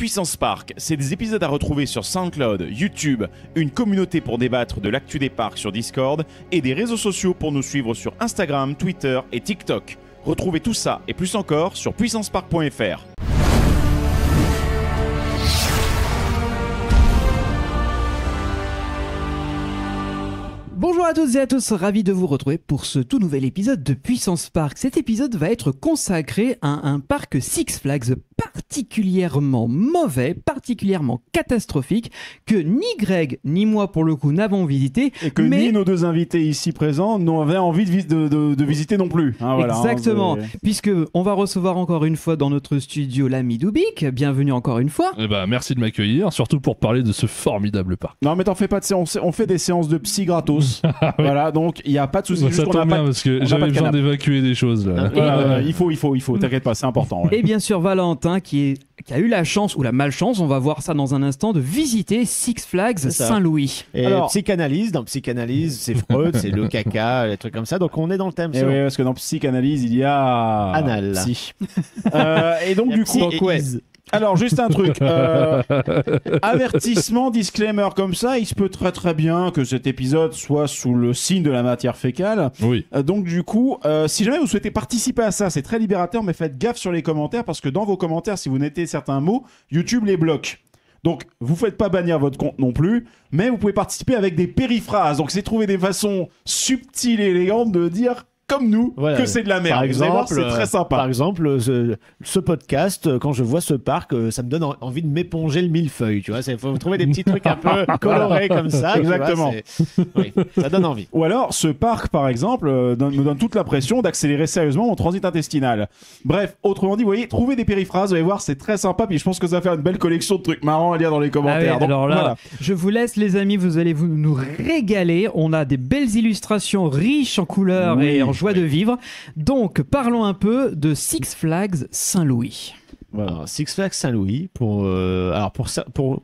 Puissance Park, c'est des épisodes à retrouver sur SoundCloud, YouTube, une communauté pour débattre de l'actu des parcs sur Discord et des réseaux sociaux pour nous suivre sur Instagram, Twitter et TikTok. Retrouvez tout ça et plus encore sur puissancepark.fr. Bonjour à toutes et à tous, ravi de vous retrouver pour ce tout nouvel épisode de Puissance Park. Cet épisode va être consacré à un parc Six Flags particulièrement mauvais, particulièrement catastrophique, que ni Greg ni moi pour le coup n'avons visité. Et que ni nos deux invités ici présents n'avaient envie de visiter non plus. Hein, voilà, exactement, puisque on va recevoir encore une fois dans notre studio l'ami Dubik. Bienvenue encore une fois. Eh ben, merci de m'accueillir, surtout pour parler de ce formidable parc. Non mais t'en fais pas de séance, on fait des séances de psy gratos. Voilà, donc il n'y a pas de souci. Ça tombe bien parce que j'avais besoin d'évacuer des choses là. Il faut, t'inquiète pas, c'est important. Ouais. Et bien sûr Valentin qui a eu la chance ou la malchance, on va voir ça dans un instant, de visiter Six Flags Saint-Louis. Et alors, psychanalyse, dans psychanalyse, c'est Freud, c'est le caca, les trucs comme ça, donc on est dans le thème. Et oui, parce que dans psychanalyse, il y a... Anal. Psy. Et donc du coup... Alors, juste un truc. Avertissement, disclaimer comme ça, il se peut très très bien que cet épisode soit sous le signe de la matière fécale. Oui. Donc du coup, si jamais vous souhaitez participer à ça, c'est très libérateur, mais faites gaffe sur les commentaires, parce que dans vos commentaires, si vous mettez certains mots, YouTube les bloque. Donc, vous faites pas bannir votre compte non plus, mais vous pouvez participer avec des périphrases. Donc, c'est trouver des façons subtiles et élégantes de dire... comme nous, voilà, que c'est de la merde. Par exemple, c'est très sympa. Par exemple, ce podcast, quand je vois ce parc, ça me donne envie de m'éponger le millefeuille. Tu vois, il faut trouver des petits trucs un peu colorés comme ça. Exactement. Oui, ça donne envie. Ou alors, ce parc, par exemple, me donne toute la pression d'accélérer sérieusement mon transit intestinal. Bref, autrement dit, vous voyez, trouvez des périphrases, vous allez voir, c'est très sympa. Puis je pense que ça va faire une belle collection de trucs marrants à lire dans les commentaires. Ah oui, donc, alors là, voilà. je vous laisse, les amis, vous allez nous régaler. On a des belles illustrations riches en couleurs et en joie de vivre. Donc, parlons un peu de Six Flags Saint-Louis. Voilà. Alors, Six Flags Saint-Louis, pour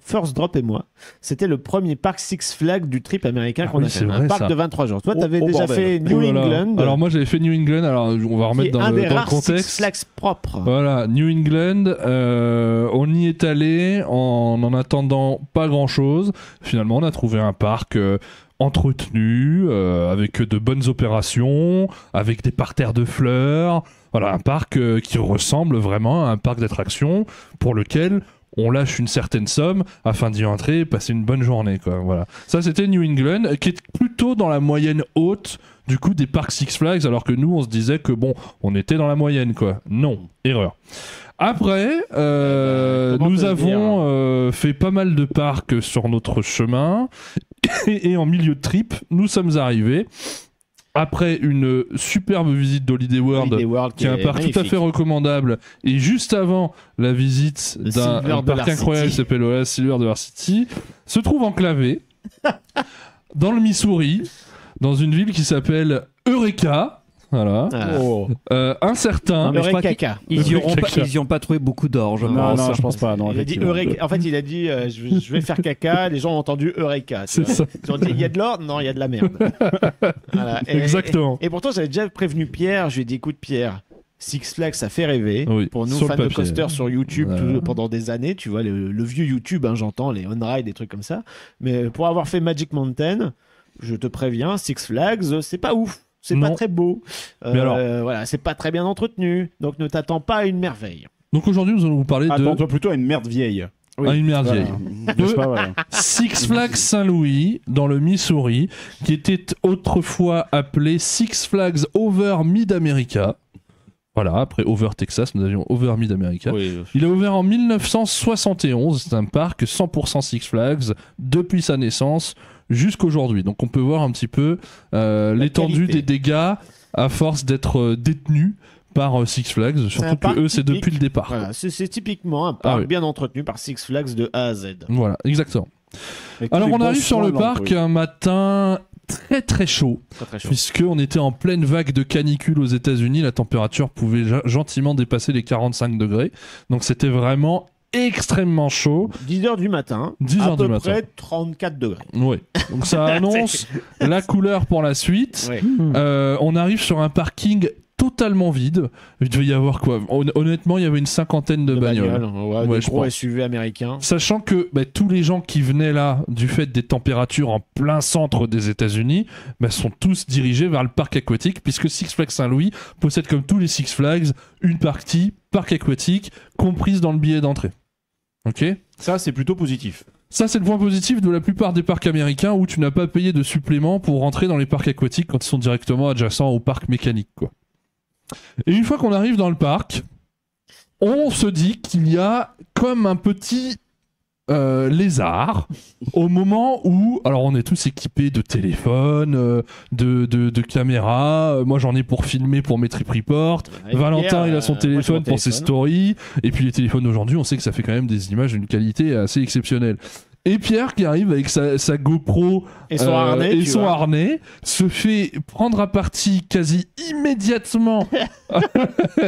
First Drop et moi, c'était le premier parc Six Flags du trip américain qu'on a fait. Un parc de 23 jours. Toi, t'avais déjà fait New England. Alors, moi, j'avais fait New England. Alors, on va remettre dans le contexte. Six Flags propres. Voilà, New England, on y est allé en attendant pas grand-chose. Finalement, on a trouvé un parc... entretenu, avec de bonnes opérations, avec des parterres de fleurs. Voilà, un parc qui ressemble vraiment à un parc d'attractions pour lequel on lâche une certaine somme afin d'y entrer et passer une bonne journée, quoi. Voilà. Ça, c'était New England, qui est plutôt dans la moyenne haute du coup des parcs Six Flags, alors que nous, on se disait que bon, on était dans la moyenne, quoi. Non, erreur. Après, nous avons fait pas mal de parcs sur notre chemin et en milieu de trip, nous sommes arrivés après une superbe visite d'Holiday World qui est un parc magnifique, tout à fait recommandable, et juste avant la visite d'un parc incroyable qui s'appelle Silver Dollar City, se trouve enclavé dans le Missouri, dans une ville qui s'appelle Eureka. Voilà. Un certain. Je crois qu'ils y ont pas trouvé beaucoup d'or, je pense. Non, je pense pas. Non, il a dit Eureka. En fait, il a dit je vais faire caca. Les gens ont entendu Eureka. C'est ça. Ils ont dit il y a de l'or. Non, il y a de la merde. Voilà. Exactement. Et pourtant, j'avais déjà prévenu Pierre. Je lui ai dit écoute, Pierre. Six Flags, ça fait rêver. Oui, pour nous, fans de coaster sur YouTube pendant des années, tu vois, le vieux YouTube, hein, j'entends, les on-ride, des trucs comme ça. Mais pour avoir fait Magic Mountain, je te préviens, Six Flags, c'est pas ouf. C'est pas très beau. Voilà, c'est pas très bien entretenu. Donc ne t'attends pas à une merveille. Donc aujourd'hui, nous allons vous parler Attends-toi plutôt à une merde vieille. Oui. À une merde vieille. Six Flags Saint-Louis, dans le Missouri, qui était autrefois appelé Six Flags Over Mid-America. Voilà, après Over Texas, nous avions Over Mid-America. Oui. Il a ouvert en 1971. C'est un parc 100% Six Flags depuis sa naissance jusqu'aujourd'hui. Donc on peut voir un petit peu l'étendue des dégâts à force d'être détenus par Six Flags, surtout que eux c'est depuis le départ. Voilà, c'est typiquement un parc bien entretenu par Six Flags de A à Z. Voilà, exactement. Alors on arrive sur le parc un matin très très chaud, puisqu'on était en pleine vague de canicule aux États-Unis. La température pouvait gentiment dépasser les 45 degrés, donc c'était vraiment extrêmement chaud. 10h du matin, 10 à heures peu du matin. près 34 degrés. Oui, donc ça annonce la couleur pour la suite. On arrive sur un parking totalement vide. Il devait y avoir quoi? Honnêtement, il y avait une cinquantaine de bagnoles. Des je gros pense. SUV américains. Sachant que tous les gens qui venaient là, du fait des températures en plein centre des États-Unis, sont tous dirigés vers le parc aquatique, puisque Six Flags Saint-Louis possède, comme tous les Six Flags, une partie parc aquatique comprise dans le billet d'entrée. Ok? Ça, c'est plutôt positif. Ça, c'est le point positif de la plupart des parcs américains où tu n'as pas payé de supplément pour rentrer dans les parcs aquatiques quand ils sont directement adjacents au parc mécanique, quoi. Et une fois qu'on arrive dans le parc, on se dit qu'il y a comme un petit lézard au moment où, alors on est tous équipés de téléphones, de caméras. Moi j'en ai pour filmer pour mes trip reports. Valentin il a son téléphone pour ses stories. Et puis les téléphones d'aujourd'hui, on sait que ça fait quand même des images d'une qualité assez exceptionnelle. Et Pierre qui arrive avec sa GoPro et son harnais se fait prendre à partie quasi immédiatement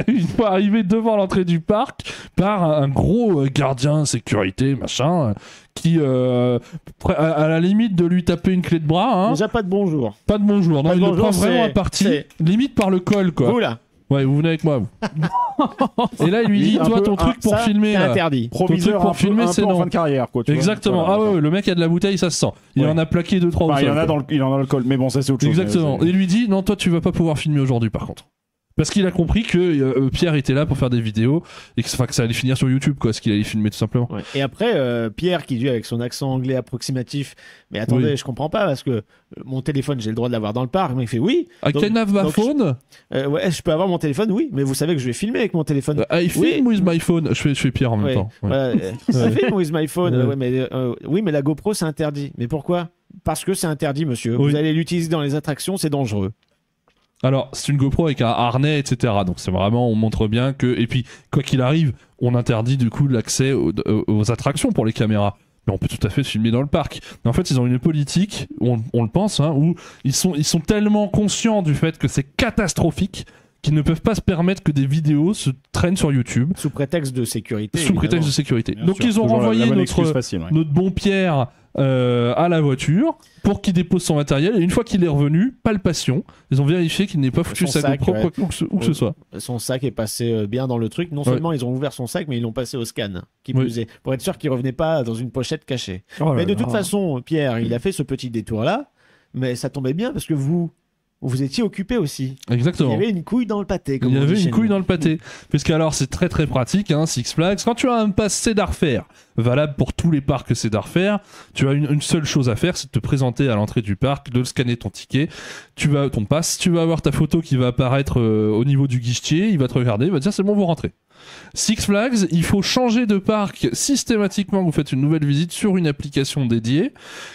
une fois arrivé devant l'entrée du parc par un gros gardien sécurité machin qui à la limite de lui taper une clé de bras hein. Déjà pas de bonjour. Pas de bonjour. Non, il le prend vraiment à partie limite par le col quoi. Oula. Ouais, vous venez avec moi. Vous. Et là, il lui dit, toi, ton truc pour filmer, c'est interdit. Proviseur pour filmer, c'est non. En fin de carrière, quoi. Tu exactement. vois, voilà, le mec a de la bouteille, ça se sent. Il en a plaqué 2-3. Il en a dans le col, mais bon, ça c'est autre chose. Exactement. Et il lui dit, non, toi, tu vas pas pouvoir filmer aujourd'hui, par contre. Parce qu'il a compris que Pierre était là pour faire des vidéos et que ça allait finir sur YouTube, quoi, ce qu'il allait filmer tout simplement. Ouais. Et après, Pierre qui dit avec son accent anglais approximatif, mais attendez, je comprends pas parce que mon téléphone, j'ai le droit de l'avoir dans le parc. Mais il fait oui. I can have my phone. Ouais, je peux avoir mon téléphone, oui, mais vous savez que je vais filmer avec mon téléphone. I film with my phone. Je fais Pierre en même temps. Ouais. I film with my phone. Oui, mais la GoPro, c'est interdit. Mais pourquoi? Parce que c'est interdit, monsieur. Vous allez l'utiliser dans les attractions, c'est dangereux. Alors, c'est une GoPro avec un harnais, etc. Donc, c'est vraiment, on montre bien que. Et puis, quoi qu'il arrive, on interdit du coup l'accès aux attractions pour les caméras. Mais on peut tout à fait filmer dans le parc. Mais en fait, ils ont une politique, on le pense, hein, où ils sont tellement conscients du fait que c'est catastrophique qu'ils ne peuvent pas se permettre que des vidéos se traînent sur YouTube. Sous prétexte de sécurité. Sous prétexte de sécurité. Bien donc, sûr, ils ont renvoyé notre bon Pierre à la voiture pour qu'il dépose son matériel. Et une fois qu'il est revenu, palpation. Ils ont vérifié qu'il n'ait pas foutu sa GoPro où que ce soit. Son sac est passé bien dans le truc. Non seulement ils ont ouvert son sac, mais ils l'ont passé au scan. Qui plus est, pour être sûr qu'il revenait pas dans une pochette cachée. Mais de toute façon, Pierre, il a fait ce petit détour-là. Mais ça tombait bien parce que vous étiez occupé aussi. Exactement. Il y avait une couille dans le pâté. Il y avait une couille dans le pâté. Puisqu'alors, c'est très très pratique, hein, Six Flags. Quand tu as un pass Cedar Fair, valable pour tous les parcs Cedar Fair, tu as une seule chose à faire, c'est de te présenter à l'entrée du parc, de scanner ton ticket, ton pass, tu vas avoir ta photo qui va apparaître au niveau du guichetier, il va te regarder, il va te dire c'est bon, vous rentrez. Six Flags, il faut changer de parc systématiquement. Vous faites une nouvelle visite sur une application dédiée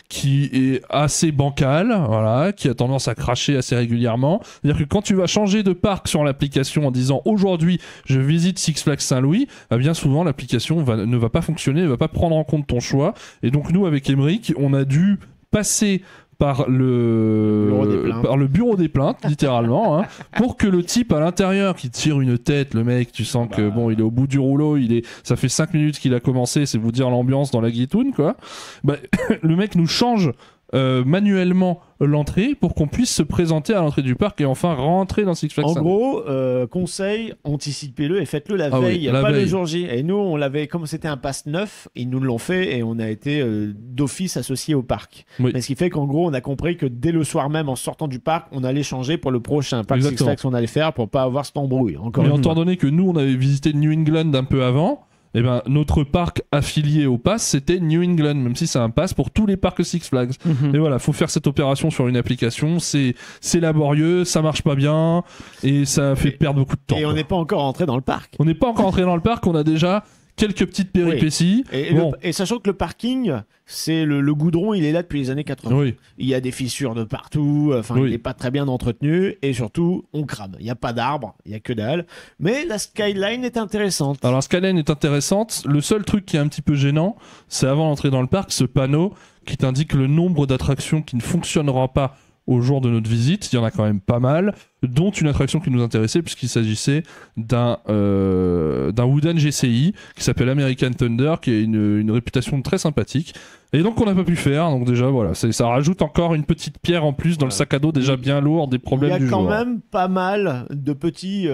qui est assez bancale, voilà, qui a tendance à cracher assez régulièrement. C'est-à-dire que quand tu vas changer de parc sur l'application en disant aujourd'hui je visite Six Flags Saint-Louis, bien souvent l'application ne va pas fonctionner, ne va pas prendre en compte ton choix. Et donc nous avec Emeric, on a dû passer par le bureau des plaintes, littéralement, hein, pour que le type à l'intérieur qui tire une tête, le mec, tu sens que bon, il est au bout du rouleau, ça fait 5 minutes qu'il a commencé, c'est vous dire l'ambiance dans la guitoune, quoi. Le mec nous change manuellement l'entrée pour qu'on puisse se présenter à l'entrée du parc et enfin rentrer dans Six Flags. En gros, conseil, anticipez-le et faites-le la veille, pas le jour J. Et nous, on l'avait, comme c'était un pass neuf, ils nous l'ont fait et on a été d'office associé au parc. Oui. Mais ce qui fait qu'en gros, on a compris que dès le soir même, en sortant du parc, on allait changer pour le prochain parc Six Flags qu'on allait faire pour pas avoir cette embrouille. Mais étant donné que nous, on avait visité New England un peu avant, eh ben, notre parc affilié au pass, c'était New England, même si c'est un pass pour tous les parcs Six Flags. Et voilà, faut faire cette opération sur une application, c'est laborieux, ça marche pas bien, et ça fait perdre beaucoup de temps. Et on n'est pas encore entré dans le parc. On n'est pas encore entré dans le parc, on a déjà quelques petites péripéties. Oui. Et sachant que le parking, c'est le goudron, il est là depuis les années 80. Oui. Il y a des fissures de partout, il n'est pas très bien entretenu, et surtout, on crame. Il n'y a pas d'arbres, il n'y a que dalle. Mais la skyline est intéressante. Alors la skyline est intéressante. Le seul truc qui est un petit peu gênant, c'est avant d'entrer dans le parc, ce panneau qui t'indique le nombre d'attractions qui ne fonctionneront pas au jour de notre visite. Il y en a quand même pas mal. dont une attraction qui nous intéressait puisqu'il s'agissait d'un wooden GCI qui s'appelle American Thunder, qui a une réputation très sympathique. Et donc on n'a pas pu faire, donc déjà voilà, ça rajoute encore une petite pierre en plus dans le sac à dos déjà bien lourd des problèmes du jour. Il y a quand même pas mal de petits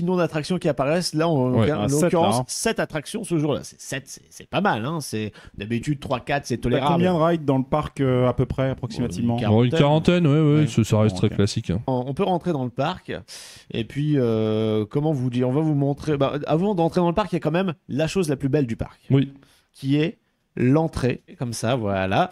noms d'attractions qui apparaissent. Là, en l'occurrence, 7 attractions ce jour-là. 7, c'est pas mal. Hein. C'est d'habitude 3-4, c'est T'as tolérable. combien de rides dans le parc à peu près, approximativement? Une quarantaine, ouais, ça reste très ok. classique. Hein. On peut rentrer dans le parc. Et puis, comment vous dire, on va vous montrer. Avant d'entrer dans le parc, il y a quand même la chose la plus belle du parc. Oui. Qui est l'entrée, comme ça, voilà,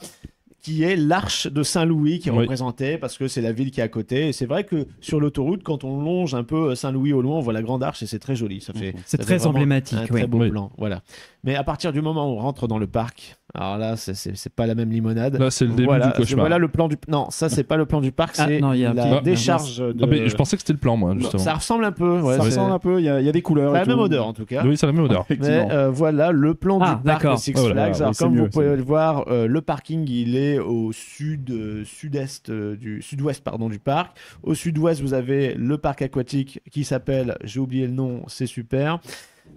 qui est l'arche de Saint-Louis qui est représentée parce que c'est la ville qui est à côté. Et c'est vrai que sur l'autoroute, quand on longe un peu Saint-Louis au loin, on voit la grande arche et c'est très joli. C'est très emblématique. Un très beau plan, voilà. Mais à partir du moment où on rentre dans le parc, alors là, c'est pas la même limonade. Là, c'est le début du cauchemar. Voilà le plan du. Non, ça c'est pas le plan du parc, c'est la décharge de. Mais je pensais que c'était le plan, moi, justement. Ça ressemble un peu. Ça ressemble un peu. Il y a des couleurs. C'est la même odeur en tout cas. Oui, c'est la même odeur. Mais voilà le plan du parc de Six Flags. Alors comme vous pouvez le voir, le parking il est au sud-ouest du parc. Au sud-ouest, vous avez le parc aquatique qui s'appelle, j'ai oublié le nom, c'est super.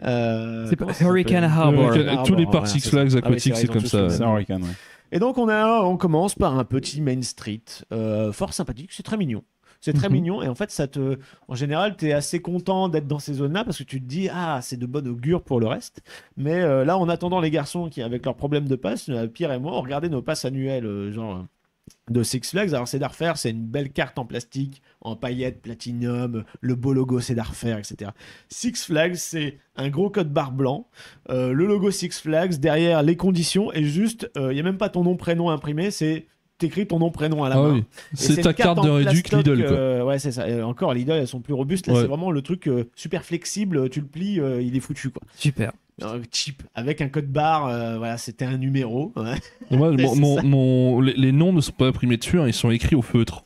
C'est pas Hurricane Harbor. Tous les parcs Six Flags aquatiques, c'est comme ça. C'est Hurricane, ouais. Et donc on commence par un petit Main Street, fort sympathique, c'est très mignon. C'est très mignon et en fait en général t'es assez content d'être dans ces zones-là parce que tu te dis c'est de bon augure pour le reste. Mais là en attendant les garçons qui avec leurs problèmes de passe, Pierre et moi on regardait nos passes annuelles de Six Flags. Alors Cedar Fair, c'est une belle carte en plastique, en paillettes, platinium, le beau logo Cedar Fair, etc. Six Flags, c'est un gros code barre blanc, le logo Six Flags, derrière les conditions, et juste, il n'y a même pas ton nom, prénom imprimé, t'écris ton nom, prénom à la main. Oui. C'est ta carte de réduc Lidl, quoi. Ouais, c'est ça. Et encore, Lidl, elles sont plus robustes. Là, c'est vraiment le truc super flexible. Tu le plies, il est foutu, quoi. Super. Cheap, avec un code barre, voilà, c'était un numéro. Ouais. Moi, les noms ne sont pas imprimés dessus, ils sont écrits au feutre.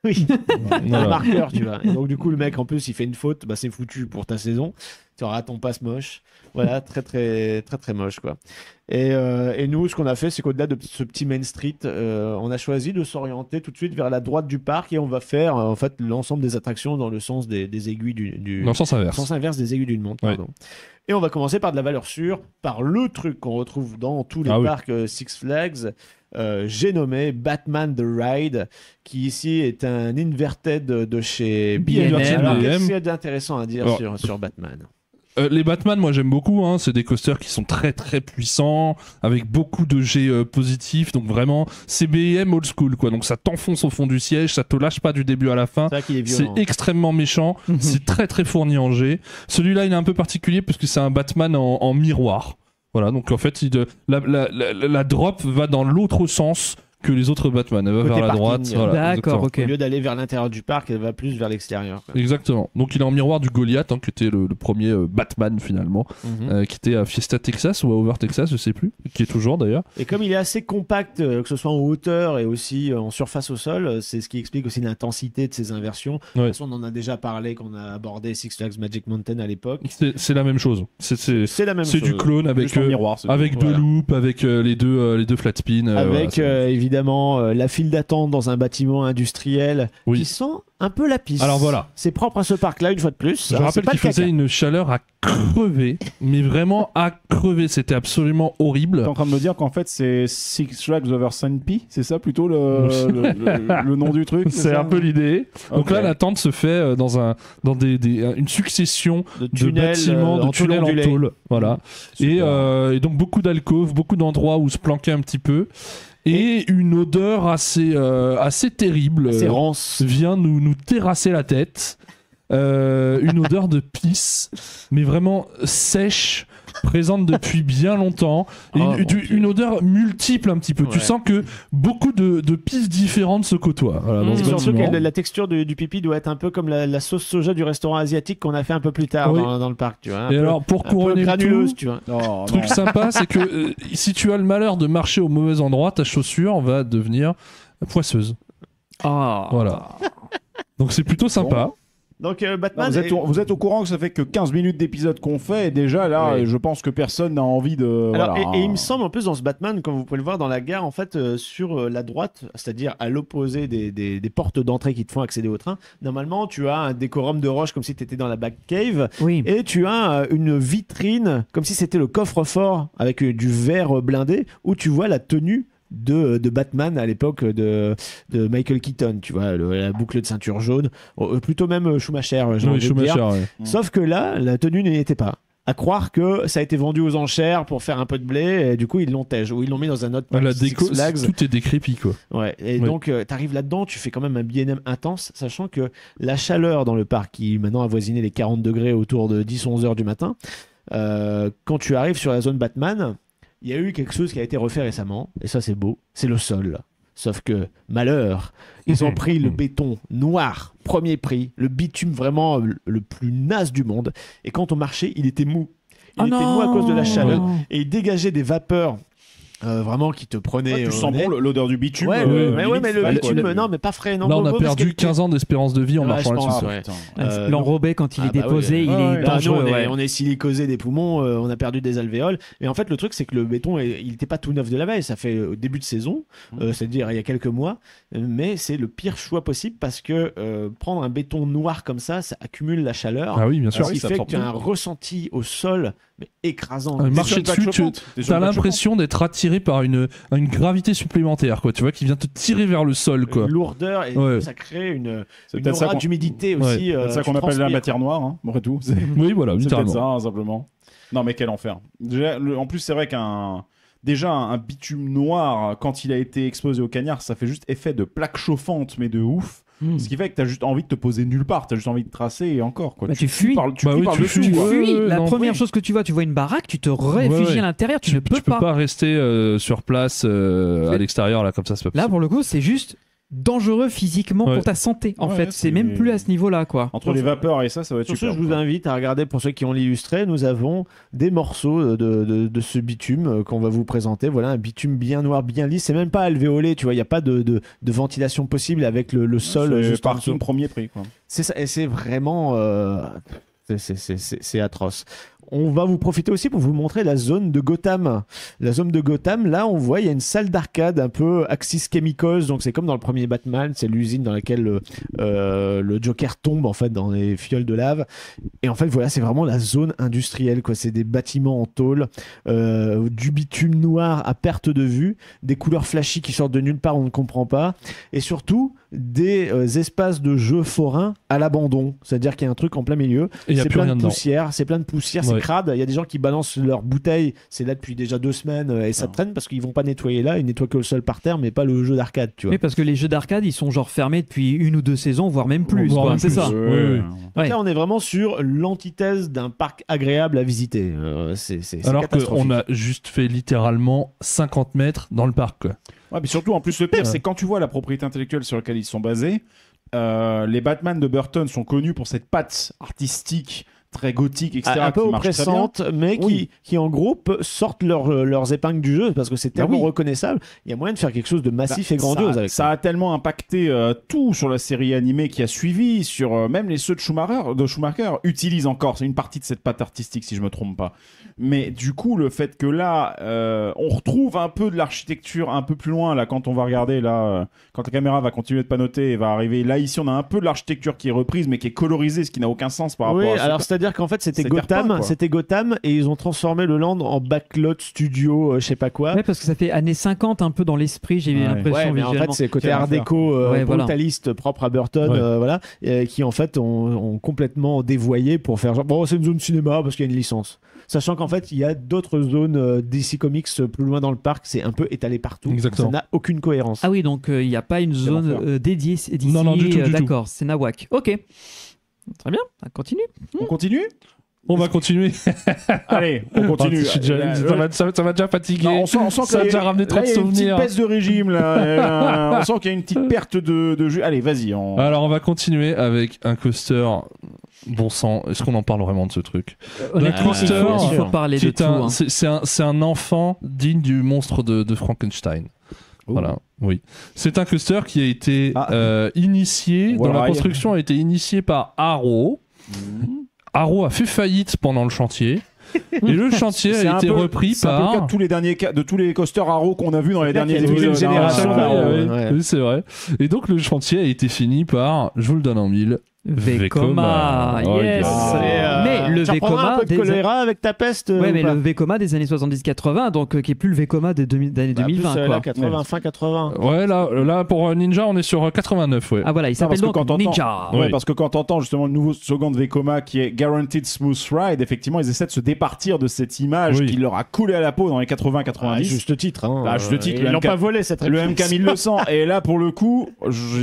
Oui, un marqueur, tu vois. Et donc, du coup, le mec, en plus, il fait une faute, c'est foutu pour ta saison. Tu auras ton passe moche. Voilà, très, très, très, très moche, quoi. Et nous, ce qu'on a fait, c'est qu'au-delà de ce petit Main Street, on a choisi de s'orienter tout de suite vers la droite du parc et on va faire, en fait, l'ensemble des attractions dans le sens des aiguilles du... Dans le sens inverse. Sens inverse des aiguilles d'une montre, pardon. Et on va commencer par de la valeur sûre, par le truc qu'on retrouve dans tous les parcs Six Flags. J'ai nommé Batman The Ride, qui ici est un inverted de chez B&M. Alors, qu'est-ce qu'il y a d'intéressant à dire sur Batman? Les Batman, moi j'aime beaucoup, c'est des coasters qui sont très très puissants, avec beaucoup de jets positifs, donc vraiment c'est B&M old school, quoi. Donc ça t'enfonce au fond du siège, ça te lâche pas du début à la fin, c'est extrêmement méchant, c'est très très fourni en jets. Celui-là il est un peu particulier parce que c'est un Batman en miroir. Voilà, donc en fait la drop va dans l'autre sens que les autres Batman. Elle va vers la droite. Voilà, d'accord, ok. Au lieu d'aller vers l'intérieur du parc, elle va plus vers l'extérieur. Exactement. Donc il est en miroir du Goliath, qui était le premier Batman finalement, qui était à Fiesta Texas ou à Over Texas, je sais plus, qui est toujours d'ailleurs. Et comme il est assez compact, que ce soit en hauteur et aussi en surface au sol, c'est ce qui explique aussi l'intensité de ces inversions. De toute façon, on en a déjà parlé quand on a abordé Six Flags Magic Mountain à l'époque. C'est la même chose. C'est la même chose. C'est du clone avec miroir, deux loops, avec les deux flat spins. Avec évidemment la file d'attente dans un bâtiment industriel qui sent un peu la pisse. Alors voilà. C'est propre à ce parc-là, une fois de plus. Je rappelle qu'il faisait une chaleur à crever, mais vraiment à crever. C'était absolument horrible. T'es en train de me dire qu'en fait c'est Six Flags Over St. C'est ça plutôt le nom du truc? C'est un peu l'idée. Donc là, l'attente se fait dans une succession de bâtiments, de tunnels en tôle. Voilà. Et donc beaucoup d'alcôves, beaucoup d'endroits où se planquer un petit peu. Et une odeur assez terrible vient nous terrasser la tête. Une odeur de pisse, mais vraiment sèche, présente depuis bien longtemps. Et une odeur multiple un petit peu. Tu sens que beaucoup de pisses différentes se côtoient. Voilà, dans ce surtout bâtiment. que la texture du pipi doit être un peu comme la sauce soja du restaurant asiatique qu'on a fait un peu plus tard dans le parc. Tu vois, et alors, pour couronner le tout, tu vois. Truc sympa, c'est que si tu as le malheur de marcher au mauvais endroit, ta chaussure va devenir poisseuse. Voilà. Donc c'est plutôt sympa. Donc Non, Batman. vous êtes au courant que ça fait que 15 minutes d'épisode qu'on fait et déjà là Oui. je pense que personne n'a envie de... Alors, voilà. et il me semble en plus dans ce Batman, comme vous pouvez le voir dans la gare, en fait, sur la droite, c'est-à-dire à l'opposé des portes d'entrée qui te font accéder au train, normalement tu as un décorum de roche comme si tu étais dans la Batcave Oui. et tu as une vitrine comme si c'était le coffre-fort avec du verre blindé où tu vois la tenue de Batman à l'époque de Michael Keaton, tu vois, la boucle de ceinture jaune, plutôt même Schumacher, j'ai Oui, envie de dire. Schumacher, ouais. Sauf que là, la tenue n'y était pas. À croire que ça a été vendu aux enchères pour faire un peu de blé, et du coup ils l'ont tège, ou ils l'ont mis dans un autre pack La Six déco, Flags. tout est décrépit, quoi. Ouais, et Oui. donc t'arrives là-dedans, tu fais quand même un B&M intense, sachant que la chaleur dans le parc, qui maintenant a avoisiné les 40 degrés autour de 10-11 heures du matin, quand tu arrives sur la zone Batman, il y a eu quelque chose qui a été refait récemment, et ça c'est beau, c'est le sol. Sauf que, malheur, ils ont pris le béton noir, premier prix, le bitume vraiment le plus naze du monde, et quand on marchait, il était mou. Il était mou à cause de la chaleur, et il dégageait des vapeurs vraiment qui te prenaient Ouais, tu au sens nez. bon l'odeur du bitume. Ouais, mais limite, le frais, bitume, quoi. non, mais pas frais. Non, Là, on a mauvaise perdu qualité. 15 ans d'espérance de vie en Ouais, marchant je là-dessus. pense, ça. ouais. L'enrobé, quand il est ah bah déposé, oui, il ouais, est ouais. Là, nous, dangereux. on est silicosé des poumons, on a perdu des alvéoles. Mais en fait, le truc, c'est que le béton, il n'était pas tout neuf de la veille. Ça fait au début de saison, c'est-à-dire il y a quelques mois. Mais c'est le pire choix possible parce que prendre un béton noir comme ça accumule la chaleur. Ah oui, bien sûr. Ce oui, qui ça fait que absorbe tu as tout. un ressenti au sol mais écrasant. Un T'es marcher sur une plaque dessus, chauffante. T'es sur T'as une plaque l'impression d'être attiré par une gravité supplémentaire, quoi. Tu vois, qui vient te tirer vers le sol, quoi. Une lourdeur et Ouais. ça crée une peut-être ça aura qu'on- d'humidité Ouais. aussi. C'est ça tu qu'on appelle la transpires. matière noire, hein, après tout. C'est Oui, voilà, c'est peut-être littéralement. ça, hein, simplement. Non, mais quel enfer. Déjà, en plus, c'est vrai déjà un bitume noir, quand il a été exposé au cagnard, ça fait juste effet de plaque chauffante, mais de ouf. Hmm. Ce qui fait que t'as juste envie de te poser nulle part, t'as juste envie de tracer et encore quoi. Bah, tu fuis. Tu Bah fuis oui, par tu dessus. fuis. quoi. Ouais, Fuis. ouais, La non, première oui. chose que tu vois une baraque, tu te réfugies Ouais, ouais. à l'intérieur, tu ne peux Tu peux pas rester sur place à C'est- l'extérieur, là, comme ça, c'est pas Là, possible. pour le coup, c'est juste dangereux physiquement Ouais. pour ta santé. En Ouais, fait, c'est- c'est même plus à ce niveau-là, quoi. Entre les vapeurs et ça va être Sur ce, super. je vous quoi. invite à regarder, pour ceux qui ont l'illustré, nous avons des morceaux de ce bitume qu'on va vous présenter. Voilà, un bitume bien noir, bien lisse. C'est même pas alvéolé, tu vois, il n'y a pas de ventilation possible avec le sol C'est juste en parking dessous. premier prix quoi. C'est ça, et c'est vraiment... c'est atroce. On va vous profiter aussi pour vous montrer la zone de Gotham. La zone de Gotham, là, on voit, il y a une salle d'arcade un peu Axis Chemicals, donc c'est comme dans le premier Batman, c'est l'usine dans laquelle le Joker tombe, en fait, dans les fioles de lave. Et en fait, voilà, c'est vraiment la zone industrielle, quoi. C'est des bâtiments en tôle, du bitume noir à perte de vue, des couleurs flashy qui sortent de nulle part, on ne comprend pas, et surtout des espaces de jeux forains à l'abandon. C'est-à-dire qu'il y a un truc en plein milieu, Et il y a c'est plus plein rien de dedans. poussière, c'est plein de poussière, c'est Ouais. crade. Il y a des gens qui balancent leurs bouteilles, c'est là depuis déjà 2 semaines et ça Ah. traîne parce qu'ils vont pas nettoyer là, ils nettoient que le sol par terre, mais pas le jeu d'arcade, tu vois. Oui, parce que les jeux d'arcade, ils sont genre fermés depuis 1 ou 2 saisons, voire même plus. Voire quoi. même C'est plus. ça. Ouais, Ouais. ouais. Ouais. Là, on est vraiment sur l'antithèse d'un parc agréable à visiter. C'est Alors catastrophique. qu'on a juste fait littéralement 50 mètres dans le parc, quoi. Ouais, mais surtout, en plus, le pire, c'est quand tu vois la propriété intellectuelle sur laquelle ils sont basés. Les Batman de Burton sont connus pour cette patte artistique très gothique, etc. Un peu qui marche très bien. oppressante, mais Oui. qui en groupe sortent leurs épingles du jeu parce que c'est tellement oui. reconnaissable. Il y a moyen de faire quelque chose de massif et grandiose ça, avec ça a tellement impacté tout sur la série animée qui a suivi, sur même les ceux de Schumacher utilisent encore, c'est une partie de cette patte artistique si je me trompe pas. Mais du coup, le fait que là, on retrouve un peu de l'architecture un peu plus loin, là, quand on va regarder, là, quand la caméra va continuer de panoter et va arriver, là, ici, on a un peu de l'architecture qui est reprise, mais qui est colorisée, ce qui n'a aucun sens par Oui, rapport à alors c'est-à-dire qu'en fait c'était C'était Gotham, pas, quoi. c'était Gotham et ils ont transformé le land en backlot studio, je sais pas quoi. Ouais, parce que ça fait années 50 un peu dans l'esprit, j'ai Ouais. l'impression Ouais, mais en visuellement. fait c'est côté Quel art enfer. déco Ouais, voilà. brutaliste propre à Burton, Ouais. voilà, qui en fait ont complètement dévoyé pour faire genre bon c'est une zone cinéma parce qu'il y a une licence. Sachant qu'en fait il y a d'autres zones DC Comics plus loin dans le parc, c'est un peu étalé partout. Exactement. Ça n'a aucune cohérence. Ah oui, donc il n'y a pas une zone enfer. dédiée d'ici. Non, non, du tout, du tout. D'accord, c'est Nawak. Ok. Très bien, on continue. On continue On va continuer. Allez, on continue. Je suis déjà- ça m'a déjà fatigué. Non, on sent que ça a là, déjà ramené trop là, de il y a une souvenirs. petite baisse de régime là. On sent qu'il y a une petite perte de jus. Allez, vas-y. Alors on va continuer avec un coaster. Bon sang, est-ce qu'on en parle vraiment de ce truc? Honnêtement, coaster, il faut parler Qui de est tout. un- hein. C'est un enfant digne du monstre de Frankenstein. Voilà, oui. C'est un coaster qui a été initié, Voilà, dans la construction, a été initié par Arrow. Arrow a fait faillite pendant le chantier. Et le chantier a été repris C'est un peu le cas par... de tous les coasters Arrow qu'on a vus dans les derniers qu'il y a épisodes. une génération Ah, d'Arrow. ouais. Oui, oui, c'est vrai. Et donc le chantier a été fini par, je vous le donne en mille, Vekoma, Oh, yes. yeah. Mais le tu reprendras Vekoma un peu de choléra avec ta peste. Ouais, ou mais pas le Vekoma des années 70-80, donc qui est plus le Vekoma des années Bah, 2020. plus, quoi. là, 80, fin 80. Ouais, là pour Ninja, on est sur 89, ouais. Ah voilà, il s'appelle parce que donc quand t'entends- Ninja. Ouais, Oui. parce que quand t'entends justement le nouveau slogan de Vekoma qui est Guaranteed Smooth Ride, effectivement, ils essaient de se départir de cette image Oui. qui leur a coulé à la peau dans les 80-90. Ah, juste titre. Hein. Bah, juste titre, Ils le l'ont MK pas volé cette Le référence. MK 1200. Et là, pour le coup,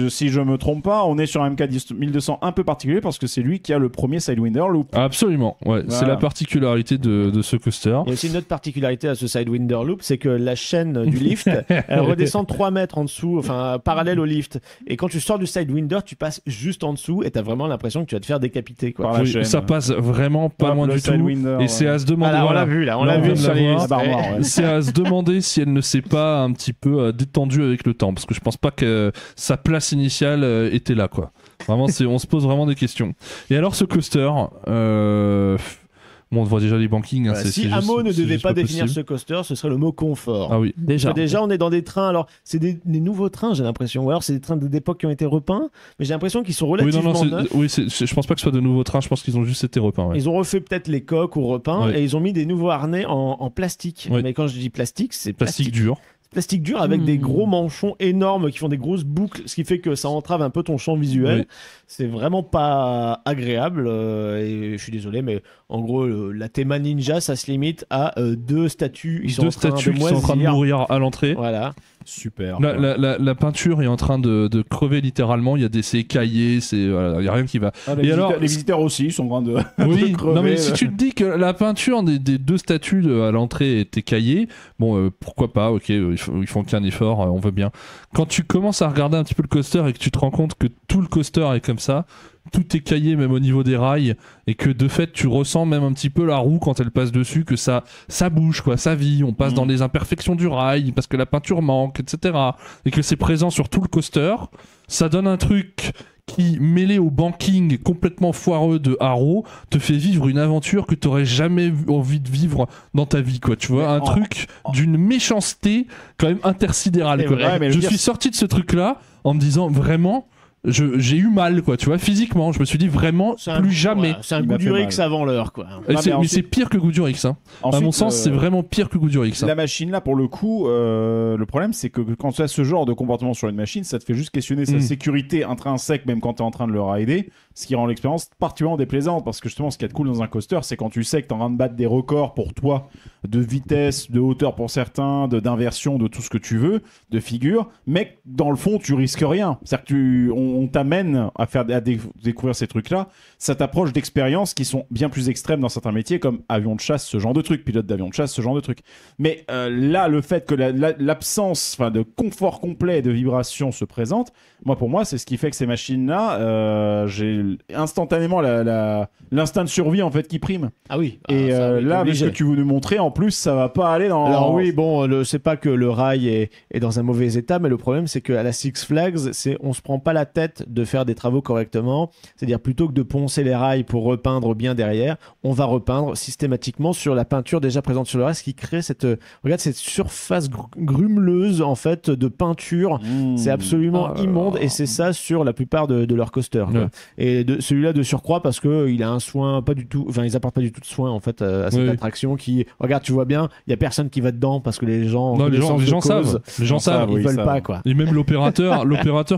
si je me trompe pas, on est sur un MK 1200 un peu particulier parce que c'est lui qui a le premier Sidewinder Loop. Absolument, ouais. C'est Voilà. la particularité de ce coaster. Il y a aussi une autre particularité à ce Sidewinder Loop, c'est que la chaîne du lift, elle redescend 3 mètres en dessous, enfin parallèle au lift. Et quand tu sors du Sidewinder, tu passes juste en dessous et t'as vraiment l'impression que tu vas te faire décapiter. Quoi. Par la Oui, chaîne. ça passe vraiment pas Hop, loin le du tout. Sidewinder, Et c'est à se demander. Voilà, on voilà. l'a vu là, on Là, l'a on vu vient de sur la les voir. Ah, bah, extraits. ouais. C'est à se demander si elle ne s'est pas un petit peu détendue avec le temps, parce que je pense pas que sa place initiale était là, quoi. Vraiment, on se pose vraiment des questions. Et alors, ce coaster, bon, on voit déjà les bankings. Hein, Voilà, c'est si juste- Amo ne c'est devait juste pas définir possible. ce coaster, ce serait le mot confort. Ah oui. Déjà. Parce que déjà, on est dans des trains, alors c'est des nouveaux trains, j'ai l'impression. Ou alors c'est des trains d'époque qui ont été repeints, mais j'ai l'impression qu'ils sont Oui, relativement non, neufs. oui, je pense pas que ce soit de nouveaux trains, je pense qu'ils ont juste été repeints. Ouais. Ils ont refait peut-être les coques ou repeints Ouais. et ils ont mis des nouveaux harnais en plastique. Ouais. Mais quand je dis plastique, c'est Plastique dur. plastique dur avec des gros manchons énormes qui font des grosses boucles, ce qui fait que ça entrave un peu ton champ visuel. Oui. C'est vraiment pas agréable et je suis désolé, mais en gros, la théma ninja, ça se limite à deux statues. Ils sont Deux en train statues de qui sont en train de moisir. mourir à l'entrée. Voilà. Super. La peinture est en train de crever littéralement. Il y a des écaillés, il y a rien qui va. Ah, Et alors- les visiteurs aussi, ils sont en train de. Oui, de crever, non mais là. si tu te dis que la peinture des deux statues à l'entrée est écaillée, bon, pourquoi pas, ok, ils font qu'un effort, on veut bien. Quand tu commences à regarder un petit peu le coaster et que tu te rends compte que tout le coaster est comme ça, tout est caillé même au niveau des rails, et que de fait tu ressens même un petit peu la roue quand elle passe dessus, que ça bouge, quoi, ça vit, on passe dans les imperfections du rail parce que la peinture manque, etc. Et que c'est présent sur tout le coaster, ça donne un truc qui, mêlé au banking complètement foireux de Arrow, te fait vivre une aventure que tu n'aurais jamais envie de vivre dans ta vie, quoi. Tu vois, un truc d'une méchanceté quand même intersidérale, C'est quoi. vrai, Ouais, mais Je le pire, suis sorti de ce truc-là en me disant vraiment, j'ai eu mal, quoi. Tu vois, physiquement, je me suis dit vraiment plus jamais. Voilà, c'est un Il m'a goût du fait Rix mal. avant l'heure, quoi. Et Non, c'est- mais mais ensuite- c'est pire que Goudurix, hein. À Ensuite, mon sens, c'est vraiment pire que Goudurix. La machine là, pour le coup, le problème c'est que quand tu as ce genre de comportement sur une machine, ça te fait juste questionner sa sécurité intrinsèque, même quand tu es en train de le rider, ce qui rend l'expérience particulièrement déplaisante. Parce que justement, ce qui est cool dans un coaster, c'est quand tu sais que tu es en train de battre des records pour toi, de vitesse, de hauteur pour certains, d'inversion, de tout ce que tu veux, de figure, mais que, dans le fond, tu risques rien. C'est-à-dire que on t'amène à découvrir ces trucs-là, ça t'approche d'expériences qui sont bien plus extrêmes dans certains métiers, comme avion de chasse, ce genre de truc, pilote d'avion de chasse, ce genre de truc. Mais là, le fait que l'absence de confort complet et de vibration se présente, pour moi, c'est ce qui fait que ces machines-là, j'ai instantanément l'instinct de survie en fait qui prime. Ah oui. Et ça, on est là, avec obligé. ce que tu veux nous montrer, en plus, ça va pas aller dans. Alors oui, bon, c'est pas que le rail est dans un mauvais état, mais le problème c'est qu'à la Six Flags, on se prend pas la tête de faire des travaux correctement. C'est-à-dire plutôt que de poncer les rails pour repeindre bien derrière, on va repeindre systématiquement sur la peinture déjà présente sur le rail, ce qui crée cette surface grumeleuse en fait de peinture. C'est absolument immonde et c'est ça sur la plupart de leurs coasters. Quoi. Ouais. Et celui-là de surcroît parce que il a un soin pas du tout, enfin ils apportent pas du tout de soin en fait à cette Oui. attraction qui, regarde, tu vois bien, il y a personne qui va dedans parce que les gens, Non, les gens connaissance de cause, savent. Les gens savent. ils oui, veulent ça pas va. quoi. Et même l'opérateur,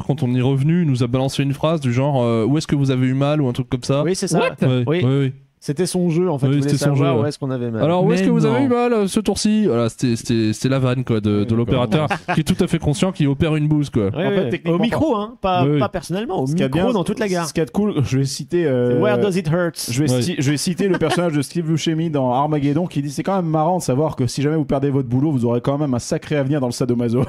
quand on est revenu, nous a balancé une phrase du genre où est-ce que vous avez eu mal ou un truc comme ça. Oui, c'est ça. Ouais, Oui. oui. C'était son jeu en fait. Oui, Il voulait c'était son savoir jeu, où ouais. est-ce qu'on avait mal. Alors où est-ce Mais que vous avez non. eu mal ce tour-ci? Voilà, c'était la vanne quoi de l'opérateur qui est tout à fait conscient qu'il opère une bouse quoi. Ouais, En fait, ouais. techniquement, Au micro, hein, pas, Oui, oui. pas personnellement, au Ce qu'il y a micro bien, dans toute la gare. Ce qui est cool, je vais citer. Where does it hurt? Je vais citer le personnage de Steve Buscemi dans Armageddon qui dit c'est quand même marrant de savoir que si jamais vous perdez votre boulot, vous aurez quand même un sacré avenir dans le sadomaso.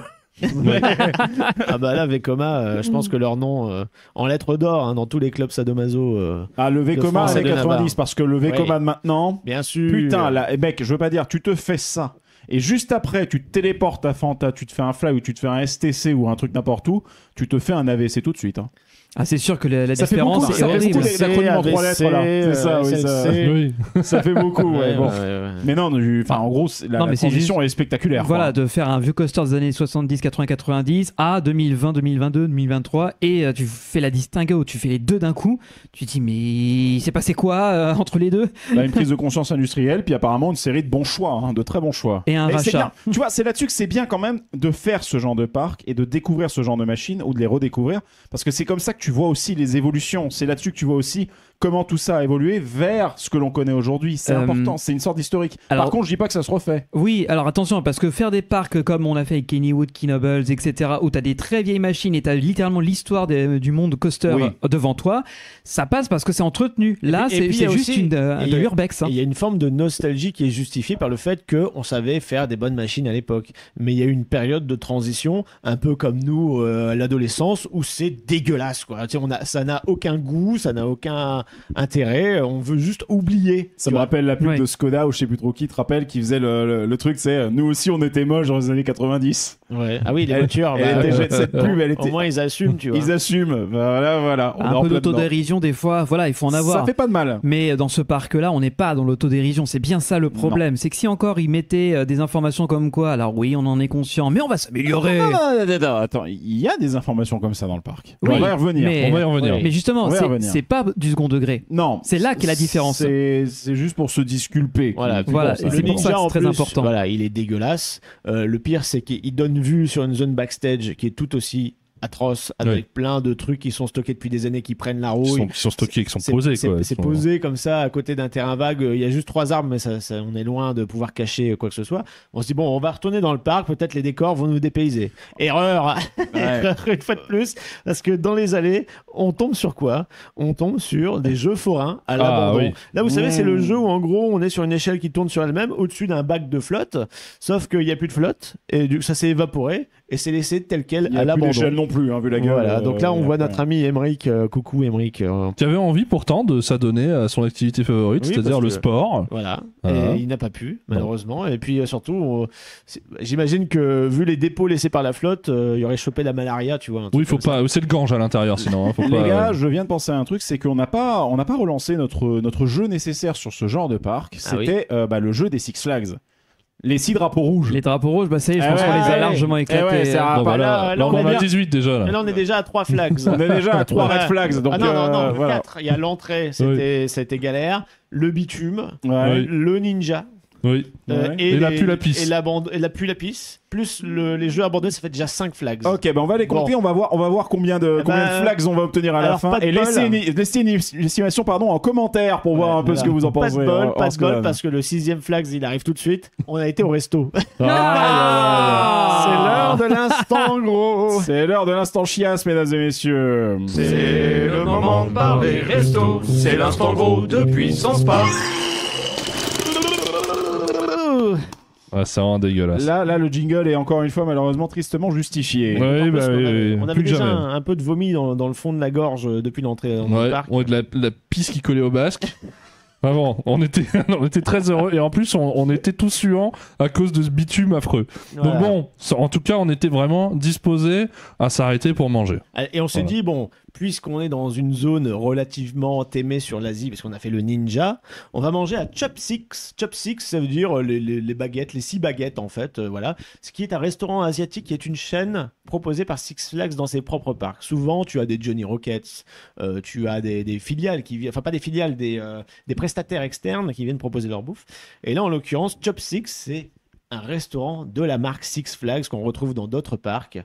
Ah bah là, Vekoma, je pense que leur nom en lettres d'or hein, dans tous les clubs sadomaso. Ah, le Vekoma France et années de 90, Navarre. parce que le Vekoma Oui. de maintenant. Bien sûr. Putain, là, mec, je veux pas dire, tu te fais ça. et juste après, tu te téléportes à Fanta, tu te fais un fly ou tu te fais un STC ou un truc n'importe où, tu te fais un AVC tout de suite. Hein. Ah, c'est sûr que la Ça fait différence, beaucoup, c'est ça fait horrible. beaucoup l'acronyme en 3 lettres là. C'est ça, oui, ça, Oui. ça fait beaucoup. Ouais, bon. ouais. Mais non, en gros, Non, mais la c'est transition est spectaculaire. Voilà, quoi. de faire un vieux coaster des années 70, 80, 90 à 2020, 2022, 2023, et tu fais la distinguo, tu fais les deux d'un coup, tu te dis, mais il s'est passé quoi entre les deux? Là, une prise de conscience industrielle, puis apparemment une série de bons choix, hein, de très bons choix. Et un c'est rachat. bien. Tu vois, c'est là-dessus que c'est bien quand même de faire ce genre de parc et de découvrir ce genre de machines ou de les redécouvrir, parce que c'est comme ça que tu vois aussi les évolutions. C'est là-dessus que tu vois aussi comment tout ça a évolué vers ce que l'on connaît aujourd'hui. C'est important, c'est une sorte d'historique. Alors- Par contre, je dis pas que ça se refait. Oui, alors attention, parce que faire des parcs comme on a fait avec Kennywood, Kinobles, etc., où t'as des très vieilles machines et t'as littéralement l'histoire du monde coaster Oui. devant toi, ça passe parce que c'est entretenu. Là, Et puis, il y c'est a juste aussi- de l'urbex. Et hein. il y a une forme de nostalgie qui est justifiée par le fait qu'on savait faire des bonnes machines à l'époque. Mais il y a eu une période de transition, un peu comme nous à l'adolescence, où c'est dégueulasse. Quoi. Tu sais, ça n'a aucun goût, ça n'a aucun intérêt. On veut juste oublier. Ça Tu me vois. rappelle la pub Ouais. de Skoda ou je sais plus trop qui te rappelle qui faisait le truc, c'est nous aussi on était moches dans les années 90. Ouais. Ah oui, les Elle- voitures. elle était- cette pub, elle Au était- moins, ils assument, tu vois. Ils assument. Voilà. On est Un en peu plein dedans. d'autodérision, des fois, voilà, il faut en avoir. Ça fait pas de mal. Mais dans ce parc-là, on n'est pas dans l'autodérision. C'est bien ça le problème. C'est que si encore ils mettaient des informations comme quoi, alors oui, on en est conscient, mais on va s'améliorer. Non, attends, il y a des informations comme ça dans le parc. Oui, on va y revenir. mais- On va y revenir. Mais justement, On va y revenir. c'est pas du second degré. Non. C'est là qu'est la différence. C'est juste pour se disculper. Voilà, Voilà, Bon, et ça, c'est bon. pour ça que en c'est très plus, important. Voilà, il est dégueulasse. Le pire, c'est qu'il donne vue sur une zone backstage qui est tout aussi atroce, avec Oui. plein de trucs qui sont stockés depuis des années, qui prennent la Qui rouille. sont stockés, qui sont C'est- posés. c'est- quoi. C'est Ils sont- posé comme ça à côté d'un terrain vague. Il y a juste 3 arbres, mais on est loin de pouvoir cacher quoi que ce soit. On se dit, bon, on va retourner dans le parc, peut-être les décors vont nous dépayser. Erreur Erreur une fois de plus, parce que dans les allées, on tombe sur quoi? On tombe sur des jeux forains à l'abandon. oui. Là, vous savez, c'est le Mmh. jeu où en gros, on est sur une échelle qui tourne sur elle-même au-dessus d'un bac de flotte, sauf qu'il n'y a plus de flotte, et ça s'est évaporé, et c'est laissé tel quel Il y à a plus l'abandon. d'échelle non plus, hein, vu la gueule. Voilà, donc là, on voit après. notre ami Emmerich. Coucou Emmerich. Tu avais envie pourtant de s'adonner à son activité favorite, Oui, c'est-à-dire parce le que- sport. Voilà. Voilà. Et il n'a pas pu, malheureusement. Et puis surtout, j'imagine que vu les dépôts laissés par la flotte, il aurait chopé la malaria, tu vois. un truc Oui, faut comme ça. pas. C'est le gange à l'intérieur, sinon. Hein, faut Les pas... gars, je viens de penser à un truc, c'est qu'on n'a pas relancé notre jeu nécessaire sur ce genre de parc. Ah oui. C'était le jeu des Six Flags. Les 6 drapeaux rouges. Les drapeaux rouges, bah ça y est, je Eh pense ouais, qu'on les a ouais. largement Eh éclatés. ouais, ça- Bon, bah, bah, là, là, on en combien a 18 déjà. Là. Mais là, on est déjà à 3 flags. On est déjà à 3 Ouais. red flags. Donc, Ah non, voilà. 4. Il y a l'entrée, c'était galère. Le bitume, Ouais. Oui. le ninja. Oui. Ouais. Et la pull-lapis. Et la pull-lapis, plus les jeux abandonnés, ça fait déjà 5 flags. Ok, on va les compter, on va voir combien de flags on va obtenir à la alors, fin. pas de Et bol. laissez une estimation en commentaire pour voir un peu ce que vous en Pas pensez. de bol, en pas de bol, Scott. parce que le 6ème flags, il arrive tout de suite. On a été au resto. Ah C'est l'heure de l'instant, gros. C'est l'heure de l'instant chiasse, mesdames et messieurs. C'est le moment de parler resto, c'est l'instant gros de Puissance Park. Ah, c'est vraiment dégueulasse. Là, le jingle est encore une fois malheureusement tristement justifié. Ouais. En plus, bah oui, oui, on avait plus que déjà jamais. un peu de vomi dans le fond de la gorge depuis l'entrée dans le Ouais, parc. on a de la pisse qui collait au basque. Vraiment, on était très heureux et en plus on était tous suants à cause de ce bitume affreux. Voilà. Donc bon, en tout cas on était vraiment disposés à s'arrêter pour manger. Et on s'est Voilà. dit, bon, puisqu'on est dans une zone relativement aimée sur l'Asie, parce qu'on a fait le ninja, on va manger à Chop Six. Chop Six, ça veut dire les baguettes, les 6 baguettes en fait, voilà. Ce qui est un restaurant asiatique qui est une chaîne proposée par Six Flags dans ses propres parcs. Souvent, tu as des Johnny Rockets, tu as des filiales enfin pas des filiales, des prestataires externes qui viennent proposer leur bouffe. Et là, en l'occurrence, Chop Six, c'est un restaurant de la marque Six Flags qu'on retrouve dans d'autres parcs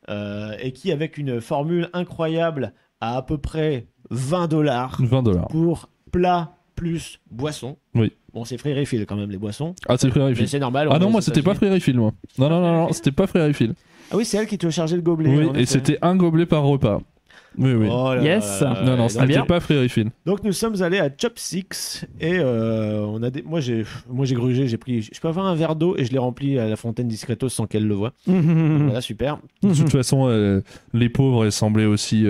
et qui, avec une formule incroyable, à peu près $20 $20. pour plat plus boisson. Oui. Bon, c'est free refill quand même, les boissons. Ah, c'est Free Mais Refill. c'est normal. Ah on non, est moi aux c'était pas États-Unis. Free Refill, moi. Non, c'était pas Free Refill. Ah oui, c'est elle qui te chargeait le gobelet. Oui, en et effet. c'était un gobelet par repas. Oui, oui. Oh là Yes. là là. Non, non, Donc, ce n'était bien. pas Free Refill. Donc nous sommes allés à Chop Six et on a moi j'ai grugé, j'ai pris, je peux avoir un verre d'eau et je l'ai rempli à la fontaine discretos sans qu'elle le voie. Voilà, super. De toute façon, les pauvres, elles semblaient aussi.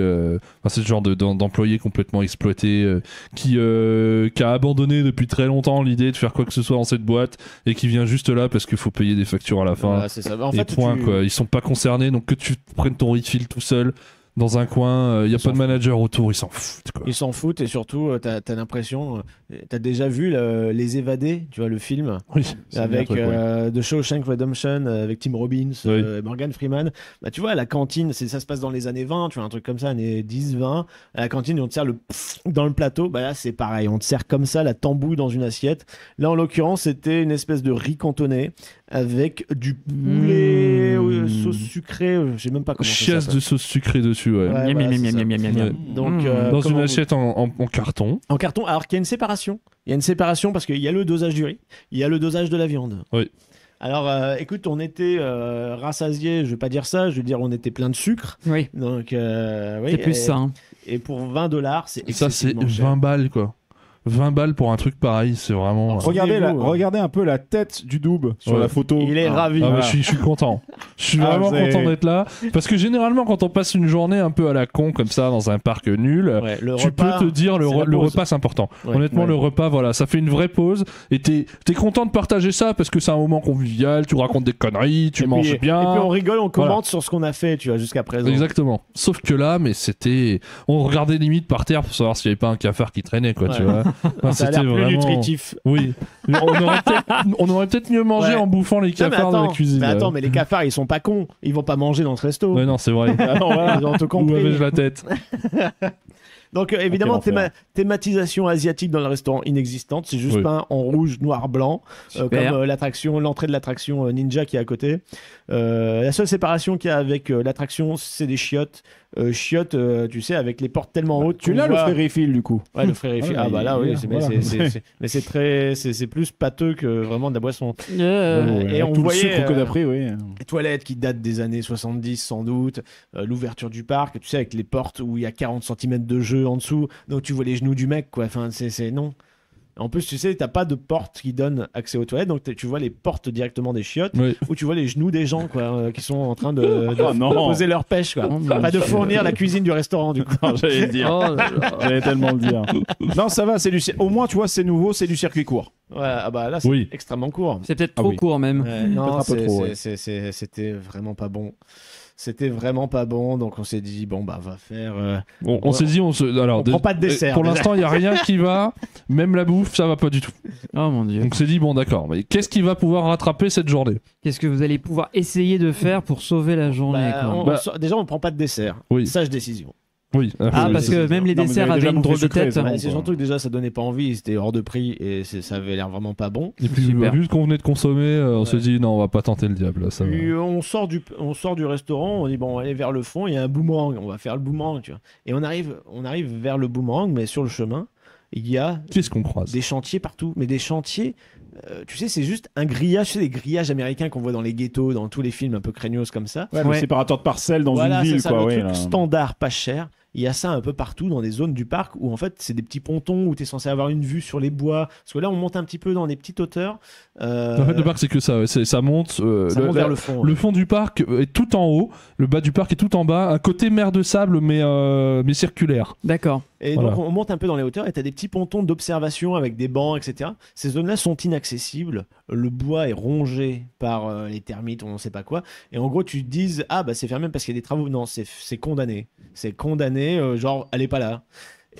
C'est le genre d'employé complètement exploité qui a abandonné depuis très longtemps l'idée de faire quoi que ce soit dans cette boîte et qui vient juste là parce qu'il faut payer des factures à la fin. Voilà, c'est ça. En Et fait, point, quoi. Ils sont pas concernés, donc que tu prennes ton refill tout seul dans un coin, il n'y a pas de manager autour, ils s'en foutent. Quoi. Ils s'en foutent et surtout, t'as l'impression, t'as déjà vu Les Évadés, tu vois, le film Oui. avec un truc, The Shawshank Redemption, avec Tim Robbins, Oui. Morgan Freeman. Bah, tu vois, à la cantine, ça se passe dans les années 20, tu vois, un truc comme ça, années 10, 20. À la cantine, on te sert le dans le plateau. Bah là, c'est pareil, on te sert comme ça la tambouille dans une assiette. Là, en l'occurrence, c'était une espèce de riz cantonné avec du poulet, sauce sucrée, je sais même pas comment ça Chiasse s'appelle. de sauce sucrée dessus, ouais. Ouais, voilà, c'est ça. Ouais. Donc, Dans comment une vous- assiette en carton. En carton, alors qu'il y a une séparation. Il y a une séparation parce qu'il y a le dosage du riz, il y a le dosage de la viande. Oui. Alors, écoute, on était rassasiés, je vais pas dire ça, je veux dire on était plein de sucre. Oui, Donc, oui, c'est plus ça. hein. Et pour $20, c'est Ça, c'est excessivement cher. 20 balles, quoi. 20 balles pour un truc pareil, c'est vraiment. Souvenez-vous, Regardez un peu la tête du double sur Ouais. la photo. Il est ravi. Ah, mais Voilà. je suis content. Je suis Ah, vraiment vous avez- content d'être là. Parce que généralement, quand on passe une journée un peu à la con, comme ça, dans un parc nul, Ouais, le tu repas, peux te dire c'est la le pause. repas c'est important. Ouais. Honnêtement, Ouais. le repas, voilà, ça fait une vraie pause. Et t'es content de partager ça parce que c'est un moment convivial, tu racontes des conneries, tu Et manges puis, bien. Et puis on rigole, on commente Voilà. sur ce qu'on a fait, tu vois, jusqu'à présent. Exactement. Sauf que là, mais c'était. On regardait limite par terre pour savoir s'il n'y avait pas un cafard qui traînait, quoi, tu Ouais. vois. Enfin, Ça a l'air plus nutritif. Oui. On aurait peut-être mieux mangé Ouais. en bouffant les Non, mais cafards de la attends, cuisine. mais attends, mais les cafards, ils sont pas cons. Ils vont pas manger dans ce resto. Ouais, non, c'est vrai. Ils ont tout Où compris. avais-je la tête? Donc évidemment, quel enfer. thématisation asiatique dans le restaurant inexistante. C'est juste Oui. peint en rouge, noir, blanc, comme Super. l'entrée de l'attraction Ninja qui est à côté. La seule séparation qu'il y a avec l'attraction, c'est des chiottes. Chiottes, tu sais, avec les portes tellement hautes. Tu qu'on l'as le voit- frère refill du coup. Ouais, le frère Eiffel. Ah, Ah bah là, il est oui. là, Mais voilà. mais c'est très, c'est plus pâteux que vraiment de la boisson. Euh, Et Avec on tout voyait, le sucre que d'après, oui. Les toilettes qui datent des années 70 sans doute, l'ouverture du parc, tu sais, avec les portes où il y a 40 cm de jeu en dessous, donc tu vois les genoux du mec, quoi. Enfin, c'est non. En plus, tu sais, t'as pas de porte qui donne accès aux toilettes, donc tu vois les portes directement des chiottes, Oui. où tu vois les genoux des gens, quoi, qui sont en train de Oh non. poser leur pêche, quoi. Oh mon Pas de Dieu. fournir la cuisine du restaurant, du coup. J'allais le dire. oh là là. J'allais tellement le dire. Non, ça va, au moins, tu vois, c'est nouveau, c'est du circuit court. Ouais, ah bah là, c'est Oui. extrêmement court. C'est peut-être Ah trop oui. court même. Non, Peut-être un peu trop, ouais. c'était vraiment pas bon. C'était vraiment pas bon, donc on s'est dit, bon, bah, va faire. On s'est dit, alors, On prend pas de dessert, Pour déjà. l'instant, il n'y a rien qui va. Même la bouffe, ça va pas du tout. Oh mon dieu. Donc on s'est dit, bon, d'accord, mais qu'est-ce qui va pouvoir rattraper cette journée? Qu'est-ce que vous allez pouvoir essayer de faire pour sauver la journée Bah, quoi. déjà, on prend pas de dessert. Oui. Sage décision. Oui. Ah, Oui, parce c'est- que même les Non, mais desserts vous avez avaient déjà une drôle bouffé de sucré, tête. c'est bon. C'est quoi. surtout que déjà, ça donnait pas envie, c'était hors de prix et ça avait l'air vraiment pas bon. Et puis, Super. vu ce qu'on venait de consommer, on s'est Ouais. dit, non, on va pas tenter le diable. Là, ça va. Puis on sort du restaurant, on dit bon, on va aller vers le fond, il y a un boomerang, on va faire le boomerang, tu vois. Et on arrive vers le boomerang, mais sur le chemin, il y a Qu'est-ce qu'on croise? des chantiers partout, mais des chantiers. Tu sais, c'est juste un grillage, tu sais, les grillages américains qu'on voit dans les ghettos, dans tous les films un peu craignos comme ça. Ouais, le Ouais. séparateur de parcelles dans Voilà, une ville, c'est ça, quoi. le Ouais, truc là. standard, pas cher. Il y a ça un peu partout dans des zones du parc où en fait c'est des petits pontons où tu es censé avoir une vue sur les bois. Parce que là on monte un petit peu dans des petites hauteurs. En fait, le parc, c'est que ça. Ouais. Ça monte. ça monte vers le fond. Le fond du parc est tout en haut, le bas du parc est tout en bas, un côté mer de sable mais circulaire. D'accord. Et Voilà. donc on monte un peu dans les hauteurs et tu as des petits pontons d'observation avec des bancs, etc. Ces zones-là sont inaccessibles. Le bois est rongé par les termites ou on ne sait pas quoi. Et en gros, tu te dises, ah bah c'est fermé parce qu'il y a des travaux. Non, c'est condamné. C'est condamné, genre, allez pas là.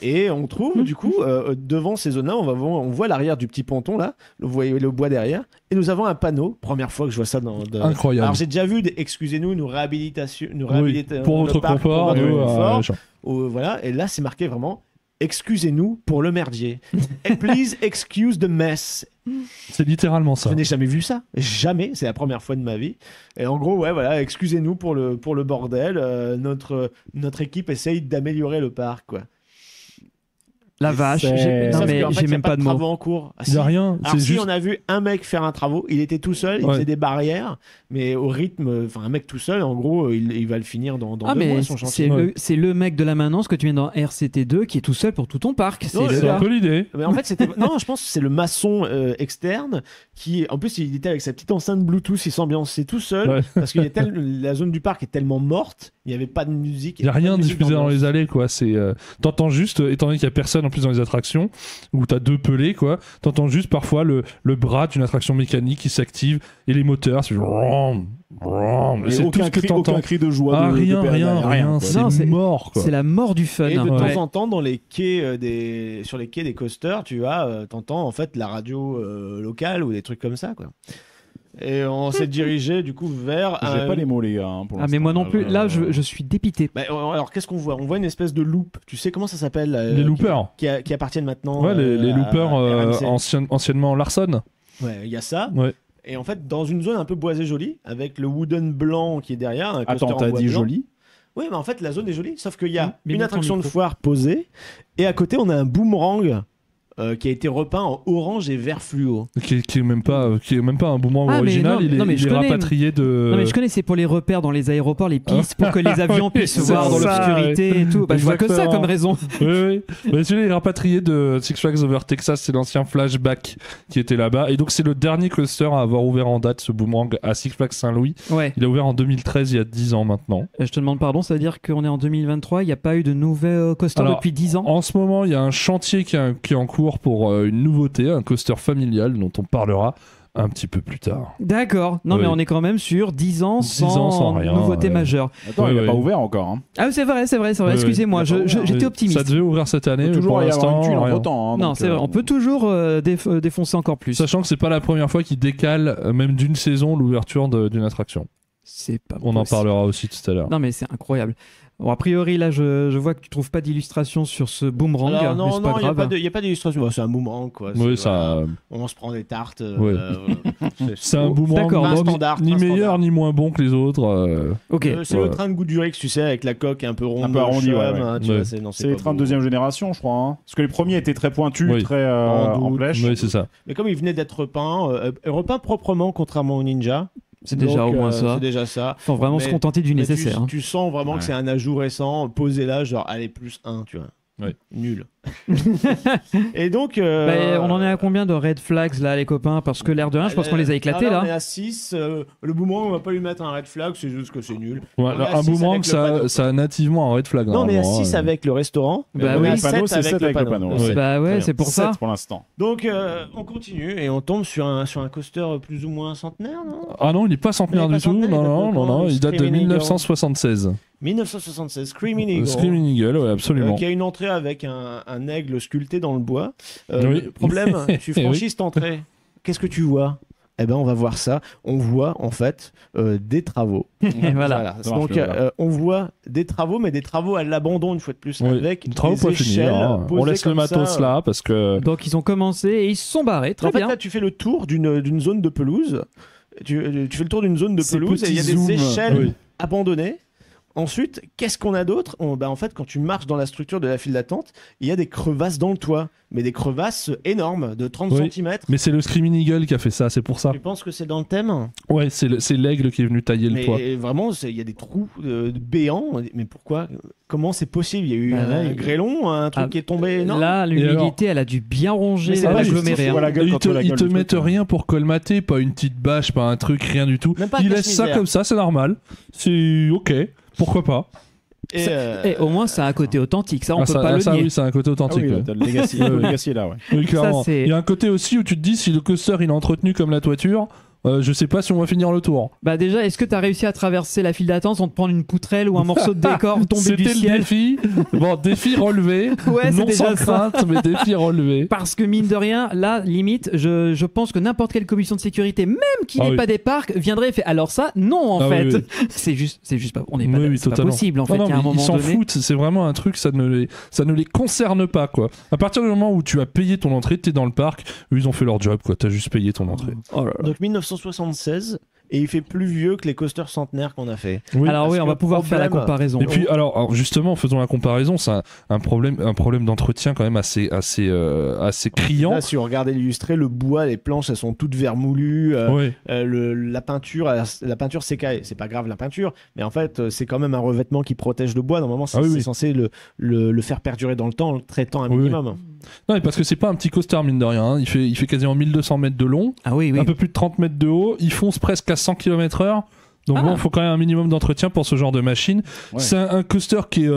Et on trouve, du coup, devant ces zones-là, on voit l'arrière du petit ponton, là. Vous voyez le bois derrière. Et nous avons un panneau. Première fois que je vois ça dans. Incroyable. Alors j'ai déjà vu, excusez-nous, nous réhabilitons Oui, pour votre le parc, confort, pour votre nous, confort. machin. Voilà, et là c'est marqué vraiment excusez-nous pour le merdier. And please excuse the mess. C'est littéralement ça. Je n'ai jamais vu ça, jamais, c'est la première fois de ma vie. Et en gros, ouais, voilà, excusez-nous pour le bordel. Notre équipe essaye d'améliorer le parc, quoi. La vache. C'est- Non, Sauf mais qu'en fait, j'ai y a même pas de travaux mots. en cours. Ah, Il n'y a si. rien. Alors C'est si juste. on a vu un mec faire un travaux, il était tout seul, il Ouais. faisait des barrières, mais au rythme, enfin un mec tout seul, en gros, il va le finir dans Ah 2 mais mois son chantier. c'est le mec de la maintenance que tu viens dans RCT2 qui est tout seul pour tout ton parc. C'est Non, le c'est C'est gars. un peu l'idée. Mais en fait, c'était non, je pense que c'est le maçon externe qui, en plus, il était avec sa petite enceinte Bluetooth, il s'ambiançait tout seul Ouais. parce que la zone du parc est tellement morte, il n'y avait pas de musique. Il n'y a rien diffusé dans les les allées, quoi. T'entends juste, étant donné qu'il n'y a personne en plus dans les attractions, où t'as 2 pelés, quoi, t'entends juste parfois le bras d'une attraction mécanique qui s'active et les moteurs, c'est vroom, vroom. Et C'est tout aucun ce que cri, t'entends. aucun cri de joie. Ah, de rien, période, rien. quoi. Non, C'est c'est- mort, quoi. C'est la mort du fun. Et de Ouais. temps en temps, dans les quais sur les quais des coasters, t'entends en fait la radio locale ou des trucs comme ça, quoi. Et on s'est dirigé du coup vers. J'ai pas les mots, les gars. Hein, pour Ah mais moi non l'instant. plus. Là, je suis dépité. Bah, alors qu'est-ce qu'on voit? On voit une espèce de loop. Tu sais comment ça s'appelle Les loopers. qui appartiennent maintenant. Ouais, les à loopers RMC. anciennement Larson. Ouais, il y a ça. Ouais. Et en fait, dans une zone un peu boisée jolie, avec le wooden blanc qui est derrière. Un coaster Attends, en t'as bois dit blanc. joli? Oui, mais en fait, la zone est jolie, sauf qu'il y a Mais une mets ton attraction de micro. foire posée, et à côté, on a un boomerang qui a été repeint en orange et vert fluo. Qui est même pas un boomerang Ah, mais original, non, il est, non, mais il je est connais. rapatrié de. Non mais je connais, c'est pour les repères dans les aéroports, les pistes, pour que les avions Oui, puissent c'est voir dans ça, l'obscurité et tout. Bah, je vois que ça Exactement. comme raison. Oui, oui. Mais celui-là est rapatrié de Six Flags Over Texas, c'est l'ancien Flashback qui était là-bas. Et donc, c'est le dernier coaster à avoir ouvert en date, ce boomerang, à Six Flags Saint-Louis. Ouais. Il a ouvert en 2013, il y a 10 ans maintenant. Je te demande pardon, ça veut dire qu'on est en 2023, il n'y a pas eu de nouvel coaster Alors, depuis 10 ans. En ce moment, il y a un chantier qui est en cours pour une nouveauté, un coaster familial dont on parlera un petit peu plus tard. D'accord. Non Oui. mais on est quand même sur 10 ans 10 ans sans rien, nouveauté majeure. Attends, Ouais, il a ouais. pas ouvert encore. Hein. Ah c'est vrai. Ouais, Excusez-moi, il a pas ouvert. j'étais Ça optimiste. devait ouvrir cette année, Il mais peut toujours pour y avoir une l'instant, tuile rien. en temps. Hein, Non, donc, c'est vrai, on peut toujours défoncer encore plus. Sachant que c'est pas la première fois qu'il décale, même d'une saison, l'ouverture d'une attraction. C'est pas On en possible. parlera aussi tout à l'heure. Non mais c'est incroyable. Bon, a priori là je vois que tu trouves pas d'illustration sur ce boomerang, Alors, mais non, c'est non, pas il grave. n'y a pas d'illustration. Bon, c'est un boomerang, quoi. Oui, C'est- voilà. ça. On se prend des tartes. Ouais. C'est un boomerang D'accord, un ni- standard, ni un meilleur standard. ni moins bon que les autres. Ok. C'est Ouais. le train de goût du Rex, tu sais, avec la coque un peu ronde. Un peu arrondi, chum, ouais, hein, tu Ouais. vois, c'est non, C'est les pas trains de beau. deuxième génération, je crois. Hein. Parce que les premiers étaient très pointus, Oui. très En en doute. flèche. Oui, c'est ça. Mais comme il venait d'être repeint proprement, contrairement au Ninja. C'est déjà Donc, au moins ça. C'est déjà ça. Faut vraiment se Mais- contenter du Mais nécessaire. hein. tu sens vraiment Ouais. que c'est un ajout récent, posé là, genre, allez, plus 1, tu vois. Ouais. Nul. Et donc. Bah, on en est à combien de red flags là les copains? Parce que l'air de rien, je pense qu'on les a éclatés On est là. à 6. Le boomerang, on va pas lui mettre un red flag, c'est juste que c'est nul. Ouais, On est à un 6 boomerang, avec le panneau, ça a nativement un red flag. Non, on est à normalement, 6 avec le restaurant. Bah on oui. est à Le panneau, 7 c'est 7 avec le panneau. Ouais. Bah Très ouais, bien. c'est pour ça. 7 pour l'instant. Donc, on continue et on tombe sur un coaster plus ou moins centenaire, non? Ah non, il n'est pas centenaire Il est du pas tout. centenaire, Non, il il date de Screaming Eagle. 1976. 1976, Screaming Eagle. Screaming Eagle, ouais, absolument. Qui a une entrée avec un aigle sculpté dans le bois. Oui. Le problème, tu Oui. franchis cette entrée. Qu'est-ce que tu vois? Eh ben, on va voir ça. On voit en fait des travaux. Et voilà. Ça marche Donc, bien, voilà. on voit des travaux, mais des travaux à l'abandon une fois de plus, Oui. avec Les travaux des pas finis. échelles hein. On posées laisse le comme matos ça. là parce que. Donc ils ont commencé et ils se sont barrés. Très En fait, bien. là, tu fais le tour d'une zone de pelouse. Tu fais le tour d'une zone de Ces pelouse et il y a petits des zooms. échelles Oui. abandonnées. Ensuite, qu'est-ce qu'on a d'autre? En fait, quand tu marches dans la structure de la file d'attente, il y a des crevasses dans le toit. Mais des crevasses énormes, de 30 Oui. cm. Mais c'est le Screaming Eagle qui a fait ça, c'est pour ça. Tu penses que c'est dans le thème? Ouais, c'est l'aigle qui est venu tailler le Mais toit. vraiment, il y a des trous béants. Mais pourquoi? Comment c'est possible? Il y a eu Bah là, un grêlon, un truc Ah, qui est tombé. Non. Là, l'humidité, elle a dû bien ronger Mais c'est pas l'aggloméré. justifié, hein. voilà. la gueule Ils contre la te, ils gueule te du mettent truc. rien pour colmater, pas une petite bâche, pas un truc, rien du tout. Même pas Ils de laissent ça cache-misère. comme ça, c'est normal. C'est ok, pourquoi pas. Et, Et au moins, ça a un côté authentique. Ça, on Ah, peut ça, pas ah, le ça, nier. oui, c'est un côté Ah authentique. oui, ouais. t'as le Legacy, Ouais, le ouais. Legacy est là, ouais. Oui, clairement. c'est- Il y a un côté aussi où tu te dis si le coaster il est entretenu comme la toiture, je sais pas si on va finir le tour. Bah déjà, est-ce que t'as réussi à traverser la file d'attente sans te prendre une poutrelle ou un morceau de décor tombé du C'était le ciel? défi. Bon, défi relevé. Ouais, c'est non déjà sans ça. crainte, mais défi relevé. Parce que mine de rien, là, limite, je pense que n'importe quelle commission de sécurité, même qui Ah n'est oui. pas des parcs, viendrait et fait alors ça, non en Ah fait. oui, oui. C'est juste pas, on est pas, Oui, oui, c'est pas totalement. possible en fait. Non, Il y a un mais moment ils s'en donné. foutent, c'est vraiment un truc, ça ne les concerne pas quoi. À partir du moment où tu as payé ton entrée, t'es dans le parc, eux, ils ont fait leur job quoi, t'as juste payé ton entrée. Oh là là. Donc 1976, et il fait plus vieux que les coasters centenaires qu'on a fait. Oui. Alors parce oui, on que va pouvoir faire la problème- comparaison. Et puis alors justement, faisons la comparaison, c'est un problème d'entretien quand même assez criant. Là, si on regarde l'illustré, le bois, les planches, elles sont toutes vermoulues. Ouais. La peinture s'écaille. C'est pas grave la peinture, mais en fait, c'est quand même un revêtement qui protège le bois. Normalement, c'est Ah oui, c'est oui. censé le faire perdurer dans le temps en le traitant un Oui, oui. minimum. Non, mais parce que c'est pas un petit coaster mine de rien, hein. Il fait quasiment 1200 mètres de long, Ah oui, oui. un peu plus de 30 mètres de haut, il fonce presque à 100 km/h. Donc Ah. bon, il faut quand même un minimum d'entretien pour ce genre de machine. Ouais. C'est un coaster qui est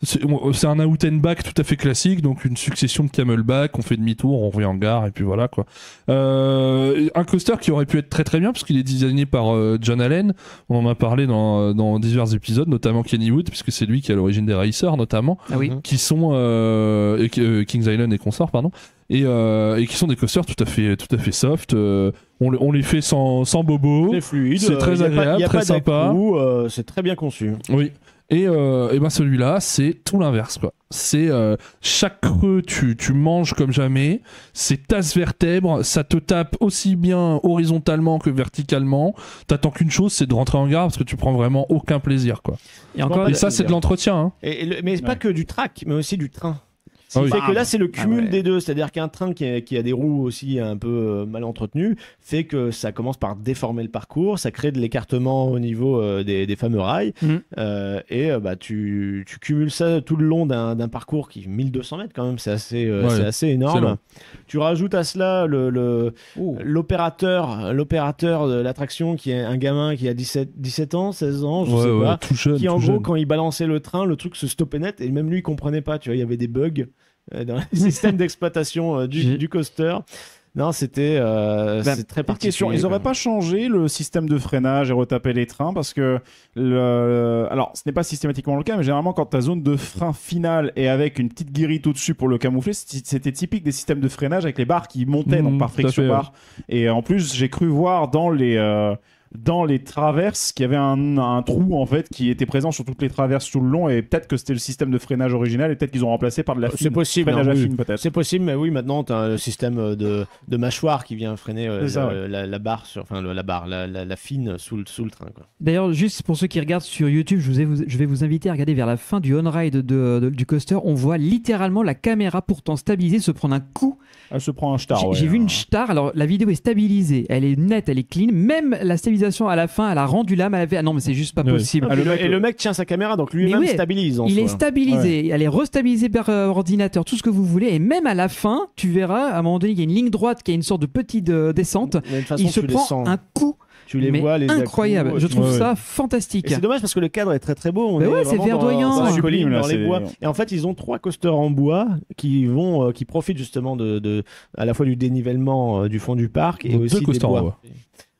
c'est un out and back tout à fait classique, donc une succession de camelback, on fait demi-tour, on revient en gare et puis voilà quoi. Un coaster qui aurait pu être très très bien parce qu'il est designé par John Allen, on en a parlé dans divers épisodes, notamment Kennywood, puisque c'est lui qui est à l'origine des Racers notamment, Ah oui. qui sont Kings Island et consorts pardon, et qui sont des coasters tout à fait soft. On les fait sans bobo. C'est fluide. C'est très y a pas- agréable, y a très pas sympa. d'accroc, c'est très bien conçu. Oui. Et ben celui-là, c'est tout l'inverse quoi. C'est chaque creux, tu manges comme jamais. C'est tasse vertèbre, ça te tape aussi bien horizontalement que verticalement. T'attends qu'une chose, c'est de rentrer en gare parce que tu prends vraiment aucun plaisir quoi. Et encore, Et ça, c'est de l'entretien. Hein. Mais pas que du track, mais aussi du train. Ce Ah qui oui. fait que là, c'est le cumul Ah ouais. des deux. C'est-à-dire qu'un train qui a des roues aussi un peu mal entretenues fait que ça commence par déformer le parcours, ça crée de l'écartement au niveau des fameux rails. Mhm. Tu cumules ça tout le long d'un parcours qui est 1200 mètres quand même, c'est assez C'est énorme. long. Tu rajoutes à cela l'opérateur de l'attraction qui est un gamin qui a 17 ans, 16 ans, je sais pas. tout jeune. Qui en tout gros jeune. quand il balançait le train, le truc se stoppait net et même lui il comprenait pas, tu vois, il y avait des bugs dans le système d'exploitation du coaster. Non, c'était c'est très Petite particulier. question, ils quand auraient même. pas changé le système de freinage et retapé les trains parce que alors ce n'est pas systématiquement le cas, mais généralement quand ta zone de frein finale est avec une petite guérite au-dessus pour le camoufler, c'était typique des systèmes de freinage avec les barres qui montaient donc par tout à friction fait, barre. Et en plus j'ai cru voir dans les traverses qu'il y avait un trou en fait qui était présent sur toutes les traverses tout le long et peut-être que c'était le système de freinage original et peut-être qu'ils ont remplacé par de la C'est fine, possible, freinage hein, à oui. fine peut-être. C'est possible, mais oui, maintenant tu as le système de mâchoire qui vient freiner C'est ça, ouais. la barre, la fine sous le train. Quoi. d'ailleurs, juste pour ceux qui regardent sur YouTube, je vais vous inviter à regarder vers la fin du on-ride du coaster. On voit littéralement la caméra pourtant stabilisée se prendre un coup. Elle se prend un star. J'ai vu une star. Alors la vidéo est stabilisée, elle est nette, elle est clean. Même la stabilisation à la fin, elle a rendu l'âme. Elle avait ah non mais c'est juste pas Ouais. possible. Et le mec tient sa caméra, donc lui-même Mais oui, stabilise en Il soi. est stabilisé, elle est restabilisée par ordinateur, tout ce que vous voulez. Et même à la fin, tu verras, à un moment donné, il y a une ligne droite qui a une sorte de petite descente. Mais de toute façon, Il se tu les prend sens. un coup Tu les mais vois, les incroyable. à-coups, Je trouve Ouais, ça ouais. fantastique. Et c'est dommage parce que le cadre est très très beau. On Mais est ouais, c'est vraiment verdoyant. dans la C'est colline, sublime, là, dans les c'est- bois. Et en fait, ils ont 3 coasters en bois qui profitent justement à la fois du dénivellement du fond du parc et Donc, aussi deux des coasters en bois. bois.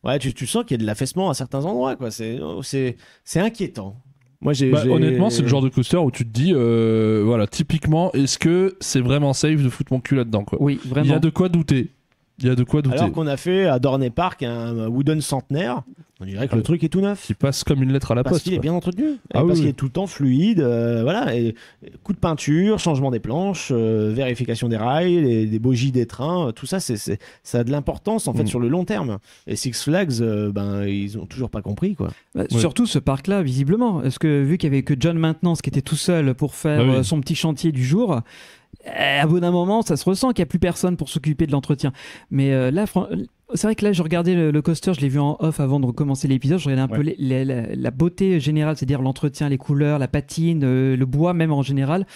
Ouais, tu sens qu'il y a de l'affaissement à certains endroits, quoi. C'est inquiétant. Moi, Honnêtement, c'est le genre de coaster où tu te dis, voilà, typiquement, est-ce que c'est vraiment safe de foutre mon cul là-dedans quoi. Oui, Il y vraiment. a de quoi douter. Il y a de quoi douter. Alors qu'on a fait à Dorney Park un Wooden centenaire, on dirait que le truc est tout neuf. Qui passe comme une lettre à la Parce poste. qu'il est quoi. bien entretenu, Ah parce oui, qu'il oui. est tout le temps fluide, voilà. Et coup de peinture, changement des planches, vérification des rails, des bogies des trains, tout ça, ça a de l'importance en fait Mm. sur le long terme. Et Six Flags, ils ont toujours pas compris quoi. Bah, Ouais. Surtout ce parc-là, visiblement. Parce que vu qu'il y avait que John Maintenance qui était tout seul pour faire Ah oui. son petit chantier du jour, à bout d'un moment, ça se ressent qu'il n'y a plus personne pour s'occuper de l'entretien. Mais là, c'est vrai que là, je regardais le coaster, je l'ai vu en off avant de recommencer l'épisode. Je regardais un peu la beauté générale, c'est-à-dire l'entretien, les couleurs, la patine, le bois même en général.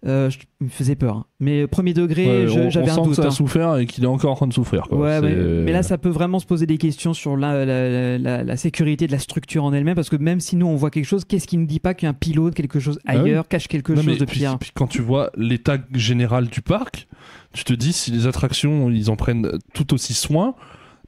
Je me faisait peur. Hein. Mais premier degré, Ouais, j'avais on un sent doute. que ça hein. a souffert et qu'il est encore en train de souffrir. Quoi. Ouais, C'est- mais là, ça peut vraiment se poser des questions sur la sécurité de la structure en elle-même, parce que même si nous on voit quelque chose, qu'est-ce qui ne dit pas qu'un pilote, quelque chose Ah oui. ailleurs, cache quelque Non, chose mais de puis, pire. puis quand tu vois l'état général du parc, tu te dis si les attractions ils en prennent tout aussi soin,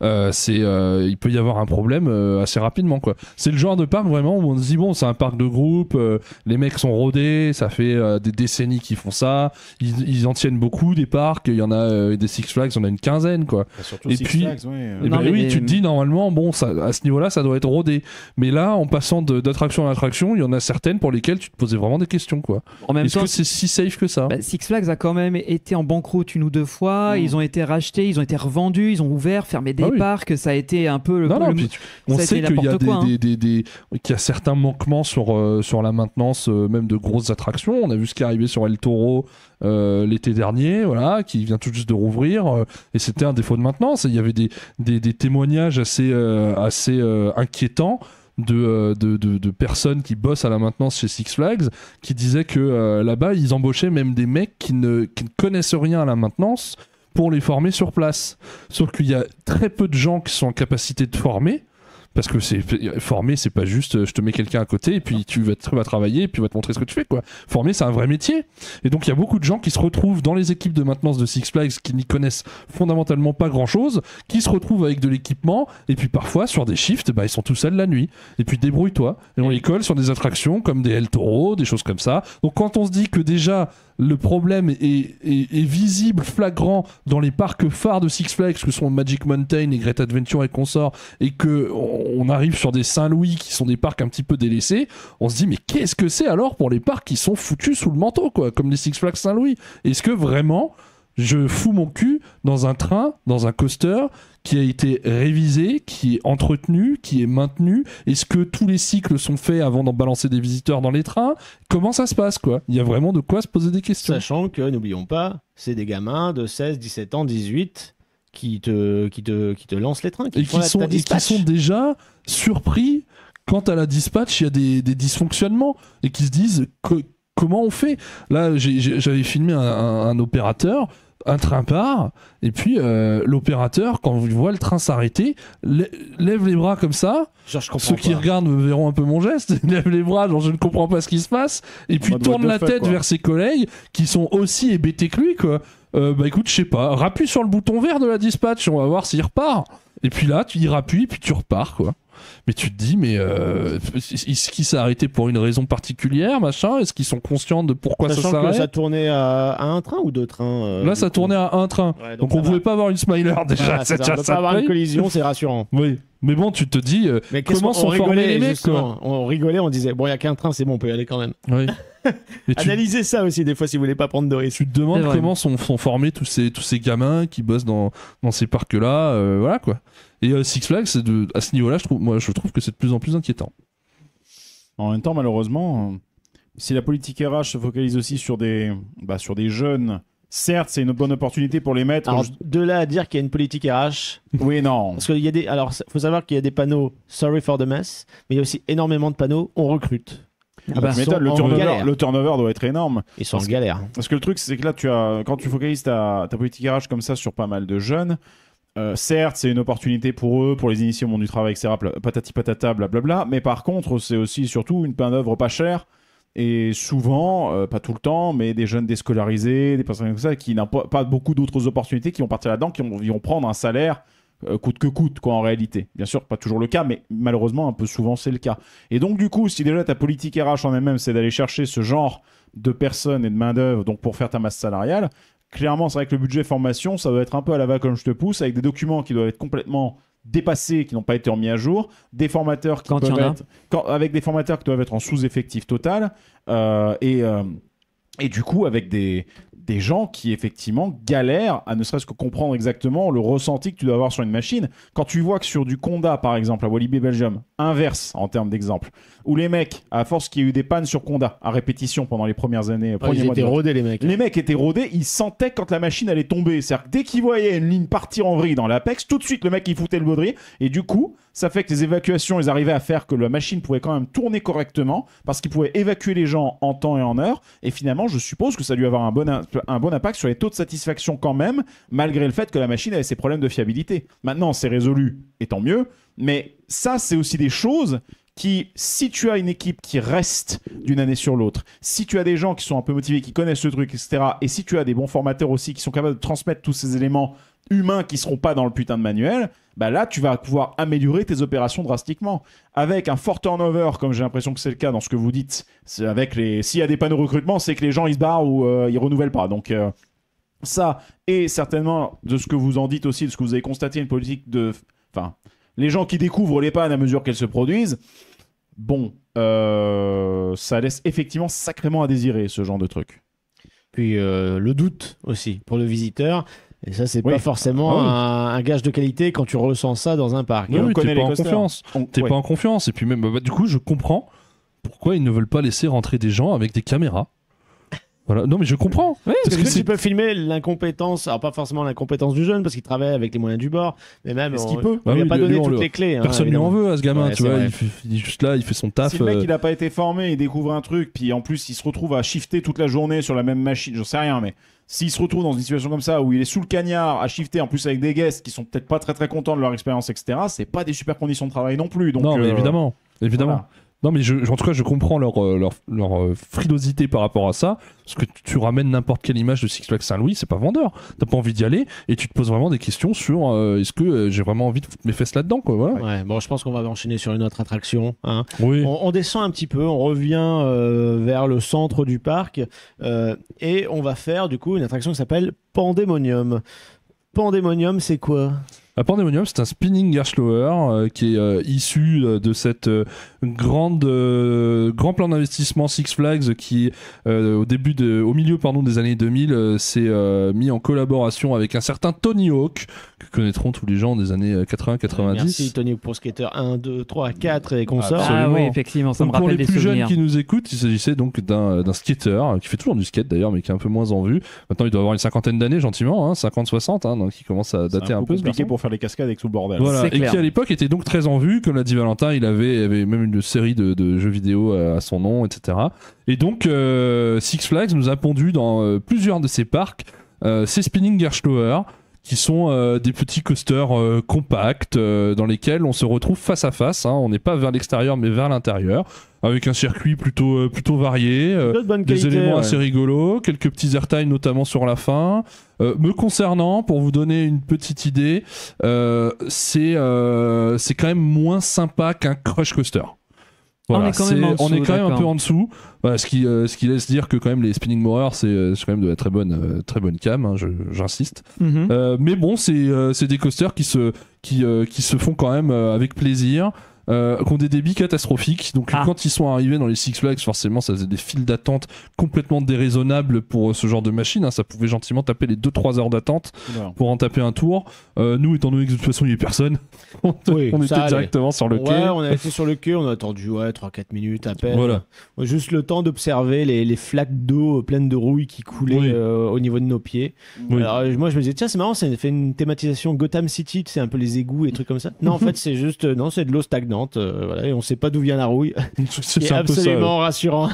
il peut y avoir un problème assez rapidement quoi. C'est le genre de parc vraiment où on se dit bon c'est un parc de groupe, les mecs sont rodés, ça fait des décennies qu'ils font ça, ils en tiennent beaucoup des parcs, il y en a des Six Flags, on a une quinzaine quoi. Surtout Et Six puis- Flags, ouais. Et Non, ben mais- oui, tu te dis normalement, bon, ça, à ce niveau-là, ça doit être rodé. Mais là, en passant d'attraction en attraction, il y en a certaines pour lesquelles tu te posais vraiment des questions, quoi. En même Est-ce temps, que c'est si safe que ça bah, Six Flags a quand même été en banqueroute une ou deux fois, ils ont été rachetés, ils ont été revendus, ils ont ouvert, fermé des Ah oui. parcs, ça a été un peu Non, puis on ça a sait été qu'il y a n'importe quoi, hein. qu'il y a certains manquements sur la maintenance, même de grosses attractions. On a vu ce qui est arrivé sur El Toro l'été dernier, voilà, qui vient tout juste de rouvrir, et c'était un défaut de maintenance. Et il y avait des témoignages assez inquiétants de personnes qui bossent à la maintenance chez Six Flags, qui disaient que là-bas, ils embauchaient même des mecs qui ne connaissent rien à la maintenance pour les former sur place. Sauf qu'il y a très peu de gens qui sont en capacité de former, parce que former, c'est pas juste je te mets quelqu'un à côté et puis tu vas travailler et puis on va te montrer ce que tu fais, quoi. Former, c'est un vrai métier. Et donc il y a beaucoup de gens qui se retrouvent dans les équipes de maintenance de Six Flags qui n'y connaissent fondamentalement pas grand chose, qui se retrouvent avec de l'équipement et puis parfois sur des shifts, ils sont tout seuls la nuit. Et puis débrouille-toi. Et on les colle sur des attractions comme des El Toro, des choses comme ça. Donc quand on se dit que déjà le problème est visible, flagrant dans les parcs phares de Six Flags que sont Magic Mountain et Great Adventure et consorts, et que on arrive sur des Saint-Louis qui sont des parcs un petit peu délaissés, on se dit mais qu'est-ce que c'est alors pour les parcs qui sont foutus sous le manteau, quoi, comme les Six Flags Saint-Louis? Est-ce que vraiment je fous mon cul dans un train, dans un coaster qui a été révisé, qui est entretenu, qui est maintenu? Est-ce que tous les cycles sont faits avant d'en balancer des visiteurs dans les trains? Comment ça se passe, quoi? Il y a vraiment de quoi se poser des questions. Sachant que, n'oublions pas, c'est des gamins de 16, 17 ans, 18 qui te lancent les trains, qui font ta et qui dispatch. sont déjà surpris quand à la dispatch il y a des dysfonctionnements et qui se disent comment on fait. Là, j'avais filmé un opérateur. Un train part, et puis l'opérateur, quand il voit le train s'arrêter, lève les bras comme ça. Genre, je comprends Ceux qui pas. regardent verront un peu mon geste. Lève les bras, genre je ne comprends pas ce qui se passe. Et puis mode tourne what la the fuck, tête quoi. vers ses collègues qui sont aussi hébétés que lui, quoi. Écoute, je sais pas. Rappuie sur le bouton vert de la dispatch, on va voir s'il repart. Et puis là, tu y rappuies, puis tu repars, quoi. Mais tu te dis, est-ce qu'il s'est arrêté pour une raison particulière, machin? Est-ce qu'ils sont conscients de pourquoi Sachant ça que s'arrête? ça tournait à un train ou deux trains Là, ça tournait à un train. Ouais, donc ça on va. pouvait pas avoir une smiler déjà. Voilà, c'est c'est ça. On déjà peut ça pas avoir de une prix. collision, c'est rassurant. Oui. Mais bon, tu te dis, Mais comment sont formés les mecs, quoi? On rigolait, on disait, bon, il n'y a qu'un train, c'est bon, on peut y aller quand même. Oui. Et Analysez ça aussi, des fois, si vous voulez pas prendre de risques. tu te demandes C'est vrai. comment sont formés tous ces gamins qui bossent dans ces parcs-là. Voilà, quoi. Et Six Flags, à ce niveau-là, je trouve que c'est de plus en plus inquiétant. En même temps, malheureusement, si la politique RH se focalise aussi sur des jeunes, certes, c'est une bonne opportunité pour les mettre. Alors, de là à dire qu'il y a une politique RH, Oui, non. parce qu'il y a des. Alors, faut savoir qu'il y a des panneaux Sorry for the mess, mais il y a aussi énormément de panneaux on recrute. Ah bah, Tu m'étonnes, le en turnover, galère. le turnover doit être énorme. Ils sont en Parce que- galère. Parce que le truc, c'est que là, quand tu focalises ta politique RH comme ça sur pas mal de jeunes, certes, c'est une opportunité pour eux, pour les initier au monde du travail, etc. Patati patata, blablabla. Mais par contre, c'est aussi surtout une main-d'œuvre pas chère. Et souvent, pas tout le temps, mais des jeunes déscolarisés, des personnes comme ça, qui n'ont pas beaucoup d'autres opportunités, qui vont partir là-dedans, qui vont prendre un salaire coûte que coûte, quoi, en réalité. Bien sûr, pas toujours le cas, mais malheureusement, un peu souvent, c'est le cas. Et donc, du coup, si déjà ta politique RH en elle-même, c'est d'aller chercher ce genre de personnes et de main-d'œuvre, donc pour faire ta masse salariale, clairement, c'est vrai que le budget formation, ça doit être un peu à la va comme je te pousse, avec des documents qui doivent être complètement dépassés, qui n'ont pas été remis à jour, des formateurs qui Quand il y peuvent en a. être avec des formateurs qui doivent être en sous-effectif total, et du coup avec des gens qui effectivement galèrent à ne serait-ce que comprendre exactement le ressenti que tu dois avoir sur une machine. Quand tu vois que sur du Conda par exemple à Walibi Belgium, inverse en termes d'exemple, où les mecs, à force qu'il y a eu des pannes sur Conda à répétition pendant les premières années, premiers Ils mois de étaient rodés, les mecs. les mecs étaient rodés, ils sentaient quand la machine allait tomber. C'est-à-dire que dès qu'ils voyaient une ligne partir en vrille dans l'Apex, tout de suite le mec il foutait le baudrier. Et du coup, ça fait que les évacuations, ils arrivaient à faire que la machine pouvait quand même tourner correctement parce qu'ils pouvaient évacuer les gens en temps et en heure. Et finalement, je suppose que ça a dû avoir un bon impact sur les taux de satisfaction quand même, malgré le fait que la machine avait ses problèmes de fiabilité. Maintenant, c'est résolu, et tant mieux. Mais ça, c'est aussi des choses qui, si tu as une équipe qui reste d'une année sur l'autre, si tu as des gens qui sont un peu motivés, qui connaissent ce truc, etc., et si tu as des bons formateurs aussi qui sont capables de transmettre tous ces éléments humains qui seront pas dans le putain de manuel, bah là, tu vas pouvoir améliorer tes opérations drastiquement. Avec un fort turnover, comme j'ai l'impression que c'est le cas dans ce que vous dites, c'est avec s'il y a des panneaux recrutement, c'est que les gens, ils se barrent ou ils renouvellent pas. Donc, ça, et certainement, de ce que vous en dites aussi, de ce que vous avez constaté, une politique de... Enfin, les gens qui découvrent les pannes à mesure qu'elles se produisent, bon, ça laisse effectivement sacrément à désirer, ce genre de truc. Puis le doute aussi pour le visiteur. Et ça, c'est Oui. pas forcément un gage de qualité quand tu ressens ça dans un parc. Oui, on oui, connaît t'es les pas en coasters. confiance. T'es Ouais. pas en confiance. Et puis même, du coup, je comprends pourquoi ils ne veulent pas laisser rentrer des gens avec des caméras. Voilà. Non, mais je comprends. Parce que c'est- tu peux filmer l'incompétence, alors pas forcément l'incompétence du jeune parce qu'il travaille avec les moyens du bord, mais même Est-ce on qu'il peut on lui a Bah pas oui, donné lui, on toutes le- les clés. hein, Personne lui en évidemment. veut à ce gamin, Ouais, tu c'est vois. vrai. Il est juste là, il fait son taf. Si le mec il a pas été formé, il découvre un truc, puis en plus il se retrouve à shifter toute la journée sur la même machine, j'en sais rien, mais s'il se retrouve dans une situation comme ça où il est sous le cagnard à shifter en plus avec des guests qui sont peut-être pas très très contents de leur expérience, etc., c'est pas des super conditions de travail non plus. Donc, non, mais évidemment. voilà. Non, mais en tout cas, je comprends leur frilosité par rapport à ça. Parce que tu ramènes n'importe quelle image de Six Flags Saint-Louis, c'est pas vendeur. T'as pas envie d'y aller et tu te poses vraiment des questions sur est-ce que j'ai vraiment envie de foutre mes fesses là-dedans, quoi. Voilà. Ouais, bon, je pense qu'on va enchaîner sur une autre attraction. Hein. Oui. On descend un petit peu, on revient vers le centre du parc et on va faire du coup une attraction qui s'appelle Pandemonium. Pandemonium, c'est quoi? La Pandemonium, c'est un spinning Gerstlauer qui est issu de cette grand plan d'investissement Six Flags qui, au milieu des années 2000, s'est mis en collaboration avec un certain Tony Hawk, que connaîtront tous les gens des années 80-90. Merci Tony pour Skater 1, 2, 3, 4 et consorts. Ah Absolument. oui, effectivement, ça Donc me pour rappelle les des plus souvenirs. jeunes qui nous écoutent, il s'agissait donc d'un skater qui fait toujours du skate d'ailleurs, mais qui est un peu moins en vue. Maintenant, il doit avoir une cinquantaine d'années gentiment, 50-60, donc il commence à dater un peu. ce compliqué garçon. pour faire les cascades avec tout le bordel. Voilà, C'est et clair. qui à l'époque était donc très en vue, comme l'a dit Valentin, il avait même une série de jeux vidéo à son nom, etc. Et donc Six Flags nous a pondu dans plusieurs de ses parcs ces spinning Gerstlauer, qui sont des petits coasters compacts dans lesquels on se retrouve face à face. On n'est pas vers l'extérieur mais vers l'intérieur, avec un circuit plutôt varié, De bonne des qualité, éléments ouais. assez rigolos, quelques petits airtime notamment sur la fin. Me concernant, pour vous donner une petite idée, c'est quand même moins sympa qu'un Crush Coaster. On est quand même en on est dessous, quand même un d'accord. peu en dessous. Voilà, ce qui laisse dire que quand même les Spinning Moorers c'est quand même de la très bonne cam, j'insiste. Mhm. Mais bon, c'est des coasters qui se font quand même avec plaisir. Qui ont des débits catastrophiques. Donc quand ils sont arrivés dans les Six Flags, forcément ça faisait des files d'attente complètement déraisonnables pour ce genre de machine. Ça pouvait gentiment taper les 2-3 heures d'attente pour en taper un tour. Nous, étant donné que de toute façon il n'y avait personne, on Oui, était ça allait. directement sur le quai. Ouais, on a été sur le quai, on a attendu 3-4 minutes à peine. Voilà. Juste le temps d'observer les flaques d'eau pleines de rouille qui coulaient Oui. au niveau de nos pieds. Oui. Alors moi je me disais, tiens, c'est marrant, ça fait une thématisation Gotham City, tu sais, un peu les égouts et trucs comme ça. Non, en fait, c'est juste, non, c'est de l'eau stagnante. Voilà, et on sait pas d'où vient la rouille. C'est C'est un peu ça. absolument rassurant.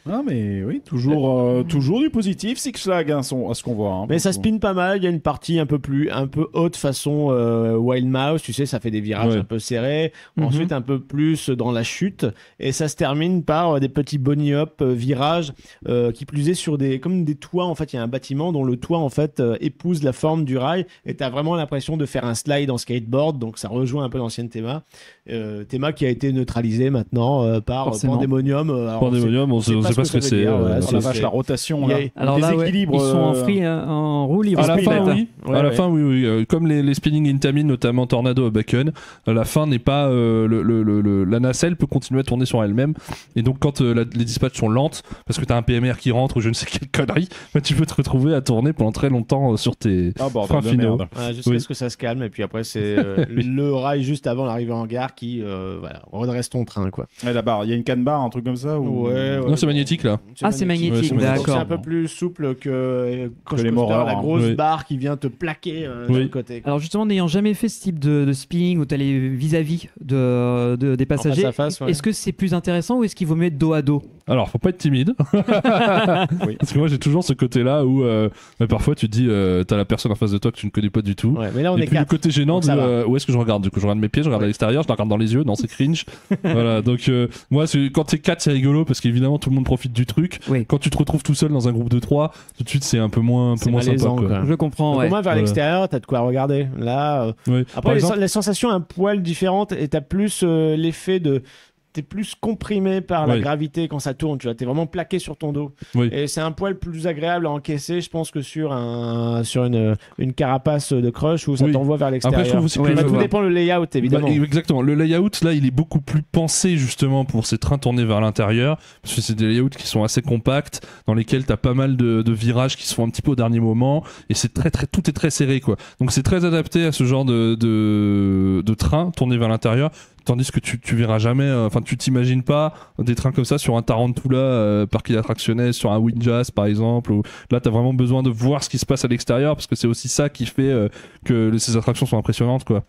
Ah mais oui, toujours du positif Six Flags à ce qu'on voit. Mais ça spin pas mal, il y a une partie un peu haute façon Wild Mouse, tu sais, ça fait des virages Ouais. un peu serrés, Mhm. ensuite un peu plus dans la chute, et ça se termine par des petits bunny hop virages qui plus est sur comme des toits. En fait, il y a un bâtiment dont le toit en fait épouse la forme du rail, et t'as vraiment l'impression de faire un slide en skateboard, donc ça rejoint un peu l'ancienne théma qui a été neutralisé maintenant par Forcément. Pandemonium. Alors, Pandemonium, on sait pas ce que ça veut c'est. dire, voilà, Oh la c'est- vache, la rotation Il y a- là. Alors Le là, ouais, déséquilibre, ils sont en roue libre. À la fin, oui. Ouais, à la ouais. fin, oui. Comme les spinning Intamin, notamment Tornado à Bacon, la fin n'est pas la nacelle peut continuer à tourner sur elle-même. Et donc, quand les dispatchs sont lentes, parce que t'as un PMR qui rentre ou je ne sais quelle connerie, tu peux te retrouver à tourner pendant très longtemps sur tes Ah bordel freins de finaux. merde. Ouais, jusqu'à Oui. ce que ça se calme, et puis après c'est le rail juste avant l'arrivée en gare qui redresse ton train, quoi. Ouais, la barre, il y a une canne barre, un truc comme ça ou... Non, c'est magnétique là. Ah, c'est magnétique, Ouais, c'est magnétique. Donc, c'est d'accord. un peu plus souple que Crush les Coaster, Moreurs, la hein. grosse Oui. barre qui vient te plaquer Oui. sur le côté. Alors justement, n'ayant jamais fait ce type de spinning où tu les vis-à-vis des passagers, face à face, ouais. est-ce que c'est plus intéressant ou est-ce qu'il vaut mieux être dos à dos? Alors, faut pas être timide. Parce que moi, j'ai toujours ce côté-là où parfois tu te dis, t'as la personne en face de toi que tu ne connais pas du tout. Ouais, mais là on Et est puis le 4. côté gênant donc de ça va. où est-ce que je regarde. Du coup, je regarde mes pieds, je regarde à l'extérieur, je la regarde dans les yeux. Non, c'est cringe. Voilà. Donc, moi, quand t'es 4, c'est rigolo parce qu'évidemment, tout le monde profite du truc. Oui, Quand tu te retrouves tout seul dans un groupe de 3, tout de suite, c'est un peu moins C'est sympa. malaisant, Quoi. quoi. je comprends. Donc, Ouais. au moins vers Voilà. l'extérieur, t'as de quoi regarder. Là, Oui. après Par exemple, les sensations un poil différentes, et t'as plus l'effet de t'es plus comprimé par la Oui. gravité quand ça tourne, tu vois, t'es vraiment plaqué sur ton dos. Oui. Et c'est un poil plus agréable à encaisser, je pense, que sur une carapace de crush où ça Oui. t'envoie vers l'extérieur. Après, je trouve aussi Ouais, que je Tout vois. dépend le layout, évidemment. Bah, exactement. Le layout, là, il est beaucoup plus pensé justement pour ces trains tournés vers l'intérieur. Parce que c'est des layouts qui sont assez compacts, dans lesquels t'as pas mal de virages qui se font un petit peu au dernier moment. Et c'est tout est très serré, quoi. Donc c'est très adapté à ce genre de train tourné vers l'intérieur. Tandis que tu verras jamais, enfin tu t'imagines pas des trains comme ça sur un Tarantula parc d'attractionnaire, sur un Windjazz par exemple. Où là t'as vraiment besoin de voir ce qui se passe à l'extérieur parce que c'est aussi ça qui fait que ces attractions sont impressionnantes, quoi.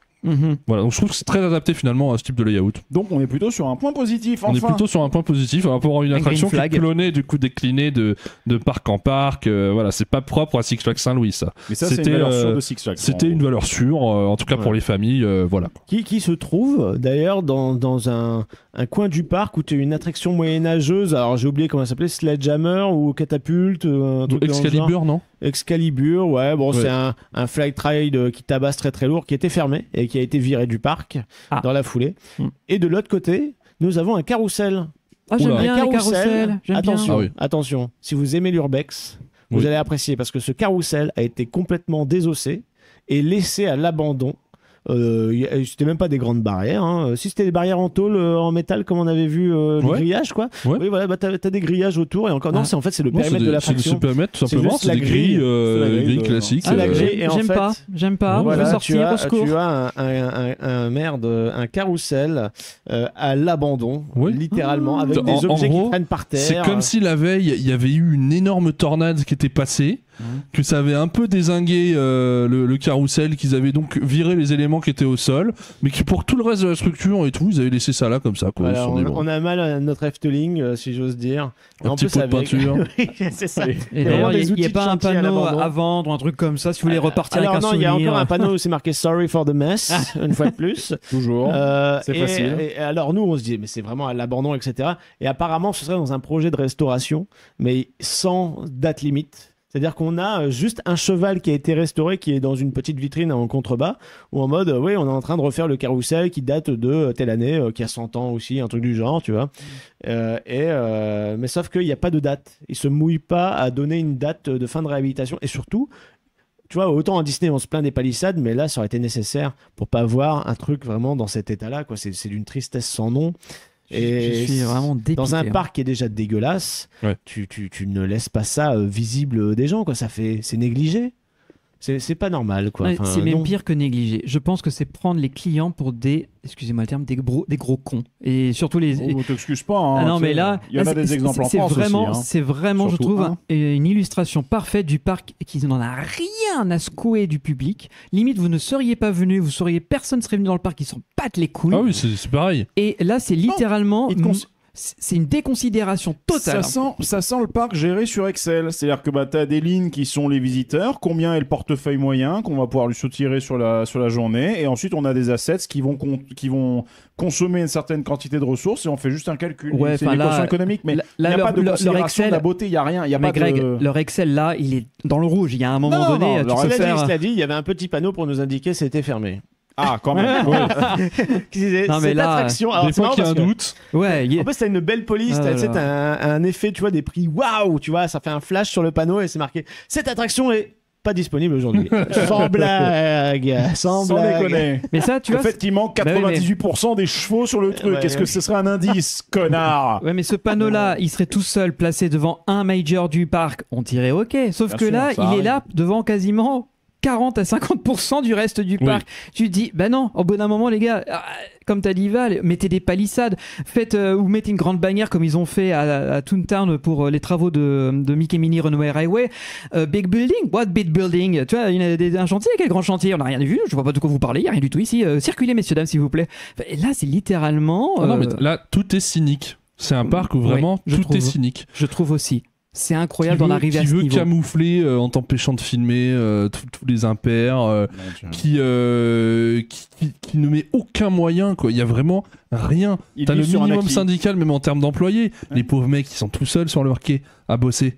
Voilà, donc je trouve que c'est très adapté finalement à ce type de layout. Donc on est plutôt sur un point positif. On est Enfin. plutôt sur un point positif par rapport à une Un attraction green qui est flag. clonée, du coup déclinée de parc en parc. Voilà, c'est pas propre à Six Flags Saint-Louis, ça. Mais ça, c'est une C'était, valeur sûre de Six Flags. C'était une valeur sûre, en tout cas pour Ouais. les familles. Voilà. Qui se trouve d'ailleurs dans un coin du parc où tu as une attraction moyenâgeuse. Alors j'ai oublié comment ça s'appelait, Sledgehammer ou Catapulte, un truc dans le genre. Excalibur, non? Excalibur, ouais, bon, Ouais. c'est un flight ride qui tabasse très très lourd, qui était fermé et qui a été viré du parc Ah. dans la foulée. Hmm. Et de l'autre côté, nous avons un carrousel. Ah, j'aime Oula. bien Un les carousels. J'aime attention, Ah oui. attention, si vous aimez l'urbex, vous Oui. allez apprécier parce que ce carrousel a été complètement désossé et laissé à l'abandon. C'était même pas des grandes barrières. Hein. Si c'était des barrières en tôle, en métal, comme on avait vu les Ouais. grillages, quoi. Ouais. Oui, voilà, bah, t'as des grillages autour et encore. Non, Ah. c'est en fait c'est le Non, périmètre de c'est le l'attraction. périmètre tout C'est simplement, juste c'est la des grille. grilles, C'est la grille grilles de- classiques. Ah, la grille. Et en J'aime fait- pas, j'aime pas. Voilà, Je veux sortir au secours. tu as un carrousel à l'abandon, Oui. littéralement, avec En- des en objets gros, qui traînent par terre. C'est comme si la veille, il y avait eu une énorme tornade qui était passée, que ça avait un peu dézingué le carrousel, qu'ils avaient donc viré les éléments qui étaient au sol, mais que pour tout le reste de la structure et tout, ils avaient laissé ça là comme ça. Quoi. Voilà, Ils se sont dit, bon, on a mal à notre Efteling, si j'ose dire. Et un petit pot de peinture. Oui, c'est ça. Et Il y a d'ailleurs, vraiment des il n'y outils a de pas un chantier à panneau l'abandon. à vendre, un truc comme ça, si vous voulez repartir Alors avec un non, il y a souvenir. encore un panneau où c'est marqué Sorry for the mess, une fois de plus. Toujours. C'est Et- facile. Et alors nous, on se dit, mais c'est vraiment à l'abandon, etc. Et apparemment, ce serait dans un projet de restauration, mais sans date limite. C'est-à-dire qu'on a juste un cheval qui a été restauré, qui est dans une petite vitrine en contrebas, ou en mode, oui, on est en train de refaire le carrousel qui date de telle année, qui a 100 ans aussi, un truc du genre, tu vois. Mais sauf qu'il n'y a pas de date. Ils se mouillent pas à donner une date de fin de réhabilitation. Et surtout, tu vois, autant à Disney, on se plaint des palissades, mais là, ça aurait été nécessaire pour pas avoir un truc vraiment dans cet état-là, quoi. C'est d'une tristesse sans nom. Je suis vraiment dépité. Dans un hein. parc qui est déjà dégueulasse, Ouais. tu ne laisses pas ça visible des gens, quoi. C'est négligé. C'est pas normal, quoi. Ouais, Enfin, c'est même non. pire que négligé. Je pense que c'est prendre les clients pour des, excusez-moi le terme, des gros cons. Et surtout les. Oh, t'excuses pas. Hein, Ah non, tu mais sais, là, il y en là, a des c'est- exemples en c'est France vraiment, aussi. Hein. c'est vraiment, je Surtout trouve, un. une illustration parfaite du parc qui n'en a rien à secouer du public. Limite, vous ne seriez pas venu, personne serait venu dans le parc, ils s'en battent les couilles. Ah oui, c'est pareil. Et là, c'est littéralement, il te cons- c'est une déconsidération totale. Ça sent le parc géré sur Excel. C'est-à-dire que t'as des lignes qui sont les visiteurs, combien est le portefeuille moyen qu'on va pouvoir lui soutirer sur la journée, et ensuite on a des assets qui vont consommer une certaine quantité de ressources et on fait juste un calcul. Ouais, C'est enfin, une équation là- économique, mais là, il n'y a leur- pas de leur considération Excel- de la beauté, il n'y a rien. Il y a Mais pas Greg, de... leur Excel là, il est dans le rouge. Il y a un moment Non, donné, non, tu leur peux Excel, faire. Cela dit, il y avait un petit panneau pour nous indiquer que c'était fermé. Ah, quand même. Ouais. Qui disait, Non, mais cette là, attraction. Alors, Des c'est fois marrant qu'il y a un parce que- doute. Ouais, En plus, t'as une belle police, Ah t'as là tu sais, là. t'as un effet, tu vois, des prix waouh, tu vois, ça fait un flash sur le panneau et c'est marqué cette attraction est pas disponible aujourd'hui. Sans blague, sans Sans blague. déconner. mais ça, tu Le vois. fait qu'il manque Bah oui, mais- 98% des chevaux sur le truc, Ouais, est-ce que ce serait un indice, connard? Ouais, mais ce panneau-là, il serait tout seul placé devant un major du parc. On dirait OK. Sauf Bien que sûr, là, ça il est arrive. là devant quasiment 40 à 50% du reste du Oui. parc. Tu te dis, bah non, au bout d'un moment, les gars, comme t'as dit Val, mettez des palissades, ou mettez une grande bannière comme ils ont fait à Toontown pour les travaux de Mickey Minnie Runaway Highway. Big building? What big building? Tu vois, il y a un chantier, quel grand chantier? On n'a rien vu, je vois pas de quoi vous parlez, il n'y a rien du tout ici. Circulez, messieurs, dames, s'il vous plaît. Et là, c'est littéralement. Ah non, mais là, tout est cynique. C'est un parc où vraiment Ouais, je tout trouve. est cynique. Je trouve aussi. C'est incroyable d'en arriver à qui ce veut niveau. camoufler en t'empêchant de filmer tous les impairs, qui ne met aucun moyen, quoi. Il y a vraiment rien. Il T'as vit le sur un minimum acquis. syndical, même en termes d'employés. Ouais. Les pauvres mecs, ils sont tout seuls sur leur quai à bosser.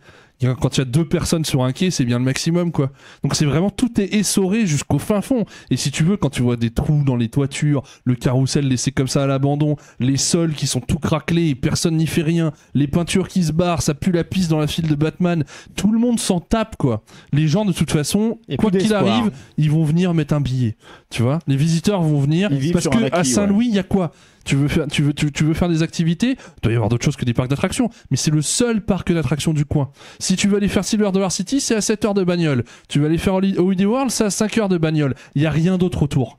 Quand il y a 2 personnes sur un quai, c'est bien le maximum, quoi. Donc c'est vraiment, tout est essoré jusqu'au fin fond. Et si tu veux, quand tu vois des trous dans les toitures, le carrousel laissé comme ça à l'abandon, les sols qui sont tout craquelés et personne n'y fait rien, les peintures qui se barrent, ça pue la pisse dans la file de Batman, tout le monde s'en tape, quoi. Les gens, de toute façon, Et quoi plus qu'il d'espoir. arrive, ils vont venir mettre un billet. Tu vois, les visiteurs vont venir Ils vivent parce sur un que acquis, à Saint-Louis, il y a quoi? Tu veux faire des activités, il doit y avoir d'autres choses que des parcs d'attractions, mais c'est le seul parc d'attractions du coin. Si tu veux aller faire Silver Dollar City, c'est à 7 heures de bagnole. Tu veux aller faire Holiday World, c'est à 5 heures de bagnole. Il n'y a rien d'autre autour.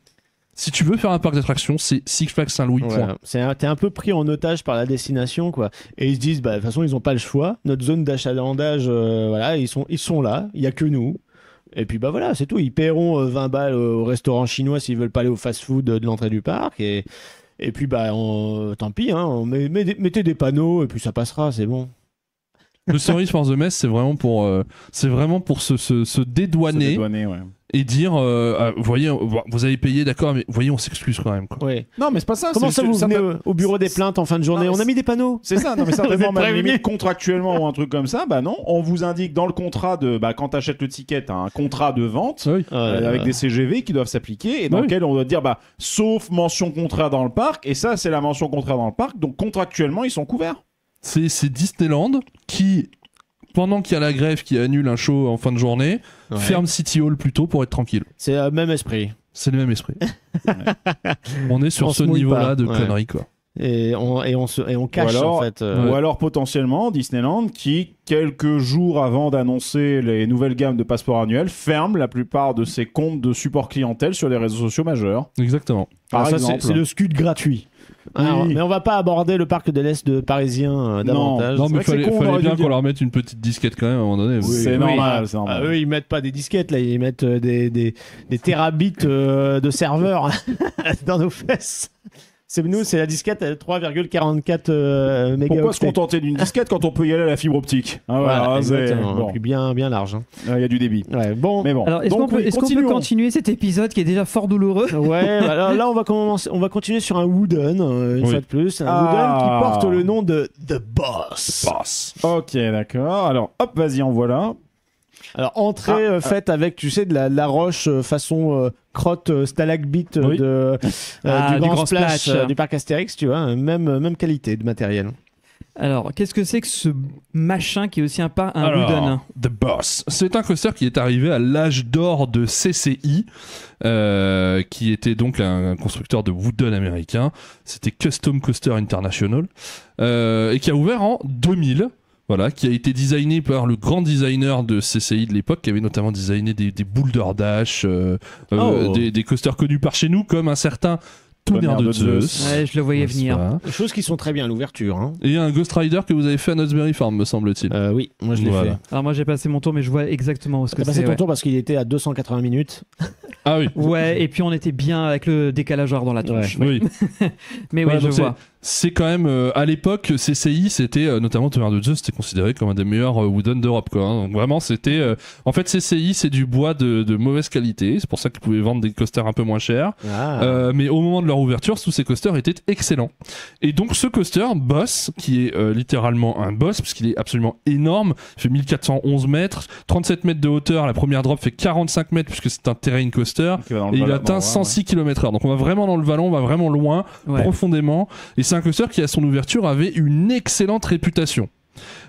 Si tu veux faire un parc d'attractions, c'est Six Flags Saint-Louis, point. Voilà. T'es un peu pris en otage par la destination, quoi. Et ils se disent, bah, de toute façon, ils n'ont pas le choix. Notre zone d'achalandage, voilà, ils sont là. Il n'y a que nous. Et puis, bah voilà, c'est tout. Ils paieront 20 balles au restaurant chinois s'ils veulent pas aller au fast-food de l'entrée du parc. Et puis, bah, tant pis, hein, mettez des panneaux et puis ça passera, c'est bon. Le Stories for the Mess, c'est vraiment pour se dédouaner Ouais. et dire, voyez, vous avez payé, d'accord, mais voyez, on s'excuse quand même, quoi. Ouais. Non, mais c'est pas ça. Comment ça, vous venez peut- au bureau des plaintes en fin de journée? Non, mais On a mis des panneaux. C'est ça, non mais certainement Vous êtes même prévenus. limite contractuellement ou un truc comme ça, bah non, on vous indique dans le contrat de, bah quand t'achètes le ticket, t'as un contrat de vente Oui. avec des CGV qui doivent s'appliquer et dans Oui. lequel on doit dire bah sauf mention contraire dans le parc et ça c'est la mention contraire dans le parc donc contractuellement ils sont couverts. C'est Disneyland qui, pendant qu'il y a la grève qui annule un show en fin de journée, ferme City Hall plus tôt pour être tranquille. C'est le même esprit. C'est le même esprit. On est sur On ce se mouille niveau-là pas. de Ouais. conneries, quoi. Et on cache, Ou alors- en fait. Ou alors potentiellement Disneyland qui quelques jours avant d'annoncer les nouvelles gammes de passeports annuels ferme la plupart de ses comptes de support clientèle sur les réseaux sociaux majeurs. Exactement. Par Alors ça, exemple. c'est le scud gratuit. Alors, Oui. mais on va pas aborder le parc de l'Est de parisien davantage. Non, c'est mais vrai que c'est con, on fallait aurait dû bien le dire. qu'on leur mette une petite disquette quand même à un moment donné. C'est normal, c'est normal. Eux, ils mettent pas des disquettes, là, ils mettent des terabits de serveurs dans nos fesses. Nous, c'est la disquette à 3,44 mégaoctets. Pourquoi se contenter d'une disquette quand on peut y aller à la fibre optique hein, Voilà, voilà, c'est- exactement. bon. Et puis bien large. Hein. Il y a du débit. Ouais, bon. Mais bon. Alors, est-ce Donc, qu'on peut, oui, est-ce qu'on peut continuons. continuer cet épisode qui est déjà fort douloureux? Ouais, bah alors là, on va continuer sur un Wooden, une Oui. fois de plus. Un Ah. Wooden qui porte le nom de The Boss. Boss. Ok, d'accord. Alors, hop, vas-y, en voilà. Alors, entrée faite avec, tu sais, de la roche façon crotte stalagmite Oui. du grand splash, splash. du parc Astérix, tu vois, même qualité de matériel. Alors, qu'est-ce que c'est que ce machin qui est aussi un Alors, Wooden? The Boss. C'est un coaster qui est arrivé à l'âge d'or de CCI, qui était donc un constructeur de Wooden américain. C'était Custom Coaster International, et qui a ouvert en 2000. Voilà, qui a été designé par le grand designer de CCI de l'époque, qui avait notamment designé des Boulder Dash, des coasters connus par chez nous, comme un certain Tonnerre de Zeus. Ouais, je le voyais N'est-ce venir. pas? Des choses qui sont très bien à l'ouverture. Hein. Et un Ghost Rider que vous avez fait à Knott's Farm, me semble-t-il. Oui, moi je l'ai Voilà. fait. Alors moi j'ai passé mon tour, mais je vois exactement où ce que T'as passé c'est. ton Ouais. tour parce qu'il était à 280 minutes. Ah oui. Ouais, et puis on était bien avec le décalage horaire dans la tronche. Oui. Mais Voilà, oui, je donc vois. C'est quand même à l'époque CCI, c'était notamment Tonnerre de Zeus, c'était considéré comme un des meilleurs wooden d'Europe, quoi. Hein. Donc vraiment c'était en fait CCI c'est du bois de mauvaise qualité, c'est pour ça qu'ils pouvaient vendre des coasters un peu moins chers. Mais au moment de leur ouverture, tous ces coasters étaient excellents. Et donc ce coaster Boss, qui est littéralement un boss parce qu'il est absolument énorme, il fait 1411 mètres, 37 mètres de hauteur, la première drop fait 45 mètres puisque c'est un terrain coaster. Qui va dans le Et il Val- atteint dans- 106 km/h. Donc on va vraiment dans le vallon, on va vraiment loin, Ouais. profondément. Et c'est un coaster qui, à son ouverture, avait une excellente réputation.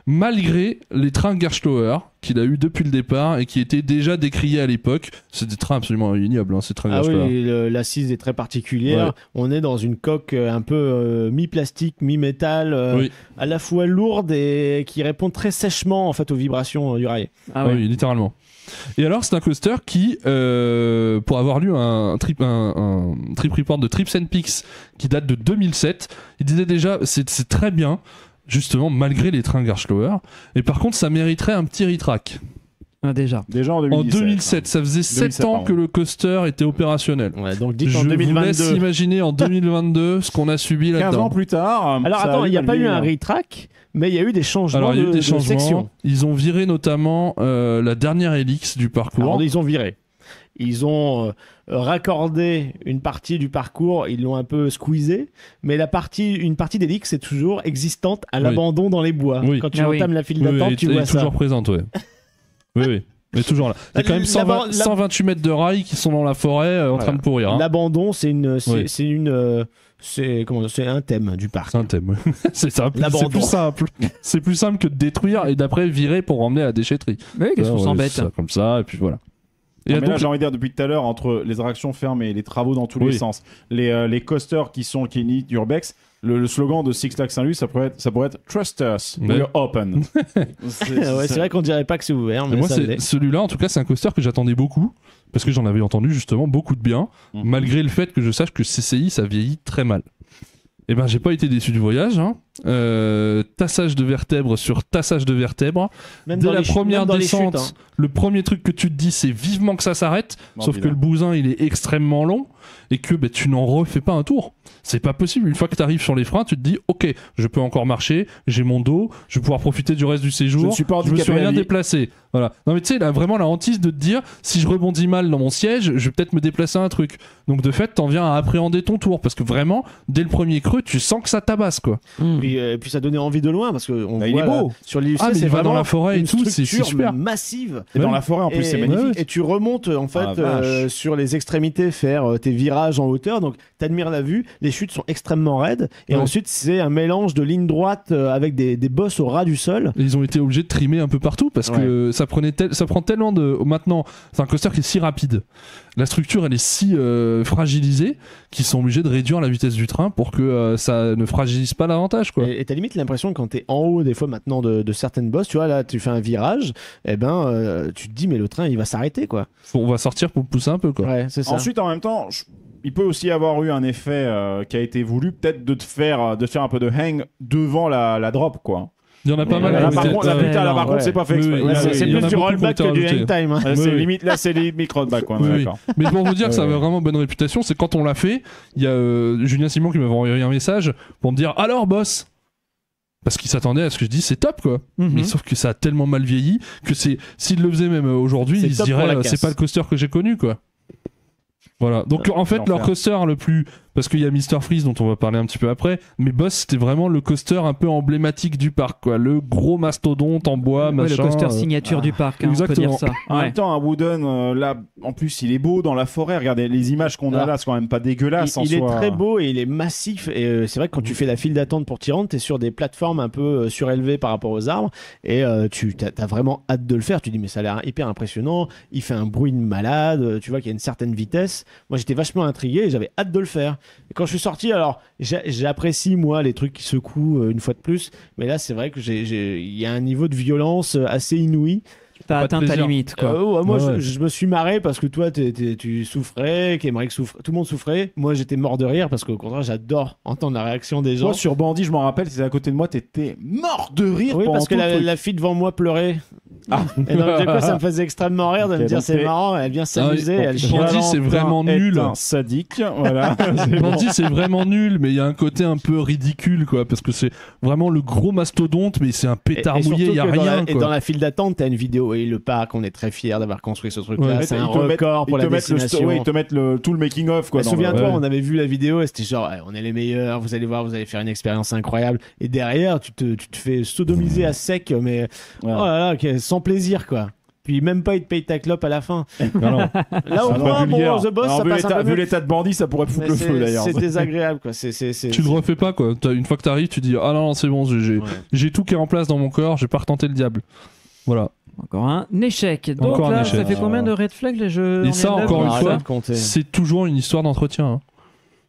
Malgré les trains Gerschlauer qu'il a eu depuis le départ et qui étaient déjà décriés à l'époque. C'est des trains absolument ignobles, hein, ces trains Ah Gerschlauer. oui, l'assise est très particulière. Ouais. On est dans une coque un peu mi-plastique, mi-métal, Oui. à la fois lourde et qui répond très sèchement en fait aux vibrations du rail. Ah ouais. Oui, littéralement. Et alors, c'est un coaster qui, pour avoir lu un trip report de Trips and Peaks qui date de 2007, il disait déjà c'est très bien, justement, malgré les trains Gerschlauer. Et par contre, ça mériterait un petit retrack. Ah, déjà. Déjà en En 2017. 2007, ça faisait 7 2007, ans pardon. que le coaster était opérationnel. Ouais, donc dites Je en vous laisse 2022. imaginer en 2022 ce qu'on a subi 15 ans là-dedans. plus tard. Alors ça attends, il n'y a mal pas eu vieillir. un retrack, mais il y a eu des changements Alors, il y a eu de des changements. section. Ils ont viré notamment la dernière hélice du parcours. Alors, ils ont viré. ils ont raccordé une partie du parcours, ils l'ont un peu squeezé, mais une partie des leaks est toujours existante à l'abandon dans les bois. Oui. Quand tu entames la file d'attente, tu elle vois est ça. toujours présente, oui. Oui. Mais toujours là. Il y a quand même 128 mètres de rails qui sont dans la forêt en train de pourrir. Hein. L'abandon, c'est un thème du parc. C'est un thème. C'est simple. L'abandon. C'est plus simple. C'est plus simple que de détruire et d'après virer pour emmener à la déchetterie. Oui, qu'est-ce qu'on s'embête. Ça, comme ça, et puis voilà. Et Mais donc, là, j'ai envie de dire depuis tout à l'heure, entre les attractions fermées et les travaux dans tous les sens, les coasters qui sont Kenny, Urbex, le slogan de Six Flags Saint-Louis, ça pourrait être Trust us, we're open. C'est vrai qu'on dirait pas que c'est ouvert, mais moi, ça l'est. celui-là, en tout cas, c'est un coaster que j'attendais beaucoup parce que j'en avais entendu justement beaucoup de bien, malgré le fait que je sache que CCI ça vieillit très mal. Eh ben, j'ai pas été déçu du voyage. Hein. Tassage de vertèbres sur tassage de vertèbres. Même Dès dans la les chutes, première même dans les descente, chutes, hein. le premier truc que tu te dis, c'est vivement que ça s'arrête. Sauf que le bousin, il est extrêmement long et que tu n'en refais pas un tour. C'est pas possible. Une fois que tu arrives sur les freins, tu te dis, ok, je peux encore marcher, j'ai mon dos, je vais pouvoir profiter du reste du séjour. Je ne suis pas je me suis handicapé à rien vie. déplacé. Voilà. Non mais tu sais, il a vraiment la hantise de te dire, si je rebondis mal dans mon siège, je vais peut-être me déplacer un truc. Donc de fait, t'en viens à appréhender ton tour parce que vraiment, dès le premier creux, tu sens que ça tabasse quoi. Puis ça donnait envie de loin parce que on il voit est beau. là, sur l'IUC, Ah, mais c'est il va vraiment dans la forêt et une tout, c'est structure super. massive. Et dans la forêt en plus, c'est magnifique. Et tu remontes en fait Ah, vache. sur les extrémités faire tes virages en hauteur, donc t'admires la vue. Les chutes sont extrêmement raides et Ouais. ensuite c'est un mélange de lignes droites avec des bosses au ras du sol. Et ils ont été obligés de trimer un peu partout parce que ça prend tellement de. Maintenant, c'est un coaster qui est si rapide. La structure, elle est si fragilisée qu'ils sont obligés de réduire la vitesse du train pour que ça ne fragilise pas davantage quoi. Et t'as limite l'impression quand t'es en haut des fois maintenant de certaines bosses, tu vois là tu fais un virage, et tu te dis mais le train il va s'arrêter quoi. On va sortir pour le pousser un peu quoi. Ouais, c'est ça. Ensuite, en même temps, il peut aussi avoir eu un effet qui a été voulu, peut-être de faire un peu de hang devant la drop, quoi. Il y en a pas Mais mal. Là, ouais, par contre, par contre, ouais. c'est pas fait Oui, exprès. oui, Ouais, Là, c'est il y en plus a du beaucoup rollback qui ont que du été hang time. Hein. Là, Oui, oui. c'est limite micro-back, quoi. Oui, oui. D'accord. Mais pour vous dire que ça Ouais, avait vraiment bonne réputation, c'est quand on l'a fait, il y a Julien Simon qui m'avait envoyé un message pour me dire alors boss. Parce qu'il s'attendait à ce que je dise c'est top quoi. Mais sauf que ça a tellement mal vieilli que s'il le faisait même aujourd'hui, C'est il se top pour dirait la c'est casse. pas le coaster que j'ai connu quoi. Voilà. Donc en fait l'enfer. leur coaster le plus parce qu'il y a Mr Freeze dont on va parler un petit peu après, mais Boss c'était vraiment le coaster un peu emblématique du parc quoi, le gros mastodonte en bois Ouais, machin. le coaster signature du parc, hein, on peut dire ça. En Ouais. même temps, un Wooden, là, en plus, il est beau dans la forêt. Regardez les images qu'on a Alors, là, c'est quand même pas dégueulasse en Il est soi. très beau et il est massif et c'est vrai que quand tu fais la file d'attente pour t'y rendre, t'es sur des plateformes un peu surélevées par rapport aux arbres et tu as vraiment hâte de le faire. Tu dis mais ça a l'air hyper impressionnant, il fait un bruit de malade, tu vois qu'il y a une certaine vitesse. Moi j'étais vachement intrigué et j'avais hâte de le faire. Et quand je suis sorti, alors j'apprécie moi les trucs qui secouent une fois de plus, mais là c'est vrai que il y a un niveau de violence assez inouï. T'as Pas de atteint ta plaisir. limite, quoi. Ouais, moi, Ouais. je me suis marré parce que toi, tu souffrais, qu'Emeric souffrait, tout le monde souffrait. Moi, j'étais mort de rire parce qu'au contraire, j'adore entendre la réaction des gens. Toi, sur Bandit, je m'en rappelle, t'étais à côté de moi, t'étais mort de rire. Oui, pendant parce que tout le truc. la fille devant moi pleurait. Ah. Et donc, du coup, ça me faisait extrêmement rire de me Ok, dire donc c'est t'es- marrant, elle vient s'amuser, bon, elle je chie. Bandit, c'est vraiment nul. Un sadique, voilà. Bandit c'est vraiment nul, mais il y a un côté un peu ridicule quoi, parce que c'est vraiment le gros mastodonte, mais c'est un pétard Et mouillé, il y a surtout que dans rien la- quoi. Et dans la file d'attente, t'as une vidéo et le parc, on est très fiers d'avoir construit ce truc-là. Ouais. C'est Ils un te mettent- record pour ils la te mettent le destination. ouais, ils te mettent tout le making of quoi. Bah, dans souviens-toi, ouais. on avait vu la vidéo et c'était genre, ouais, on est les meilleurs, vous allez voir, vous allez faire une expérience incroyable. Et derrière, tu te fais sodomiser à sec, mais Ouais. oh là là, sans plaisir, quoi. Puis même pas, il te paye ta clope à la fin. Non, non. Là, au Ah, moins, vulgaire. bon, The Boss, Alors, ça vu passe un l'état- peu vu mieux. l'état de Bandit, ça pourrait foutre Mais le feu d'ailleurs. c'est désagréable, quoi. Tu le refais pas quoi. Une fois que t'arrives, tu dis ah non, non c'est bon, Ouais. j'ai tout qui est en place dans mon corps, j'ai pas retenté le diable. Voilà. Encore un échec. Donc Encore un là, échec. ça fait combien de red flags les jeux Et ça, encore une Arrête fois, de compter. C'est toujours une histoire d'entretien. Hein.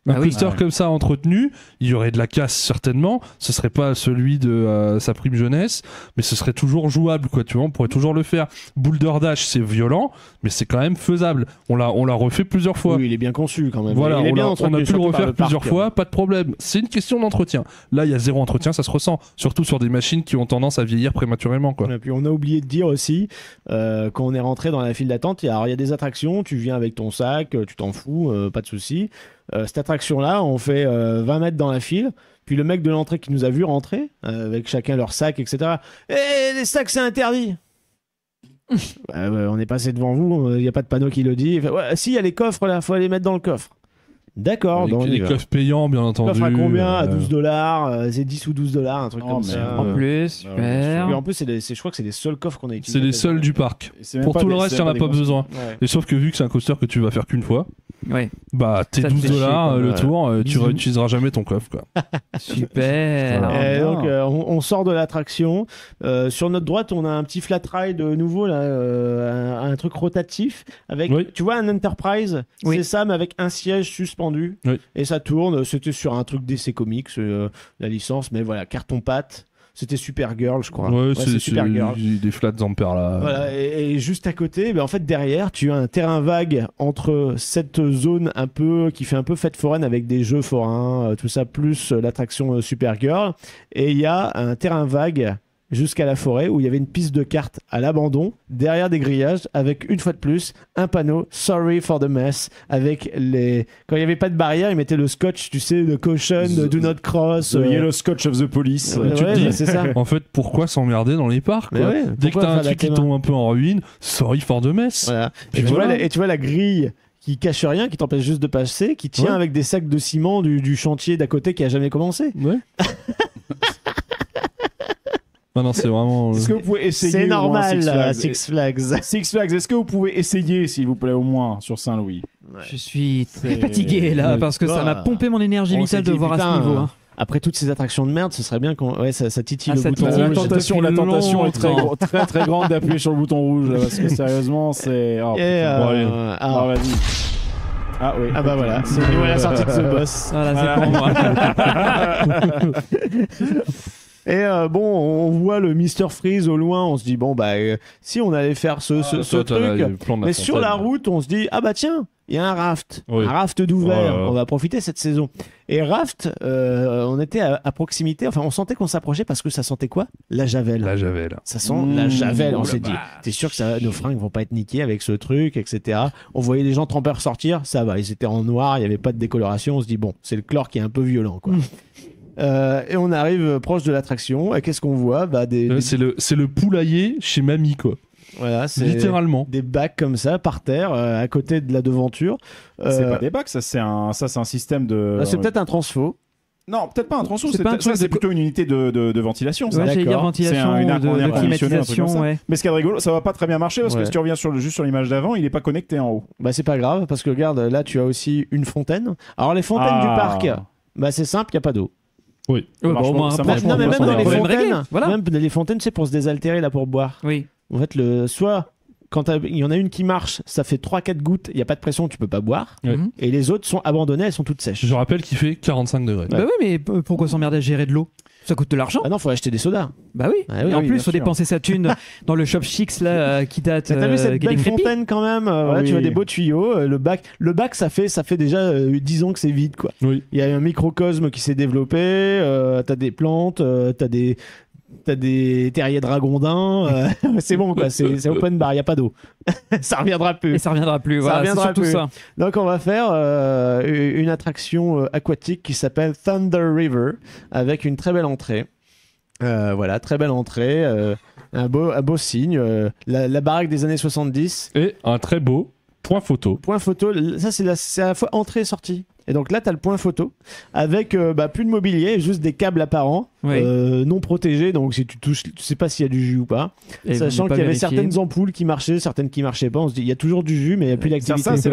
Un Ah oui. coaster Ouais. comme ça entretenu, il y aurait de la casse certainement. Ce serait pas celui de sa prime jeunesse, mais ce serait toujours jouable, quoi. Tu vois, on pourrait toujours le faire. Boulder Dash, c'est violent, mais c'est quand même faisable. On l'a refait plusieurs fois. Oui, il est bien conçu quand même. Voilà, il est bien on a entretenu, pu le surtout par refaire plusieurs parc. fois, pas de problème. C'est une question d'entretien. Là, il y a zéro entretien, ça se ressent. Surtout sur des machines qui ont tendance à vieillir prématurément, quoi. Et puis on a oublié de dire aussi, quand on est rentré dans la file d'attente, il y a des attractions, tu viens avec ton sac, tu t'en fous, pas de souci. Cette attraction-là, on fait 20 mètres dans la file, puis le mec de l'entrée qui nous a vu rentrer, avec chacun leur sac, etc. « Eh, les sacs, c'est interdit !» On est passé devant vous, il n'y a pas de panneau qui le dit. Il fait, ouais, si, il y a les coffres là, faut les mettre dans le coffre. D'accord, donc Les coffres payants, bien entendu. coffre à combien? À $12, c'est 10 ou $12, un truc comme ça. En plus, super. Et en plus, je crois que c'est les seuls coffres qu'on a utilisés. C'est les seuls du parc. Et c'est même Pour pas tout le des- reste, c'est il n'y en a des pas consignes. besoin. Ouais. Et sauf que vu que c'est un coaster que tu vas faire qu'une fois, Ouais, bah tes Ça te fait $12 chier, quoi. le Ouais. tour, tu Bisous. réutiliseras jamais ton coffre, quoi. super. Voilà. Et bien. donc on sort de l'attraction. Sur notre droite, on a un petit flat ride nouveau là, un truc rotatif avec, Oui. tu vois, un Enterprise. Oui. C'est ça, mais avec un siège suspendu. Oui. Et ça tourne. C'était sur un truc DC Comics, la licence, mais voilà, carton pâte. C'était Supergirl, je crois. Ouais, c'est Supergirl. des flats ampères là. Voilà, et juste à côté, en fait derrière, tu as un terrain vague entre cette zone un peu qui fait un peu fête foraine avec des jeux forains, tout ça plus l'attraction Supergirl, et il y a un terrain vague jusqu'à la forêt où il y avait une piste de cartes à l'abandon derrière des grillages avec une fois de plus un panneau Sorry for the mess avec les quand il n'y avait pas de barrière, ils mettaient le scotch, tu sais, le caution, do not cross, The Yellow Scotch of the Police. ouais, tu te ouais, dis- bah, c'est ça. En fait, pourquoi s'emmerder dans les parcs, Mais quoi ouais, Dès que pourquoi t'as un faire la truc qui théma tombe un peu en ruine, sorry for the mess. Voilà. Puis Et tu, voilà. vois la grille qui cache rien, qui t'empêche juste de passer, qui tient Ouais. avec des sacs de ciment du chantier d'à côté qui a jamais commencé. Ouais. Non, c'est vraiment. Est-ce que vous pouvez essayer C'est au moins normal, Six Six Flags. Six Flags, est-ce que vous pouvez essayer, s'il vous plaît, au moins, sur Saint-Louis? Je suis très C'est- fatigué là Ouais. parce que ça Ah. m'a pompé mon énergie On vitale s'est de dit, voir à ce putain, niveau. Hein. Après toutes ces attractions de merde, ce serait bien qu'on. Ouais, ça titille Ah, le ça bouton titille. rouge. La tentation est très, longtemps. très très grande d'appuyer sur le bouton rouge, là, parce que sérieusement, c'est... Oh, Et, putain. Bon, allez. Ah, vas-y. Ah oui. Ah bah voilà, c'est nous à la sortie de ce boss. Voilà, c'est pour moi. Et bon, on voit le Mr Freeze au loin, on se dit bon bah si on allait faire ce Toi, t'as truc, le plan de la mais sur la fontaine. route, on se dit ah bah tiens, il y a un raft, Oui. un raft d'ouvert, Oh là là. on va profiter cette saison. Et raft, on était à proximité, enfin on sentait qu'on s'approchait parce que ça sentait quoi? La javel. La javel. Ça sent la javel, on oh s'est là dit. T'es sûr que nos fringues vont pas être niquées avec ce truc, etc. On voyait les gens trempeurs sortir, ça va, ils étaient en noir, il y avait pas de décoloration, on se dit bon, c'est le chlore qui est un peu violent quoi. Et on arrive proche de l'attraction, et qu'est-ce qu'on voit? Bah, C'est le poulailler chez mamie, quoi. voilà, c'est Littéralement. des bacs comme ça par terre à côté de la devanture. C'est pas des bacs, ça c'est un système de... C'est peut-être un transfo. Non, peut-être pas un transfo, C'est pas un ça truc c'est de- plutôt une unité de ventilation. Ça. Ouais, j'allais dire D'accord. ventilation, C'est un de air conditionné, un truc comme climatisation, ça. ouais. Mais ce qui est rigolo, ça va pas très bien marcher parce Ouais. que si tu reviens juste sur l'image d'avant, il est pas connecté en haut. Bah c'est pas grave parce que regarde, là tu as aussi une fontaine. Alors les fontaines du parc, bah c'est simple, il y a pas d'eau. Oui. Ça marche au moins, pas- ça après, marche Non pas mais pour même ça, dans les d'ailleurs. problème réglé, fontaines, voilà. même les fontaines c'est pour se désaltérer là pour boire. Oui. En fait soit quand il y en a une qui marche, ça fait 3-4 gouttes, il y a pas de pression, tu peux pas boire. Ouais. Mhm. Et les autres sont abandonnées, elles sont toutes sèches. Je rappelle qu'il fait 45 degrés. Bah oui, mais pourquoi s'emmerder à gérer de l'eau? Ça coûte de l'argent. Ah non, faut acheter des sodas. Bah oui. Ah oui, Et en oui, plus, bien faut sûr. dépenser sa thune dans le shop Chix là qui date. T'as vu cette qui est belle décrépit. fontaine quand même, voilà, oui. tu vois des beaux tuyaux, le bac ça fait déjà 10 ans que c'est vide quoi. Oui. Il y a un microcosme qui s'est développé, t'as des plantes, t'as des terriers de ragondins, c'est bon quoi, c'est open bar, il y a pas d'eau. Ça reviendra plus. Et ça reviendra plus. Ça Voilà, c'est reviendra surtout plus. ça. Donc on va faire une attraction aquatique qui s'appelle Thunder River avec une très belle entrée. Voilà, très belle entrée, un beau signe, la baraque des années 70. Et un très beau point photo. Point photo, ça c'est à la fois entrée et sortie. Et donc là, tu as le point photo avec plus de mobilier, juste des câbles apparents, Oui. non protégés. Donc si tu touches, tu sais pas s'il y a du jus ou pas. Et Sachant vous n'avez qu'il y pas avait vérifié. certaines ampoules qui marchaient, certaines qui marchaient pas. On se dit, il y a toujours du jus, mais il n'y a plus d'activité. Ça, c'est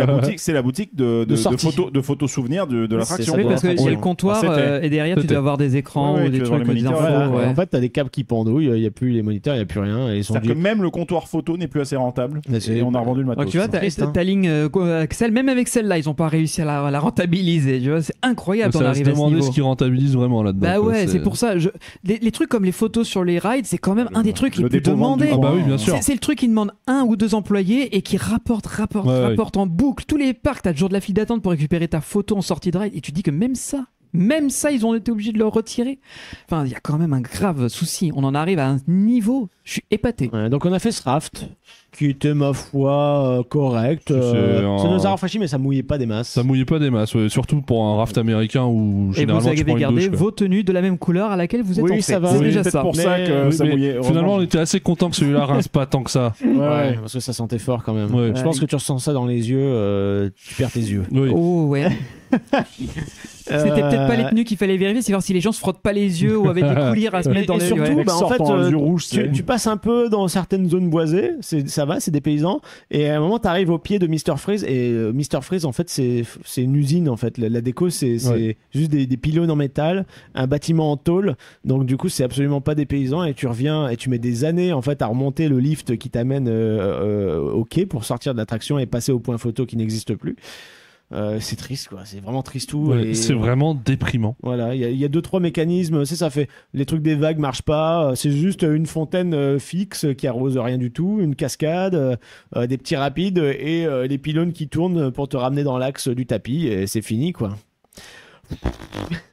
la boutique de sortie. photos souvenirs de l'attraction. Oui, ça. parce qu'il y a Ouais. le comptoir C'était- et derrière tu C'était. dois avoir des écrans Ouais, ou des tu dois trucs, avoir des les infos. moniteurs, Ouais. En fait, tu as des câbles qui pendouillent, il n'y a plus les moniteurs, il n'y a plus rien. Et ils sont C'est-à-dire dit, que même le comptoir photo n'est plus assez rentable. Mais c'est- Et on a revendu le matos. Donc tu vois, C'est triste, hein. ta ligne Excel, même avec celle-là, ils n'ont pas réussi à la rentabiliser. Tu vois, c'est incroyable d'en Ça va se arriver à ce demander niveau. ce qui rentabilise vraiment là-dedans. Bah quoi. ouais, c'est pour ça. Les trucs comme les photos sur les rides, c'est quand même un des trucs les Le plus dépôt-vente demandés. du Ah bah oui, bien sûr. C'est le truc qui demande 1 ou 2 employés et qui rapporte Ouais, en boucle. Tous les parcs, t'as toujours de la file d'attente pour récupérer ta photo en sortie de ride et tu dis que même ça, Même ça, ils ont été obligés de le retirer. Enfin, il y a quand même un grave souci. On en arrive à un niveau, je suis épaté. Ouais, donc on a fait ce raft qui était ma foi correct. Ça nous a rafraîchi, mais ça mouillait pas des masses. Ça mouillait pas des masses, ouais, surtout pour un raft américain où Et généralement vous tu avez prends une gardé douche, quoi. vos tenues de la même couleur à laquelle vous êtes Oui, entrés. ça va. C'est Oui, déjà peut-être ça. pour ça que Oui, ça mais mouillait. finalement, on était assez content que celui-là rince pas tant que ça. Ouais, parce que ça sentait fort quand même. Ouais. Je pense que tu ressens ça dans les yeux, tu perds tes yeux. Oui. Oh ouais. C'était peut-être pas les tenues qu'il fallait vérifier, c'est voir si les gens se frottent pas les yeux ou avaient des coulières à se mettre dans et les surtout, ouais. bah, en fait, sortant les yeux rouges, c'est- tu passes un peu dans certaines zones boisées, ça va, c'est des paysans, et à un moment, tu arrives au pied de Mr. Freeze, et Mr. Freeze, en fait, c'est une usine, en fait. La déco, c'est juste des pylônes en métal, un bâtiment en tôle, donc du coup, c'est absolument pas des paysans, et tu reviens, et tu mets des années, en fait, à remonter le lift qui t'amène au quai pour sortir de l'attraction et passer au point photo qui n'existe plus. C'est triste, quoi. C'est vraiment tristou. Ouais, et... c'est vraiment déprimant. Voilà, il y a 2-3 mécanismes. Ça fait les trucs des vagues marchent pas. C'est juste une fontaine fixe qui arrose rien du tout, une cascade, des petits rapides et les pylônes qui tournent pour te ramener dans l'axe du tapis. Et c'est fini, quoi.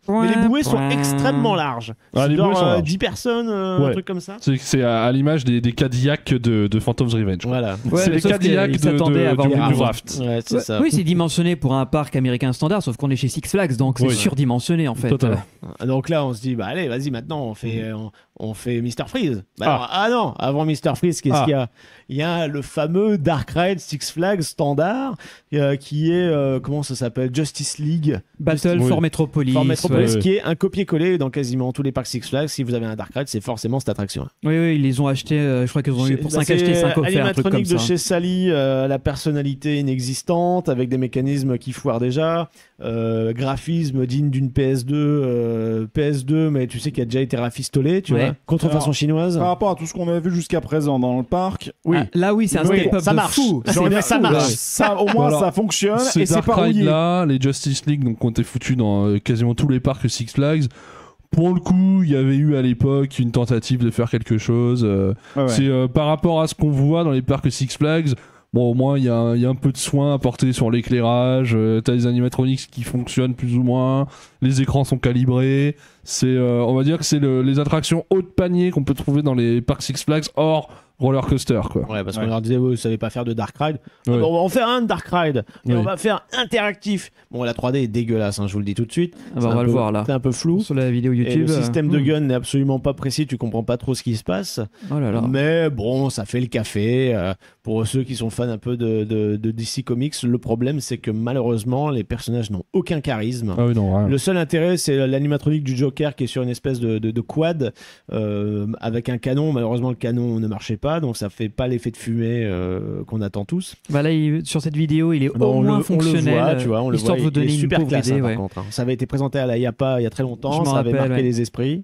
Mais les bouées sont extrêmement larges. Ah, C'est les genre, bouées sont larges. 10 personnes, un Ouais. truc comme ça. C'est à l'image des Cadillacs de Phantom's Revenge. Voilà. Ouais, c'est mais les sauf Cadillacs qu'ils s'attendaient à avoir du des raft. Ouais, c'est Ouais, ça. oui, c'est dimensionné pour un parc américain standard, sauf qu'on est chez Six Flags, donc c'est Oui. surdimensionné en fait. Totalement. Donc là, on se dit, bah allez, vas-y, maintenant, on fait Mr. Freeze. Bah, Ah. alors, non, avant Mr. Freeze, qu'est-ce Ah. qu'il y a? Il y a le fameux Dark Ride Six Flags standard, qui est, comment ça s'appelle? Justice League. Battle Oui. for Metropolis. Fort Metropolis, ouais. qui est un copier-coller dans quasiment tous les parcs Six Flags. Si vous avez un Dark Ride, c'est forcément cette attraction. Oui, oui, ils les ont achetés, je crois qu'ils ont eu pour 5 C'est achetés, 5 offerts, un truc comme animatronique de ça. chez Sally, la personnalité inexistante, avec des mécanismes qui foirent déjà, graphisme digne d'une PS2, mais tu sais qu'il a déjà été rafistolé, tu Ouais. vois, contrefaçon chinoise. Par rapport à tout ce qu'on a vu jusqu'à présent dans le parc, oui. Ah, là, oui, c'est un Oui, step-up ça de marche. fou. C'est C'est vrai, ça fou, marche. ouais. Ça, au moins, Voilà. ça fonctionne Ces et c'est Dark pas Ride rouillé. là, les Justice League, donc ont été foutus dans quasiment tous les parcs Six Flags. Pour le coup, il y avait eu à l'époque une tentative de faire quelque chose. Ouais, ouais. C'est par rapport à ce qu'on voit dans les parcs Six Flags. Bon, au moins, il y a un peu de soin apporté sur l'éclairage. T'as des animatronics qui fonctionnent plus ou moins. Les écrans sont calibrés. On va dire que c'est les attractions haut de panier qu'on peut trouver dans les parcs Six Flags hors roller coaster, quoi. Ouais, parce Ouais. qu'on leur disait, vous savez pas faire de Dark Ride. Ouais. Bon, on va en faire un de Dark Ride, et Ouais. on va faire interactif. Bon, la 3D est dégueulasse, hein, je vous le dis tout de suite. Ah bah, C'est on un va le peu- voir là. C'est un peu flou. Sur la vidéo Et YouTube. le système de hmm. gun n'est absolument pas précis, tu comprends pas trop ce qui se passe. Oh là là. Mais bon, ça fait le café. Pour ceux qui sont fans un peu de DC Comics, le problème c'est que malheureusement, les personnages n'ont aucun charisme. Ah oui, non, rien. Le seul intérêt, c'est l'animatronique du Joker qui est sur une espèce de quad avec un canon. Malheureusement, le canon ne marchait pas, donc ça fait pas l'effet de fumée qu'on attend tous. Bah là, sur cette vidéo, il est Non, au moins fonctionnel. on le voit, tu vois, on le histoire voit. de vous donner il est une super pauvre classe, idée. hein, par Ouais. contre. Hein. Ça avait été présenté à la IAPA il y a très longtemps, Je m'en ça avait rappelle, marqué ouais. les esprits.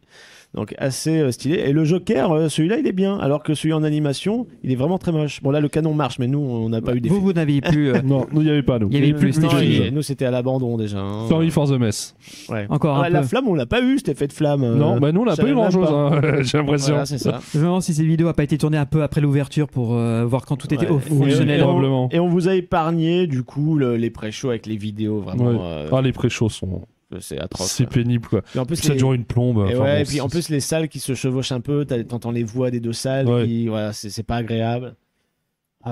Donc assez stylé. Et le Joker, celui-là, il est bien. Alors que celui en animation, il est vraiment très moche. Bon là, le canon marche, mais nous, on n'a pas eu d'effet. Vous n'aviez plus. Non, nous, il n'y avait pas, nous. Il y avait plus, c'était Non, fini. nous, c'était à l'abandon déjà. hein. Sorry for the mess. Ouais. Encore Ah, un la peu. flamme, on l'a pas eu, cet effet de flamme. Non, bah nous, on n'a ça pas eu n'arrive grand-chose, pas. hein, j'ai l'impression. Voilà, c'est ça. Je me demande si cette vidéo a pas été tournée un peu après l'ouverture pour voir quand tout était Ouais. fonctionnel. Probablement. Et on vous a épargné, du coup, les pré-shows avec les vidéos, vraiment. Ouais. Ah, les pré-shows sont... C'est atroce. C'est quoi. pénible, quoi. Et en plus, Ça dure une plombe. Et, enfin, ouais, bon, et puis en c'est- plus, les salles qui se chevauchent un peu, t'entends les voix des deux salles, Ouais. qui, voilà, c'est pas agréable.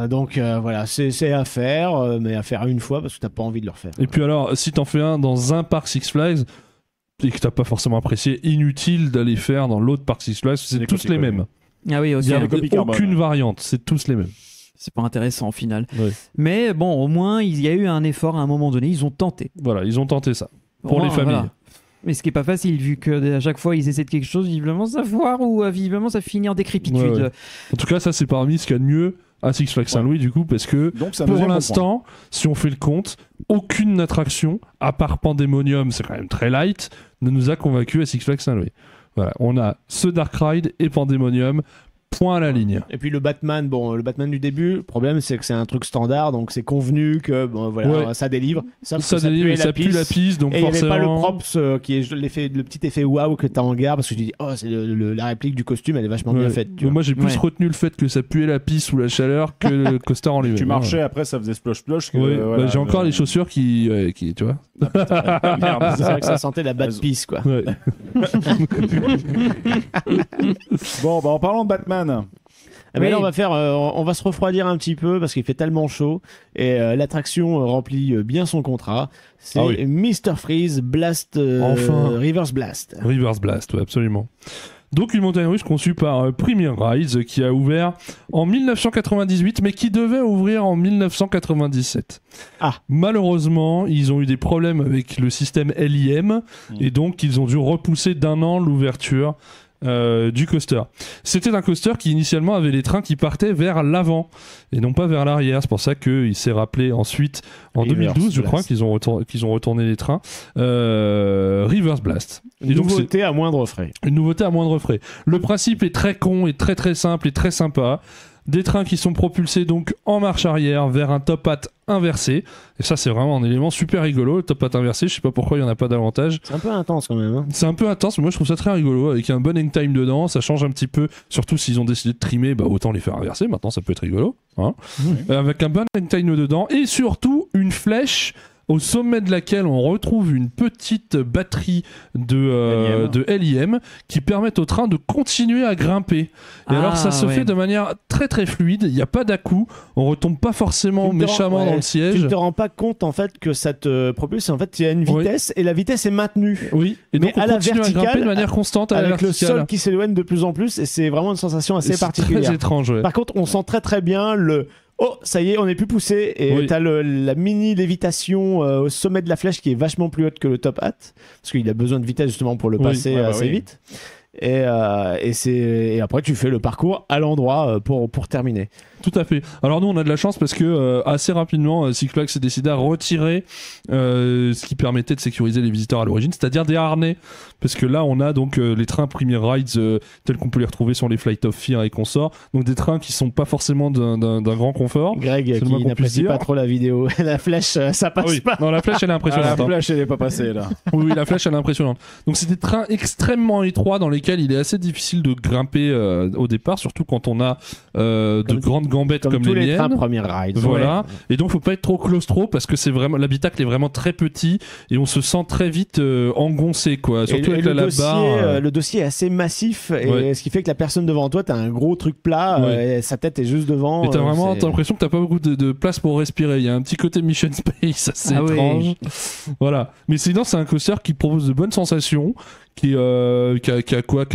Donc voilà, c'est à faire, mais à faire une fois parce que t'as pas envie de le refaire. Et puis alors, si t'en fais un dans un parc Six Flags et que t'as pas forcément apprécié, inutile d'aller faire dans l'autre parc Six Flags, c'est des tous les copies-collés. mêmes. Ah oui, Il aussi. y a des copies carbone. aucune variante, c'est tous les mêmes. C'est pas intéressant au final. Ouais. Mais bon, au moins, il y a eu un effort à un moment donné. Ils ont tenté. Voilà, ils ont tenté ça. Au Pour moins, les familles. voilà. Mais ce qui est pas facile, vu que à chaque fois ils essaient de quelque chose, visiblement ça foire ou visiblement ça finit en décrépitude. Ouais, ouais. En tout cas, ça c'est parmi ce qu'il y a de mieux à Six Flags Saint-Louis, du coup, parce que Donc, ça pour l'instant, si on fait le compte, aucune attraction, à part Pandemonium, c'est quand même très light, ne nous a convaincus à Six Flags Saint-Louis. Voilà, on a ce Dark Ride et Pandemonium, point à la ligne. Et puis le Batman du début, le problème c'est que c'est un truc standard, donc c'est convenu que ça délivre. Ça délivre, ça pue la piste, donc et forcément. il n'y avait pas le props qui est le petit effet waouh que t'as en gare, parce que je dis c'est la réplique du costume, elle est vachement bien faite. Moi j'ai plus retenu le fait que ça puait la pisse ou la chaleur que le coaster en lui-même. Tu marchais après, ça faisait splosh-splosh. J'ai encore les chaussures qui tu vois. Merde, c'est vrai que ça sentait la bad pisse quoi. Ouais. Bon, en parlant de Batman. Mais là, on va se refroidir un petit peu parce qu'il fait tellement chaud et l'attraction remplit bien son contrat. C'est Mr. Freeze Blast, Reverse Blast. Reverse Blast, ouais, absolument. Donc une montagne russe conçue par Premier Rides qui a ouvert en 1998 mais qui devait ouvrir en 1997. Malheureusement, ils ont eu des problèmes avec le système LIM et donc ils ont dû repousser d'1 an l'ouverture du coaster. C'était un coaster qui initialement avait les trains qui partaient vers l'avant et non pas vers l'arrière. C'est pour ça qu'il s'est rappelé ensuite en 2012, je crois, qu'ils ont retourné les trains. Reverse Blast. Une nouveauté à moindre frais. Une nouveauté à moindre frais. Le principe est très con et très très simple et très sympa. Des trains qui sont propulsés donc en marche arrière vers un top hat inversé. Et ça, c'est vraiment un élément super rigolo. Le top hat inversé, je sais pas pourquoi il n'y en a pas davantage. C'est un peu intense quand même. C'est un peu intense, mais moi je trouve ça très rigolo. Avec un bon hang time dedans, ça change un petit peu. Surtout s'ils ont décidé de trimer, autant les faire inverser. Maintenant, ça peut être rigolo. Avec un bon hang time dedans. Et surtout, une flèche au sommet de laquelle on retrouve une petite batterie de LIM qui permettent au train de continuer à grimper. Et alors ça se fait de manière très très fluide, il n'y a pas d'à-coup, on retombe pas forcément méchamment dans le siège. Tu ne te rends pas compte en fait que ça te propulse, en fait il y a une vitesse et la vitesse est maintenue. Oui, et donc mais on continue à grimper de manière constante à la verticale. Avec le sol qui s'éloigne de plus en plus et c'est vraiment une sensation assez particulière. C'est très étrange, ouais. Par contre on sent très très bien ça y est, on est plus poussé et t'as la mini lévitation au sommet de la flèche qui est vachement plus haute que le top hat parce qu'il a besoin de vitesse justement pour le passer assez vite. Et après tu fais le parcours à l'endroit pour terminer. Tout à fait. Alors nous on a de la chance parce que assez rapidement Six Flags s'est décidé à retirer ce qui permettait de sécuriser les visiteurs à l'origine, c'est-à-dire des harnais, parce que là on a donc les trains Premier Rides tels qu'on peut les retrouver sur les Flight of Fear et consorts, donc des trains qui sont pas forcément d'un grand confort. Greg qui n'apprécie pas trop la vidéo, la flèche ça passe pas. Non, la flèche elle est impressionnante. La flèche elle est pas passée là. Oui, la flèche elle est impressionnante. Donc c'est des trains extrêmement étroits dans lesquels il est assez difficile de grimper au départ, surtout quand on a de grandes gambettes comme tous les miennes. trains Premier Ride. Voilà. Et donc faut pas être trop claustro parce que c'est vraiment l'habitacle est vraiment très petit et on se sent très vite engoncé quoi. Surtout avec la barre. Le dossier est assez massif et ce qui fait que la personne devant toi, t'as un gros truc plat et sa tête est juste devant. Et t'as l'impression que t'as pas beaucoup de place pour respirer. Il y a un petit côté Mission Space assez étrange. Voilà. Mais sinon c'est un coaster qui propose de bonnes sensations, qui a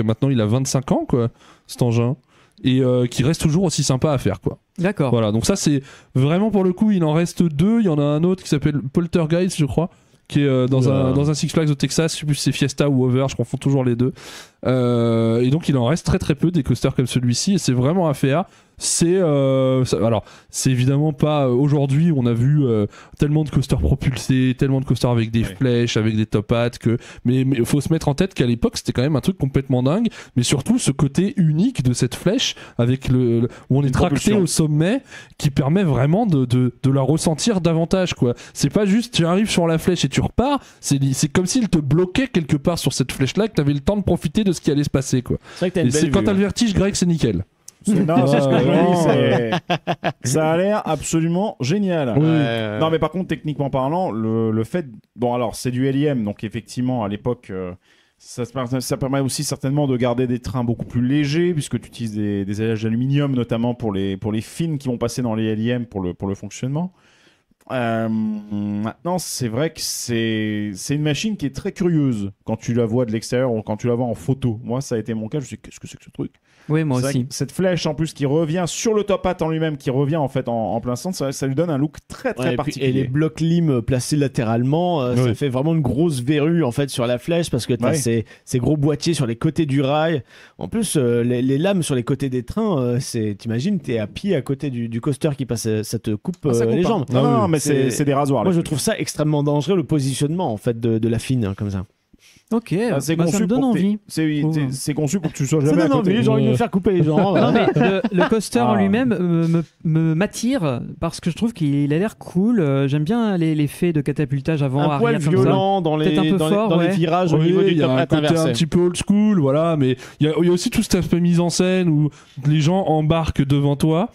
maintenant il a 25 ans quoi cet engin. Et qui reste toujours aussi sympa à faire quoi. D'accord. Voilà, donc ça c'est vraiment pour le coup, il en reste 2, il y en a un autre qui s'appelle Poltergeist je crois, qui est dans un Six Flags au Texas, je sais plus si c'est Fiesta ou Over, je confonds toujours les deux. Et donc il en reste très très peu des coasters comme celui-ci et c'est vraiment à faire. Alors c'est évidemment pas aujourd'hui on a vu tellement de coasters propulsés, tellement de coasters avec des flèches, avec des top hats mais il faut se mettre en tête qu'à l'époque c'était quand même un truc complètement dingue, mais surtout ce côté unique de cette flèche avec où on est tracté au sommet qui permet vraiment de la ressentir davantage quoi. C'est pas juste tu arrives sur la flèche et tu repars, c'est comme s'il te bloquait quelque part sur cette flèche là, que t'avais le temps de profiter de ce qui allait se passer quoi. C'est vrai que t'as une belle vue, quand t'as le vertige Greg c'est nickel. Non, c'est ce que je me dis, ça a l'air absolument génial. Non, mais par contre, techniquement parlant, le fait. Bon, alors, c'est du LIM, donc effectivement, à l'époque, ça permet aussi certainement de garder des trains beaucoup plus légers, puisque tu utilises des alliages d'aluminium, notamment pour les fils qui vont passer dans les LIM pour le fonctionnement. Maintenant, c'est vrai que c'est une machine qui est très curieuse quand tu la vois de l'extérieur ou quand tu la vois en photo. Moi, ça a été mon cas. Je me suis dit, qu'est-ce que c'est que ce truc? Oui, moi aussi. Cette flèche en plus qui revient sur le top hat en lui-même, qui revient en fait en plein centre, ça lui donne un look très très particulier. Et les blocs LIM placés latéralement, ça fait vraiment une grosse verrue en fait sur la flèche parce que tu as ces gros boîtiers sur les côtés du rail. En plus, les lames sur les côtés des trains, t'imagines, t'es à pied à côté du coaster qui passe, ça te coupe les jambes. Non, mais c'est des rasoirs. Moi, je trouve ça extrêmement dangereux le positionnement en fait de la fine comme ça. Ok, C'est bah, ça me donne pour que envie. c'est conçu pour que tu sois Ça jamais à donne côté. envie, j'ai envie de me faire couper les gens. Non, mais le coaster en Ah. lui-même m'attire parce que je trouve qu'il a l'air cool. J'aime bien l'effet de catapultage avant, Un poil arrière, comme ça. violent dans les, Peut-être un peu dans fort, les, dans les ouais. virages au Oui, niveau du il y a un top côté inversé. un petit peu old school, voilà, mais il y a aussi tout cet aspect mise en scène où les gens embarquent devant toi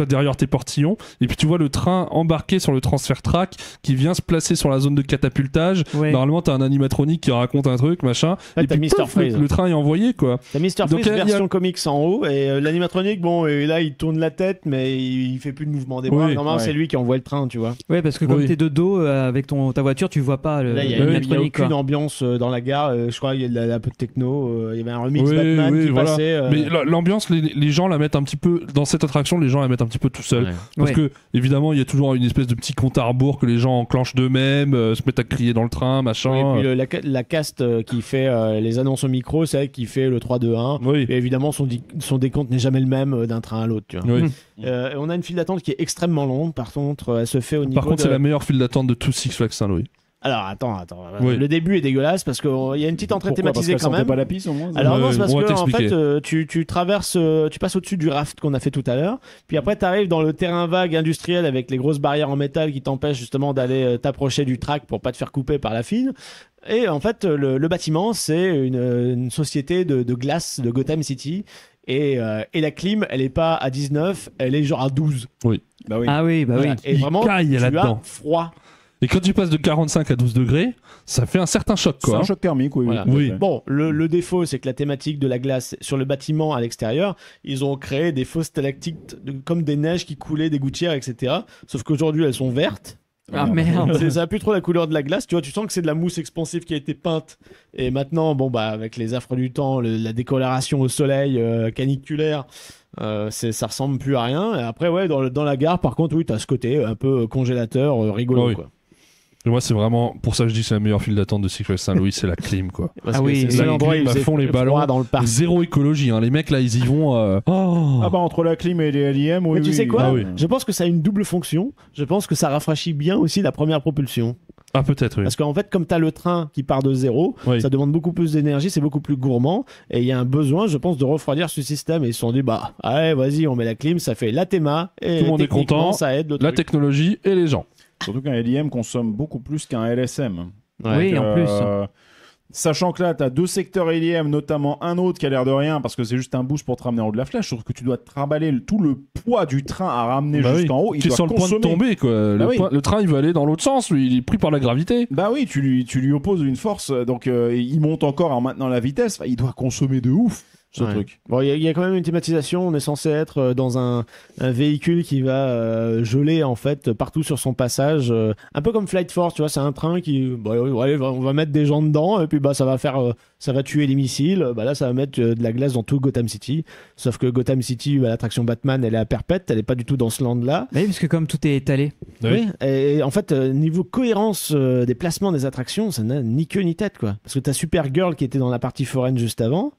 derrière tes portillons, et puis tu vois le train embarqué sur le transfert track qui vient se placer sur la zone de catapultage. Ouais. Normalement, t'as un animatronique qui raconte un truc, machin, Ouais, et t'as puis Mr. pouf, le, Freeze. le train est envoyé, quoi. T'as Mr. Donc, Freeze il y a- version comics en haut et l'animatronique, bon, et là il tourne la tête, mais il fait plus de mouvement des bras. Oui, Normalement, ouais. c'est lui qui envoie le train, tu vois. Ouais, parce que comme Oui. t'es de dos avec ta voiture, tu vois pas Là, il y a l'animatronique, aucune quoi. ambiance dans la gare. Je crois qu'il y a un peu de techno. Il y avait un remix Oui, Batman oui, qui voilà. passait. Mais l'ambiance, les gens la mettent un petit peu dans cette attraction, les gens la mettent un petit peu tout seuls. Ouais. Parce Ouais. que, évidemment, il y a toujours une espèce de petit compte à rebours que les gens enclenchent d'eux-mêmes, se mettent à crier dans le train, machin. Oui, et puis la cast qui fait les annonces au micro, c'est elle qui fait le 3-2-1. Oui. Et évidemment, son décompte n'est jamais le même d'un train à l'autre. Tu vois. Oui. On a une file d'attente qui est extrêmement longue. Par contre, elle se fait au niveau Par contre, de... c'est la meilleure file d'attente de tout Six Flags Saint-Louis. Alors, attends. Oui. Le début est dégueulasse parce qu'il y a une petite entrée Pourquoi? Parce thématisée qu'elle quand sentait même. pas la pisse au moins. Alors non, c'est parce on va que en t'expliquer. fait, tu traverses, tu passes au-dessus du raft qu'on a fait tout à l'heure. Puis après, tu arrives dans le terrain vague industriel avec les grosses barrières en métal qui t'empêchent justement d'aller t'approcher du track pour pas te faire couper par la file. Et en fait, le bâtiment, c'est une société de glace de Gotham City. Et la clim, elle est pas à 19, elle est genre à 12. Bah oui. Ah oui, bah oui. Voilà. Et Il vraiment, caille tu as là-dedans. froid. Et quand tu passes de 45 à 12 degrés, ça fait un certain choc, C'est quoi. un choc thermique, oui. Voilà. tout à Oui. fait. Bon, le défaut, c'est que la thématique de la glace sur le bâtiment à l'extérieur, ils ont créé des fausses stalactites comme des neiges qui coulaient, des gouttières, etc. Sauf qu'aujourd'hui, elles sont vertes. Ah merde. Ça a plus trop la couleur de la glace. Tu vois, tu sens que c'est de la mousse expansive qui a été peinte. Et maintenant, bon, bah, avec les affres du temps, la décoloration au soleil caniculaire, ça ressemble plus à rien. Et après, ouais, dans la gare, par contre, oui, t'as ce côté un peu congélateur, rigolo, Oui. quoi. Et moi, c'est vraiment pour ça que je dis que c'est la meilleure file d'attente de Six Flags Saint-Louis, c'est la clim, quoi. Parce Ah que oui, c'est la seul endroit où clim il à faisait fond les froid ballons. dans le parc. Zéro écologie, hein. Les mecs là, ils y vont. Oh. Ah bah entre la clim et les LIM, oui. Mais tu oui. sais quoi Ah oui. Je pense que ça a une double fonction. Je pense que ça rafraîchit bien aussi la première propulsion. Ah, peut-être, oui. Parce qu'en fait, comme tu as le train qui part de zéro, Oui. ça demande beaucoup plus d'énergie, c'est beaucoup plus gourmand. Et il y a un besoin, je pense, de refroidir ce système. Et ils se sont dit, bah, allez, vas-y, on met la clim, ça fait la théma. Et Tout le monde est techniquement, content. Ça aide le La truc. technologie et les gens. Surtout qu'un LIM consomme beaucoup plus qu'un LSM. Oui, Donc, en plus. Sachant que là, tu as deux secteurs LIM, notamment un autre qui a l'air de rien parce que c'est juste un boost pour te ramener en haut de la flèche. Sauf que tu dois trimballer tout le poids du train à ramener Bah oui. jusqu'en haut. Il Tu es doit sur le point de consommer. tomber, quoi. Bah oui. Le train, il veut aller dans l'autre sens, lui. Il est pris par la gravité. Bah oui, tu lui opposes une force. Donc il monte encore en maintenant la vitesse. Enfin, il doit consommer de ouf ce Ouais. truc. Bon, il y a quand même une thématisation. On est censé être dans un véhicule qui va geler en fait partout sur son passage, un peu comme Flight Force. Tu vois, c'est un train qui, bah, allez, on va mettre des gens dedans et puis bah ça va tuer les missiles. Bah là, ça va mettre de la glace dans tout Gotham City. Sauf que Gotham City, bah, l'attraction Batman, elle est à perpète. Elle est pas du tout dans ce land-là. Bah oui, parce que comme tout est étalé. Oui. Et en fait, niveau cohérence des placements des attractions, ça n'a ni queue ni tête, quoi. Parce que t'as Supergirl qui était dans la partie foraine juste avant.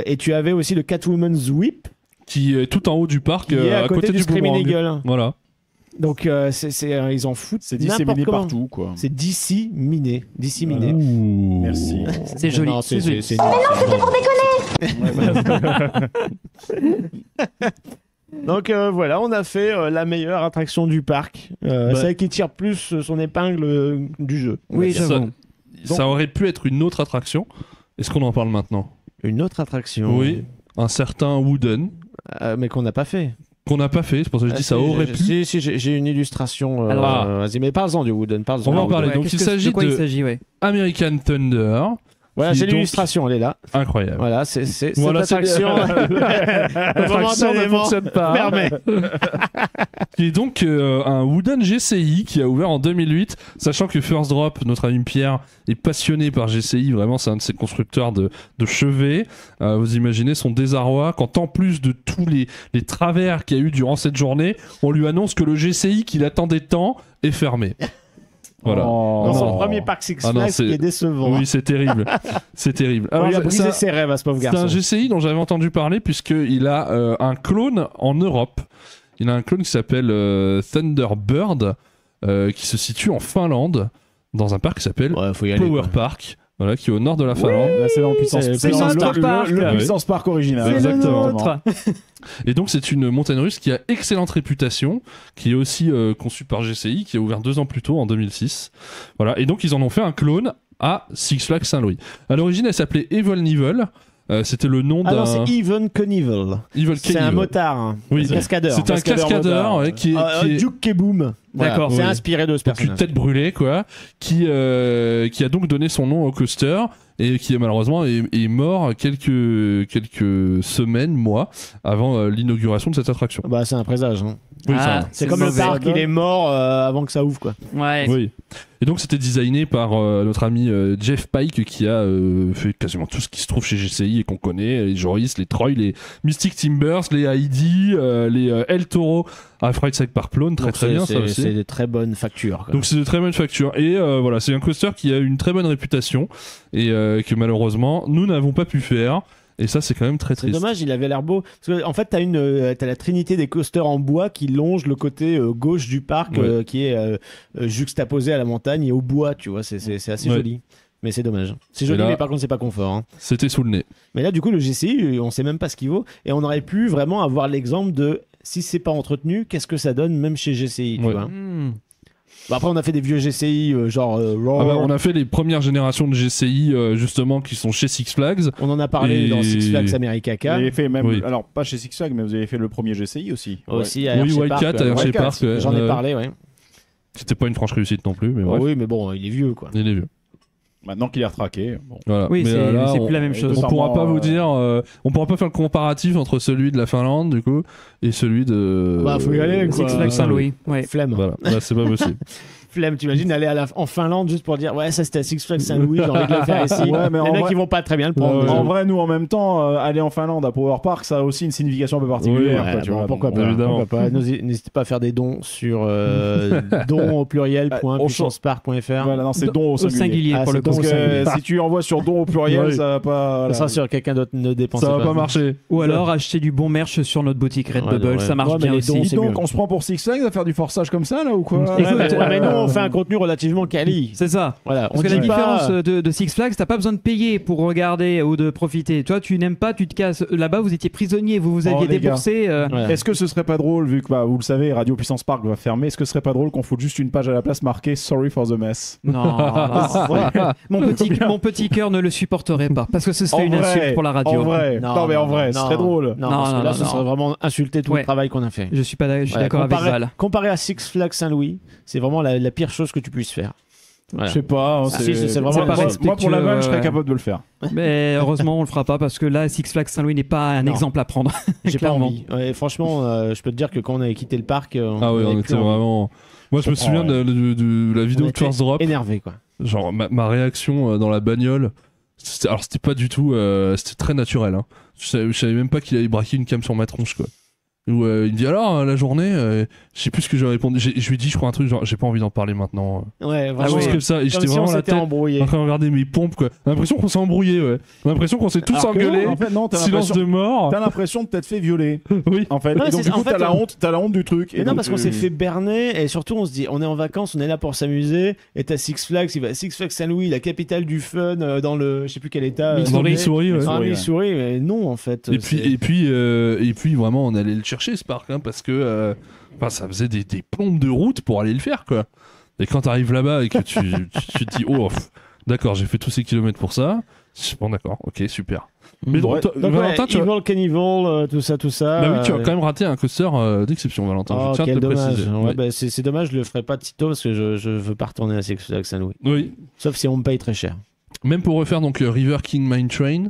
Et tu avais aussi le Catwoman's Whip Qui est tout en haut du parc, qui est à côté du Screaming boomerang. Eagle. Voilà. Donc ils en foutent. C'est n'importe disséminé comment. partout, quoi. C'est d'ici miné. D'ici miné. Ouh. Merci. C'est joli. Non, c'est joli. c'est Donc voilà, on a fait la meilleure attraction du parc. Celle qui tire plus son épingle du jeu. Oui, Ça, j'avoue. ça aurait pu être une autre attraction. Est-ce qu'on en parle maintenant? Une autre attraction. Oui. Un certain Wooden. Mais qu'on n'a pas fait. Qu'on n'a pas fait, c'est pour ça que je dis ça aurait pu. Si, j'ai une illustration. Alors, vas-y, mais parle-en du Wooden. Parle-en. On va en du parler. Wooden. Donc, Qu'est-ce il que- s'agit de quoi il de- s'agit, ouais. American Thunder. Voilà, Qui j'ai est donc- l'illustration, elle est là. Incroyable. Voilà, c'est Voilà, cette c'est- attraction. L'attraction ne fonctionne pas. Fermée. Qui est donc un Wooden GCI qui a ouvert en 2008, sachant que First Drop, notre ami Pierre, est passionné par GCI, vraiment c'est un de ses constructeurs de chevet. Vous imaginez son désarroi quand en plus de tous les travers qu'il y a eu durant cette journée, on lui annonce que le GCI qu'il attendait tant est fermé. Voilà. Oh. Dans son Non. premier parc Six Ah non, Flags c'est- qui est décevant. Oui, c'est terrible. C'est terrible. On lui a c'est brisé un- ses rêves à ce pauvre c'est un garçon. GCI dont j'avais entendu parler puisqu'il a un clone en Europe. Il a un clone qui s'appelle Thunderbird qui se situe en Finlande dans un parc qui s'appelle Ouais, faut y aller. Power quoi. Park. voilà, qui est au nord de la Finlande. Là, c'est dans le Puissance, C'est c'est dans notre parc. le Ah oui. Puissance Park original. C'est le Exactement. nôtre. Et donc c'est une montagne russe qui a excellente réputation, qui est aussi conçue par GCI, qui a ouvert 2 ans plus tôt, en 2006. Voilà. Et donc ils en ont fait un clone à Six Flags Saint-Louis. À l'origine, elle s'appelait Evil Knievel. C'était le nom Ah non, d'un... c'est Even Knievel. Evil C'est un Knievel. motard, hein. Oui. Un cascadeur. C'est un cascadeur ouais, qui est... Duke Keboom. Voilà. D'accord. C'est Oui. inspiré de ce Donc une personnage. tête brûlée quoi, qui a donc donné son nom au coaster et qui malheureusement est mort quelques semaines, mois avant l'inauguration de cette attraction. Bah, c'est un présage. Hein. Oui, Ah, ça- C'est comme le mauvais. parc, il est mort avant que ça ouvre, quoi. Ouais. oui. Et donc c'était designé par notre ami Jeff Pike qui a fait quasiment tout ce qui se trouve chez GCI et qu'on connaît, les Joris, les Troy, les Mystic Timbers, les Heidi, les El Toro à Fright Park Plone, très Donc, très bien ça c'est aussi. des très bonnes factures. Quoi. Donc c'est de très bonne facture et voilà, c'est un coaster qui a une très bonne réputation et que malheureusement nous n'avons pas pu faire. Et ça, c'est quand même très C'est triste. dommage, il avait l'air beau. Parce que, en fait, t'as la trinité des coasters en bois qui longe le côté gauche du parc, Ouais. qui est juxtaposé à la montagne et au bois, tu vois. C'est assez Ouais. joli. Mais c'est dommage. C'est joli, là- mais par contre, c'est pas confort. Hein. C'était sous le nez. Mais là, du coup, le GCI, on sait même pas ce qu'il vaut. Et on aurait pu vraiment avoir l'exemple de si c'est pas entretenu, qu'est-ce que ça donne, même chez GCI, tu Ouais. vois. Hmm. Bon, après, on a fait des vieux GCI, genre Roar. Ah bah, on a fait les premières générations de GCI justement qui sont chez Six Flags. On en a parlé Et- dans Six Flags America Vous Cup. avez fait même, Oui. alors pas chez Six Flags, mais vous avez fait le premier GCI aussi. Aussi à Oui, Hershey Wildcat Park, à Hershey Wildcat, Park. ouais. J'en ai parlé, ouais. C'était pas une franche réussite non plus, mais bref. Oui, mais bon, il est vieux, quoi. Il est vieux. Maintenant qu'il est retraqué. Bon. Voilà. Oui, Mais, c'est là, c'est on- plus la même chose. On pourra pas Bizarrement, vous dire, on pourra pas faire le comparatif entre celui de la Finlande du coup et celui de. Bah, faut y aller, quoi. Six Flags Saint-Louis. Ouais. Flemme. Voilà, là c'est pas possible. Flemme, t'imagines aller en Finlande juste pour dire ouais, ça c'était à Six Flags Saint-Louis, j'ai envie de le faire ici. Ouais, mais Les en mecs vrai- ils vont pas très bien le prendre. En vrai, nous en même temps, aller en Finlande à Power Park, ça a aussi une signification un peu particulière. Ouais, quoi, tu bon, vois, pourquoi donc, pas, évidemment. pourquoi pas. N'hésitez pas à faire des dons sur dons au pluriel .puissancepark.fr. Voilà, non, c'est don au Au singulier. singulier Ah, pour c'est le don coup. au Parce singulier. que si tu envoies sur don au pluriel, Ouais. ça va pas. Ça voilà. sera sûr, quelqu'un d'autre ne dépense Ça va pas marcher. Ou alors acheter du bon merch sur notre boutique Redbubble, Ouais, ça marche ouais, mais bien les aussi. dons, Dis c'est donc, mieux. on se prend pour Six Flags à faire du forçage comme ça là ou quoi Écoute, Ouais, mais nous on fait un contenu relativement quali. C'est ça. Voilà, Parce on que la dit pas- différence de Six Flags, t'as pas besoin de payer pour regarder ou de profiter. Toi, tu n'aimes pas, tu te casses. Là-bas, vous étiez prisonnier, vous aviez les gars. déboursé. Voilà. Est-ce que ce serait pas drôle, vu que bah, vous le savez, Radio Puissance Park va fermer, est-ce que ce serait pas drôle qu'on foute juste une page à la place marquée Sorry for the mess? Non, mon petit cœur ne le supporterait pas parce que ce serait une insulte pour la radio. En vrai, non, mais en vrai, ce serait drôle. Non, Non, parce que non, là, non, ce non. serait vraiment insulter tout Ouais. le travail qu'on a fait. Je suis pas, je suis Voilà, d'accord avec comparé- Val. Comparé à Six Flags Saint-Louis, c'est vraiment la pire chose que tu puisses faire. Voilà. Je sais pas. hein, si, c'est vraiment moi, pas moi, pour la vanne, je serais respectueux, capable de le faire. Mais heureusement, on le fera pas parce que là, Six Flags Saint-Louis n'est pas un Non. exemple à prendre. J'ai pas Clairement. envie. Ouais, franchement, je peux te dire que quand on avait quitté le parc, Ah oui, on avait était plus envie. vraiment. Moi, je me souviens de la vidéo On de était First Drop. énervé, quoi. Genre, ma réaction dans la bagnole. Alors, c'était pas du tout. C'était très naturel. Hein. Je savais même pas qu'il allait braquer une cam sur ma tronche, quoi. Où il me dit alors, la journée, je sais plus ce que j'ai répondu. Je lui ai dit, je crois, un truc genre, j'ai pas envie d'en parler maintenant. Ouais, Ah, vraiment. juste comme ça. Et j'étais Comme si on vraiment la s'était tête embrouillé. en train de regarder mes pompes, quoi. J'ai l'impression qu'on s'est embrouillé, ouais. J'ai l'impression qu'on s'est tous Alors que engueulés. non, en fait, non, t'as Silence l'impression- de mort. T'as l'impression de t'être fait violer. Oui. En fait, Ouais, et donc c'est- du coup, en fait, t'as la honte du truc. Mais Et non, donc, parce qu'on s'est fait berner et surtout on se dit on est en vacances, on est là pour s'amuser. Et t'as Six Flags, il va Six Flags Saint-Louis, la capitale du fun, dans le je sais plus quel état. Dans le Missouri, ouais. Ah, ouais. Missouri, mais non en fait. Et puis vraiment, on allait le chercher ce parc, hein, parce que ça faisait des plombes de route pour aller le faire, quoi. Et quand t'arrives là-bas et que tu te dis, oh, d'accord, j'ai fait tous ces kilomètres pour ça. Bon, d'accord, ok, super. Mais Ouais. toi, Donc, Valentin, ouais, tu as... Evil Cannibal, tout ça. Bah oui, tu as quand même raté un coaster d'exception, Valentin. Oh, je tiens à te quel le dommage. préciser. Ouais, Oui. bah, c'est dommage, je le ferai pas de sitôt parce que je veux pas retourner à Six Flags Saint-Louis. Oui. Sauf si on me paye très cher. Même pour refaire donc River King Mine Train.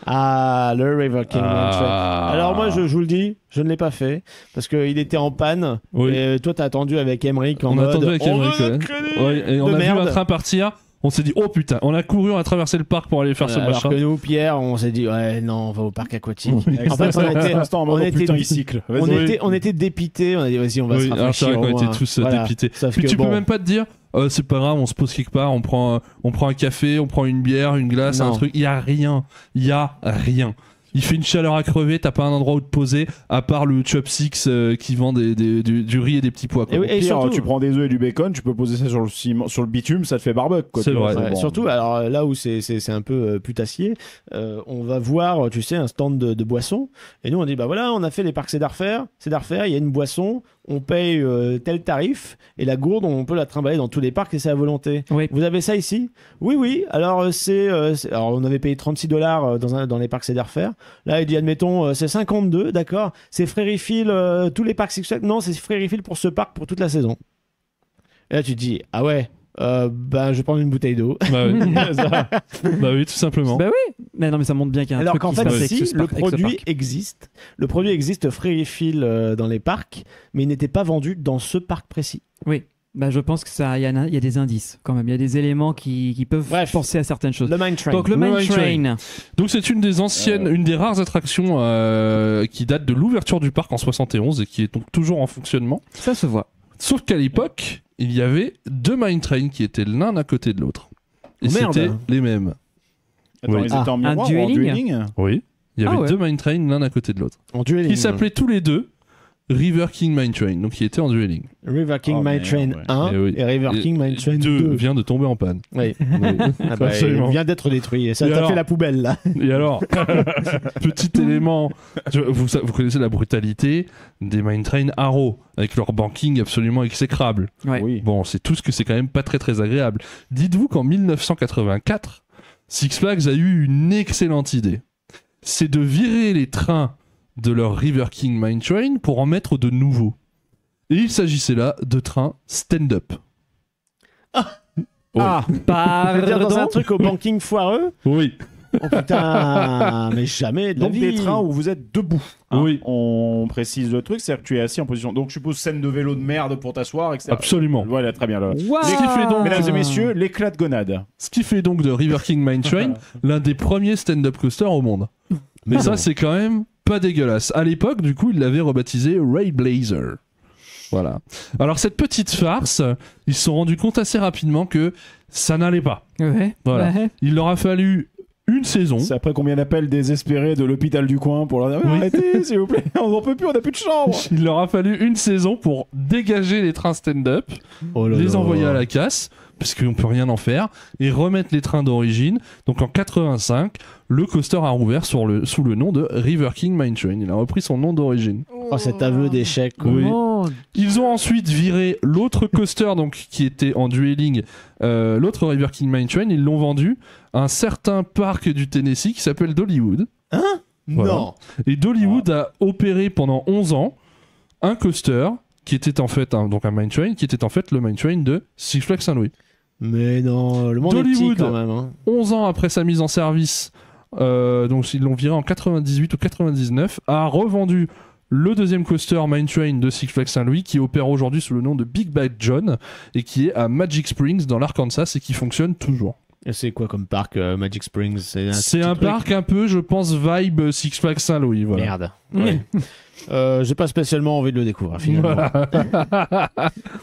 Ah, le River King. Ah. Alors moi, je vous le dis, je ne l'ai pas fait parce qu'il était en panne. Oui. Et toi, t'as attendu avec Emmerich en On a mode. attendu avec on Emmerich, veut ouais. notre crédit Ouais, et on de a vu merde. un train partir. On s'est dit, oh putain, on a couru, on a traversé le parc pour aller faire ce Alors machin. que nous, Pierre, on s'est dit, ouais, non, on va au parc aquatique. Avec En fait, ça, pour l'instant, en mode, on oh, était- putain, il cycle. on Vas-y. était, on était dépités, on a dit, vas-y, on va Oui, se alors c'est rafraîchir. vrai qu'on au moins. était tous Voilà. dépités. Sauf Puis que tu peux bon, même pas te dire, c'est pas grave, on se pose quelque part, on prend un café, on prend une bière, une glace, Non. un truc. Il y a rien. Il fait une chaleur à crever, t'as pas un endroit où te poser, à part le Chopsticks qui vend du riz et des petits pois. Quoi. Et Et pire, surtout- tu prends des œufs et du bacon, tu peux poser ça sur le ciment, sur le bitume, ça te fait barbecue. Quoi, C'est tu vois, vrai. Ouais, bon. surtout, alors là où c'est un peu putassier, on va voir, tu sais, un stand de boissons. Et nous, on dit, bah voilà, on a fait les parcs Cedar Fair, il y a une boisson, on paye tel tarif, et la gourde, on peut la trimballer dans tous les parcs et c'est à volonté. Oui. Vous avez ça ici? Oui, oui. Alors, alors on avait payé $36 dans les parcs Cedar Fair. Là, il dit, admettons, c'est 52, d'accord. C'est frais refill, tous les parcs Six Flags. Non, c'est frais refill pour ce parc pour toute la saison. Et là, tu te dis, ah ouais, ben, je vais prendre une bouteille d'eau. Bah oui. Bah oui, tout simplement. Bah oui, mais non, mais ça montre bien qu'il y a un Alors truc qu'en qui se fait, passe avec si, ce le avec ce produit parc. existe. Le produit existe free refill dans les parcs, mais il n'était pas vendu dans ce parc précis. Oui, bah je pense que ça, il y a des indices quand même, il y a des éléments qui peuvent Bref. penser à certaines choses. Le Mine Train. Donc le Le Mine Mine Train. Donc c'est une des anciennes, une des rares attractions qui date de l'ouverture du parc en 71 et qui est donc toujours en fonctionnement. Ça se voit. Sauf qu'à l'époque, il y avait 2 Mine Trains qui étaient l'un à côté de l'autre. Et Oh, merde. c'était les mêmes. Attends, Oui. ils étaient en Un miroir ou en dueling dueling Oui. Il y Ah avait ouais. 2 Mine Trains l'un à côté de l'autre. En dueling. Qui s'appelaient tous les deux River King Mine Train, donc qui étaient en dueling. River King Oh, Mine merde, Train ouais. 1 Et oui. et River Et King Mine Train 2 2. vient de tomber en panne. Oui. Oui. Ah bah, Absolument. il vient d'être détruit. Et ça Et t'a alors fait la poubelle là. Et alors, petit élément, vous connaissez la brutalité des Mine Train Arrow, avec leur banking absolument exécrable. Ouais. Oui. Bon, c'est tout ce que c'est quand même pas très très agréable. Dites-vous qu'en 1984, Six Flags a eu une excellente idée. C'est de virer les trains de leur River King Mine Train pour en mettre de nouveaux. Et il s'agissait là de trains stand-up. Ouais. Ah, c'est-à-dire dans un Pardon. truc au banking foireux. Oui. Oh putain, mais jamais de la Donc vie. des trains où vous êtes debout. hein. Oui. On précise le truc, c'est-à-dire que tu es assis en position. Donc je suppose scène de vélo de merde pour t'asseoir, etc. Absolument. Voilà, très bien. Là. Waouh. Ce qui fait donc- Mesdames et messieurs, l'éclat de gonade. Ce qui fait donc de River King Mine Train l'un des premiers stand-up coasters au monde. Mais ça, c'est quand même pas dégueulasse. À l'époque, du coup, ils l'avaient rebaptisé Ray Blazer. Voilà. Alors, cette petite farce, ils se sont rendus compte assez rapidement que ça n'allait pas. Ouais. Voilà. Ouais. Il leur a fallu une saison. C'est après combien d'appels désespérés de l'hôpital du coin pour leur dire Oui. arrêtez, s'il vous plaît, on n'en peut plus, on n'a plus de chambre. Il leur a fallu une saison pour dégager les trains stand-up, Oh là les là. envoyer à la casse, parce qu'on peut rien en faire, et remettre les trains d'origine. Donc en 85, le coaster a rouvert sous le nom de River King Mine Train. Il a repris son nom d'origine. Oh, cet aveu d'échec. quoi. Oui. Comment Ils ont ensuite viré l'autre coaster donc qui était en dueling, l'autre River King Mine Train. Ils l'ont vendu à un certain parc du Tennessee qui s'appelle Dollywood. Voilà. Non. Et Dollywood a opéré pendant 11 ans un coaster qui était en fait donc un Mine Train, qui était en fait le Mine Train de Six Flags Saint-Louis. Mais non, le monde est Dollywood. petit quand même. Hein. 11 ans après sa mise en service, donc ils l'ont viré en 98 ou 99, a revendu le deuxième coaster Mine Train de Six Flags Saint-Louis qui opère aujourd'hui sous le nom de Big Bad John et qui est à Magic Springs dans l'Arkansas et qui fonctionne toujours. Et c'est quoi comme parc Magic Springs? C'est petit un truc parc un peu, je pense, vibe Six Flags Saint-Louis. Voilà. Merde. Ouais. J'ai pas spécialement envie de le découvrir finalement. Voilà.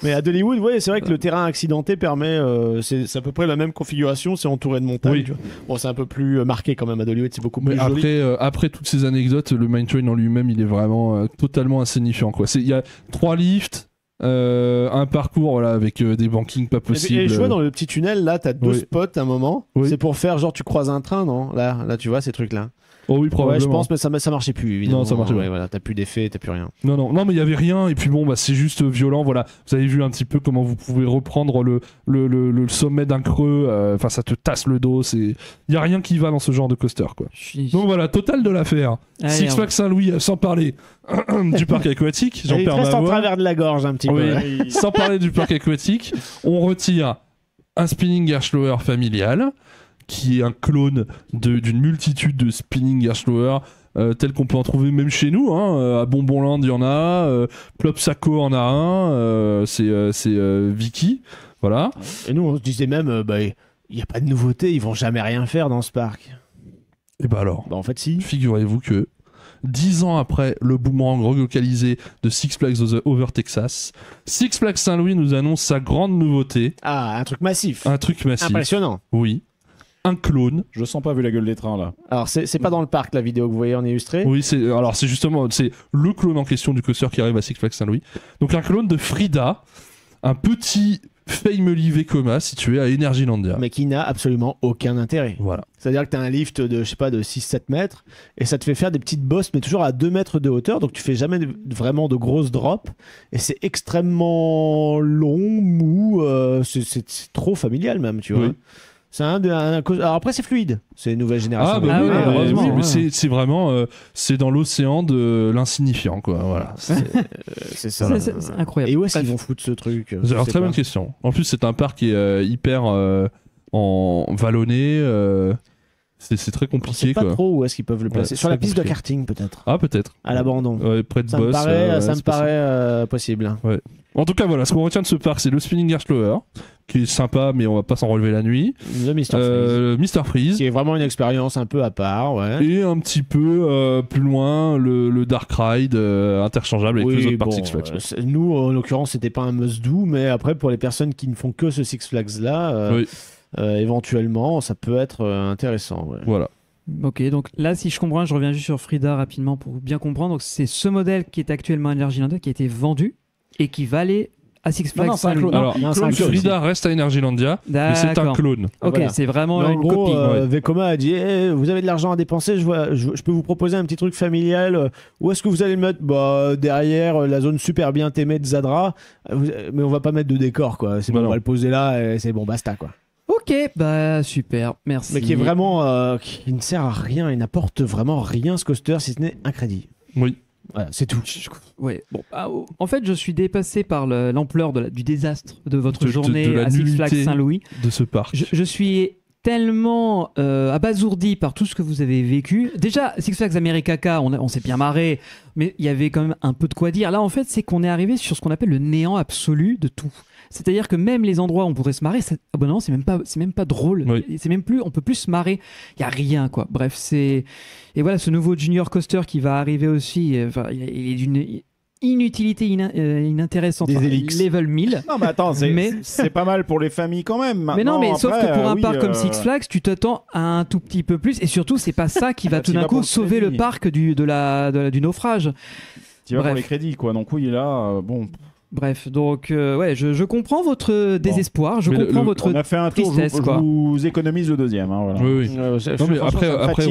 Mais à Dollywood, ouais, c'est vrai que le terrain accidenté permet, c'est à peu près la même configuration, c'est entouré de montagnes. Oui. Tu vois. Bon, c'est un peu plus marqué quand même à Dollywood, c'est beaucoup Mais plus joli. après toutes ces anecdotes, le Mine Train en lui-même, il est vraiment totalement insignifiant. Il y a 3 lifts, un parcours voilà, avec des bankings pas possibles. Et je vois dans le petit tunnel là, t'as 2 Oui. spots à un moment. Oui. C'est pour faire genre tu croises un train, non? Là, tu vois ces trucs là. Oh oui, probablement. Ouais, je pense, mais ça marchait plus évidemment. Non, ça marchait pas. Ouais, voilà, t'as plus d'effet, t'as plus rien. Non, mais il y avait rien. Et puis bon, bah, c'est juste violent. Voilà, vous avez vu un petit peu comment vous pouvez reprendre le sommet d'un creux. Enfin, ça te tasse le dos. Il y a rien qui va dans ce genre de coaster, quoi. Donc voilà, total de l'affaire. Allez, Six on- Flags Saint-Louis, sans parler du parc aquatique. J'en Et il te perds ma reste en voix. travers de la gorge un petit peu. Oui. Sans parler du parc aquatique, on retire un spinning air slower familial, qui est un clone d'une multitude de spinning air slower tels qu'on peut en trouver même chez nous. Hein. À Bonbonland, il y en a. Plopsaco en a un. C'est Vicky. Voilà. Et nous, on se disait même, bah, il n'y a pas de nouveauté, ils vont jamais rien faire dans ce parc. Et bah alors, Bah, en fait, si. figurez-vous que 10 ans après le boomerang relocalisé de Six Flags Over Texas, Six Flags Saint-Louis nous annonce sa grande nouveauté, Ah, un truc massif. un truc massif. Impressionnant. Oui. un clone. Je sens pas vu la gueule des trains là. Alors, c'est pas dans le parc la vidéo que vous voyez en illustré. Oui, c'est justement c'est le clone en question du coaster qui arrive à Six Flags Saint-Louis. Donc un clone de Frida, un petit Family Vekoma situé à Energylandia. Mais qui n'a absolument aucun intérêt. Voilà. C'est-à-dire que tu as un lift de, je sais pas, de 6-7 mètres et ça te fait faire des petites bosses, mais toujours à 2 mètres de hauteur. Donc tu fais jamais vraiment de grosses drops. Et c'est extrêmement long, mou. C'est trop familial même, tu vois. Oui. C'est alors après, c'est fluide. C'est une nouvelle génération. Ah, de bah oui, fluide, heureusement, oui, ouais. mais c'est vraiment c'est dans l'océan de l'insignifiant, quoi. Voilà. c'est ça. C'est incroyable. Et où est-ce Bref. qu'ils vont foutre ce truc? Je Alors sais très pas. bonne question. En plus, c'est un parc qui est hyper en vallonné. C'est très On compliqué, sait pas quoi. trop où est-ce qu'ils peuvent le placer. Ouais, Sur la c'est piste de compliqué. karting, peut-être. Ah, peut-être. À l'abandon. Ouais, près de Ça Boss. me paraît, c'est possible. possible. En tout cas, voilà, ce qu'on retient de ce parc, c'est le Spinning Air Slower, qui est sympa, mais on va pas s'en relever la nuit. The Mr. Freeze. Mr. Freeze. Qui est vraiment une expérience un peu à part, ouais. Et un petit peu plus loin, le Dark Ride interchangeable avec les autres parcs Six Flags. Nous, en l'occurrence, c'était pas un must-do, mais après, pour les personnes qui ne font que ce Six Flags-là, Oui. éventuellement, ça peut être intéressant. Ouais. Voilà. Ok, donc là, si je comprends, je reviens juste sur Frida rapidement pour bien comprendre. Donc, c'est ce modèle qui est actuellement à Energylandia qui a été vendu et qui va aller à Six Flags non, c'est un Saint-Louis. clone. Alors, non, c'est un clone. Frida reste à Energylandia, mais c'est un D'accord. clone. Ok, Voilà. c'est vraiment Mais en une gros, copie. Vekoma a dit vous avez de l'argent à dépenser, je peux vous proposer un petit truc familial. Où est-ce que vous allez le mettre? Derrière la zone super bien aimée de Zadra, mais on va pas mettre de décor, quoi. C'est Bah bon, non. on va le poser là et c'est bon, basta, quoi. Ok, bah super, merci. Mais qui est vraiment. Qui ne sert à rien, il n'apporte vraiment rien ce coaster si ce n'est un crédit. Oui. Voilà, c'est tout. Ouais, bon, en fait, je suis dépassé par l'ampleur du désastre de votre De journée la à Six nullité. Flags Saint-Louis. De ce parc. Je suis tellement abasourdi par tout ce que vous avez vécu. Déjà, Six Flags America, on s'est bien marré, mais il y avait quand même un peu de quoi dire. Là, en fait, c'est qu'on est arrivé sur ce qu'on appelle le néant absolu de tout. C'est-à-dire que même les endroits où on pourrait se marrer, ah ben non, c'est même pas drôle. Oui. C'est même plus, on peut plus se marrer. Il y a rien, quoi. Bref, et voilà, ce nouveau Junior Coaster qui va arriver aussi. Il est d'une inutilité inintéressante. Des Helix. Level 1000. Non, mais attends, Mais- c'est pas mal pour les familles quand même. Mais non, mais sauf que pour un parc comme Six Flags, Flags, tu t'attends à un tout petit peu plus. Et surtout, c'est pas ça qui va Bah, tout t'y d'un vas pour coup le sauver le crédit. parc du naufrage. tu vas pour Bref. les crédits, quoi. Donc oui, là, bon. Bref, donc ouais, je comprends votre désespoir, je Mais comprends votre On a fait un tour, tristesse, quoi. je vous économise le deuxième. Hein, voilà. Oui, oui. Non, mais après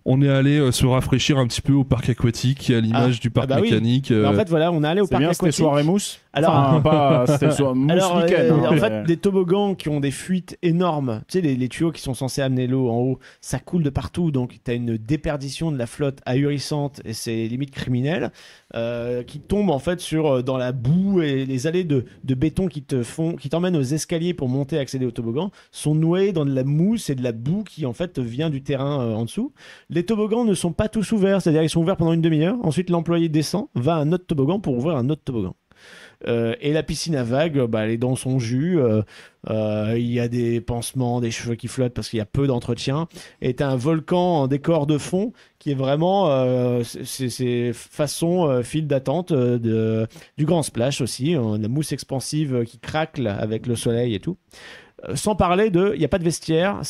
on est allé se rafraîchir un petit peu au parc aquatique qui est à l'image du parc bah oui. mécanique. Mais en fait, voilà, on est allé au C'est parc bien, c'était aquatique. soirée mousse. Alors- Enfin, pas, c'était mousse Alors, week-end. hein, en mais- fait, des toboggans qui ont des fuites énormes, tu sais, les tuyaux qui sont censés amener l'eau en haut, ça coule de partout, donc tu as une déperdition de la flotte ahurissante et c'est limite criminel, qui tombe en fait dans la boue et les allées de béton qui t'emmènent aux escaliers pour monter et accéder au toboggan sont nouées dans de la mousse et de la boue qui en fait vient du terrain en dessous. Les toboggans ne sont pas tous ouverts, c'est-à-dire ils sont ouverts pendant une demi-heure, ensuite l'employé descend, va à un autre toboggan pour ouvrir un autre toboggan. Et la piscine à vagues, elle est dans son jus. Il y a des pansements, des cheveux qui flottent parce qu'il y a peu d'entretien. Et t'as un volcan en décor de fond qui est vraiment c'est façon file d'attente du Grand Splash aussi. La mousse expansive qui craque là, avec le soleil et tout. Sans parler il n'y a pas de vestiaire,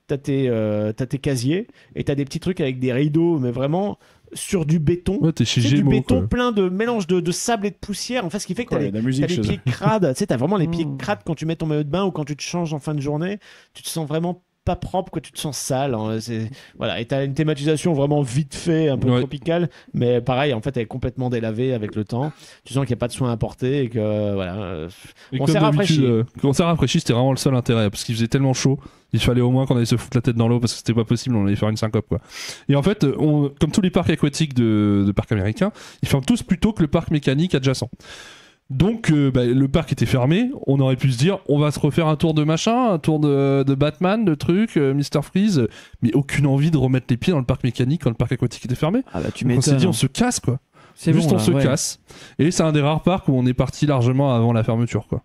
t'as tes casiers et t'as des petits trucs avec des rideaux, mais vraiment sur du béton. Ouais, t'es chez C'est du Gémeaux. béton quoi. plein de mélange de sable et de poussière. En fait, ce qui fait que Quoi, il y a de la musique t'as les chez pieds eux. crades. Tu sais, t'as vraiment les pieds Mm. crades quand tu mets ton maillot de bain ou quand tu te changes en fin de journée. Tu te sens vraiment pas propre, quoi. Tu te sens sale. Hein. Voilà. Et t'as une thématisation vraiment vite fait, un peu Ouais. tropicale. Mais pareil, en fait, elle est complètement délavée avec le temps. Tu sens qu'il n'y a pas de soins apportés et que voilà. Et On comme s'est d'habitude, rafraîchi. quand on s'est rafraîchi, c'était vraiment le seul intérêt parce qu'il faisait tellement chaud. Il fallait au moins qu'on allait se foutre la tête dans l'eau parce que c'était pas possible, on allait faire une syncope quoi. Et en fait, comme tous les parcs aquatiques de parcs américains, ils ferment tous plus tôt que le parc mécanique adjacent. Donc le parc était fermé, on aurait pu se dire on va se refaire un tour de machin, un tour de Batman, de trucs, Mr. Freeze, mais aucune envie de remettre les pieds dans le parc mécanique quand le parc aquatique était fermé. Ah bah tu Donc on s'est m'étonnes. dit on se casse quoi. C'est Juste bon, on là, se ouais. casse. Et c'est un des rares parcs où on est parti largement avant la fermeture quoi.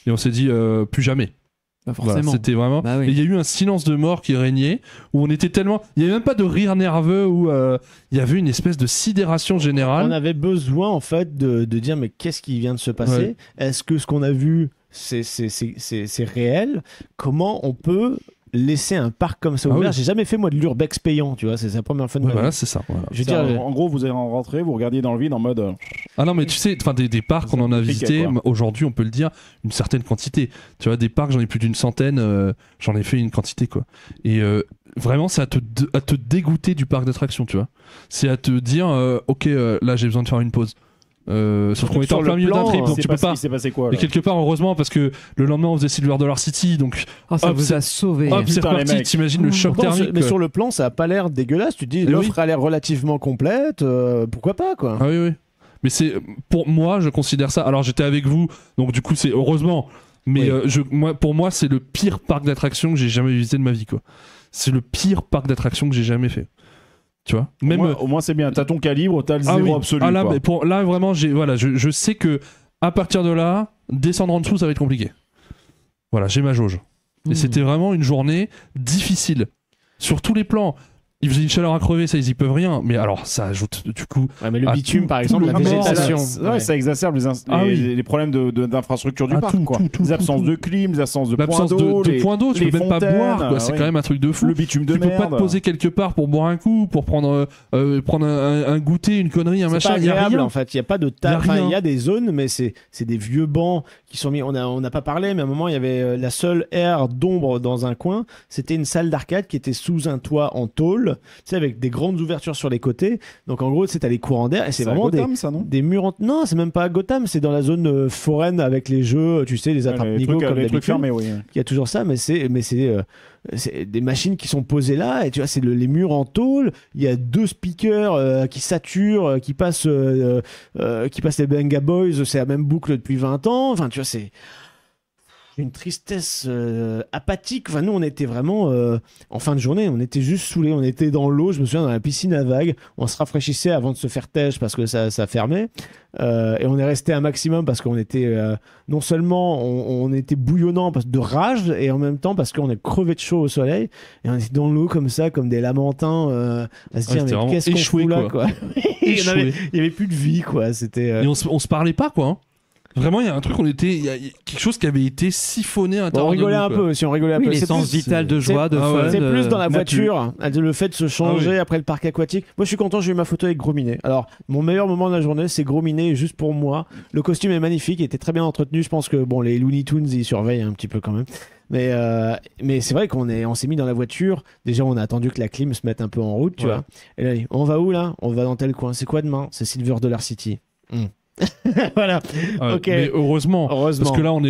Et on s'est dit plus jamais. Bah, Voilà, forcément. c'était vraiment. Bah oui. Et il y a eu un silence de mort qui régnait où on était tellement. Il n'y avait même pas de rire nerveux où il y avait une espèce de sidération générale. On avait besoin en fait de dire mais qu'est-ce qui vient de se passer? Ouais. Est-ce que ce qu'on a vu c'est réel? Comment on peut laisser un parc comme ça Ah ouvert. oui. J'ai jamais fait moi de l'urbex payant, tu vois, c'est la première fois de Ouais, ma voilà, vie. c'est ça. Voilà. Je veux C'est dire, en gros, vous allez rentrer, vous regardiez dans le vide en mode. Ah non, mais tu sais, des parcs, on en a compliqué, visité, quoi. aujourd'hui, on peut le dire, une certaine quantité. Tu vois, des parcs, j'en ai plus d'une centaine, j'en ai fait une quantité, quoi. Et vraiment, c'est à te dégoûter du parc d'attractions, tu vois. C'est à te dire, ok, là, j'ai besoin de faire une pause. Sauf qu'on était en plein milieu d'un trip, donc tu peux pas. Il s'est passé quoi Et là quelque part, heureusement, parce que le lendemain, on faisait Silver Dollar City, donc Oh, ça hop, vous c'est- a sauvé. hop, c'est putain, les reparti. mecs. T'imagines le choc bon, thermique. mais quoi. sur le plan, ça a pas l'air dégueulasse. Tu te dis, Eh l'offre oui. a l'air relativement complète. Pourquoi pas, quoi. Ah oui, oui. Mais c'est pour moi, je considère ça. Alors j'étais avec vous, donc du coup c'est heureusement. Mais Oui. pour moi, c'est le pire parc d'attractions que j'ai jamais visité de ma vie, quoi. C'est le pire parc d'attractions que j'ai jamais fait. Tu vois. Même Au moins, c'est bien. T'as ton calibre, t'as le ah zéro oui. absolu. Ah là, quoi. mais là vraiment, je sais que à partir de là, descendre en dessous, ça va être compliqué. Voilà, j'ai ma jauge. Et c'était vraiment une journée difficile sur tous les plans. Il faisait une chaleur à crever, ça ils y peuvent rien. Mais alors ça ajoute du coup. Ouais, mais le Ah, bitume, tout- par tout exemple, le la monde, végétation. Ça exacerbe Ah oui. les problèmes d'infrastructure du Ah, parc. tout, quoi. tout, les absences tout. de clim, les absences de points L'absence d'eau, de points d'eau, tu les peux même pas fontaines, boire, quoi. C'est ouais. quand même un truc de fou. le bitume de Tu peux merde. pas te poser quelque part pour boire un coup, pour prendre un goûter, une connerie, un C'est machin. pas Il y a agréable rien. en fait, il y a pas de Y a table, enfin rien. il y a des zones mais c'est des vieux bancs qui sont mis, on n'a pas parlé mais à un moment il y avait la seule aire d'ombre dans un coin, c'était une salle d'arcade qui était sous un toit en tôle, tu sais avec des grandes ouvertures sur les côtés. Donc en gros, tu sais, t'as les courants d'air et c'est à vraiment Gotham, ça, non des murs non, c'est même pas à Gotham, c'est dans la zone foraine avec les jeux, tu sais, les attrape-niveaux comme les trucs d'habitude. fermés, oui. Il y a toujours ça, mais c'est des machines qui sont posées là, et tu vois, c'est les murs en tôle. Il y a 2 speakers qui saturent, qui passent les Benga Boys, c'est la même boucle depuis 20 ans. Enfin, tu vois, c'est une tristesse apathique. Enfin, nous, on était vraiment en fin de journée, on était juste saoulés. On était dans l'eau, je me souviens, dans la piscine à vagues. On se rafraîchissait avant de se faire têche parce que ça fermait. Et on est resté un maximum parce qu'on était non seulement on était bouillonnant de rage et en même temps parce qu'on est crevé de chaud au soleil et on était dans l'eau comme ça, comme des lamentins à se Ouais, dire c'était mais vraiment qu'est-ce qu'on échoué, fout là, quoi. quoi. il Échoué. y avait plus de vie, quoi. C'était Et on se parlait pas, quoi. Hein. Vraiment, il y a un truc, il y a quelque chose qui avait été siphonné à on l'intérieur de rigolait nous, un quoi. peu aussi, on rigolait un Oui, peu. C'est l'essence plus- vitale de joie, de Ah ouais. fun. C'est plus dans la nature. voiture, le fait de se changer Ah oui. après le parc aquatique. Moi, je suis content, j'ai eu ma photo avec Gros Minet. Alors, mon meilleur moment de la journée, c'est Gros Minet, juste pour moi. Le costume est magnifique, il était très bien entretenu. Je pense que bon, les Looney Tunes, ils surveillent un petit peu quand même. Mais c'est vrai on s'est mis dans la voiture. Déjà, on a attendu que la clim se mette un peu en route, tu Ouais. vois. Et là, on va où là? On va dans tel coin. C'est quoi demain? C'est Silver Dollar City. Voilà. Ouais, Ok. Mais heureusement. Heureusement. Parce que là, on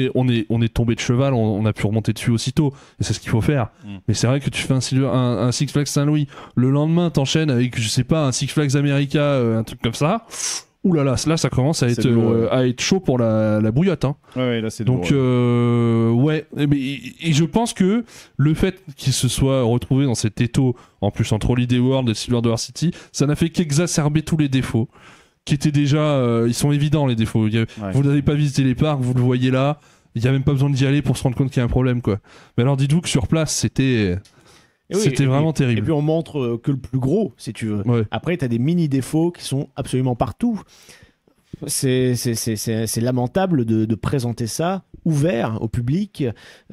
est tombé de cheval, on a pu remonter dessus aussitôt. Et c'est ce qu'il faut faire. Mais c'est vrai que tu fais un Six Flags Saint-Louis. Le lendemain, t'enchaînes avec, je sais pas, un Six Flags America, un truc comme ça. Ouh là là, là, ça commence à C'est être, douloureux. à être chaud pour la bouillotte. Hein. Ouais, là, c'est Donc, douloureux. ouais. Et je pense que le fait qu'il se soit retrouvé dans cet étau, en plus entre Holiday World et Silver Dollar City, ça n'a fait qu'exacerber tous les défauts. Qui étaient déjà. Ils sont évidents, les défauts. Ouais. Vous n'avez pas visité les parcs, vous le voyez là. Il n'y a même pas besoin d'y aller pour se rendre compte qu'il y a un problème, quoi. Mais alors, dites-vous que sur place, c'était. Et oui, C'était et vraiment puis- terrible. Et puis on montre que le plus gros, si tu veux. Ouais. Après, tu as des mini défauts qui sont absolument partout. C'est lamentable de présenter ça ouvert au public,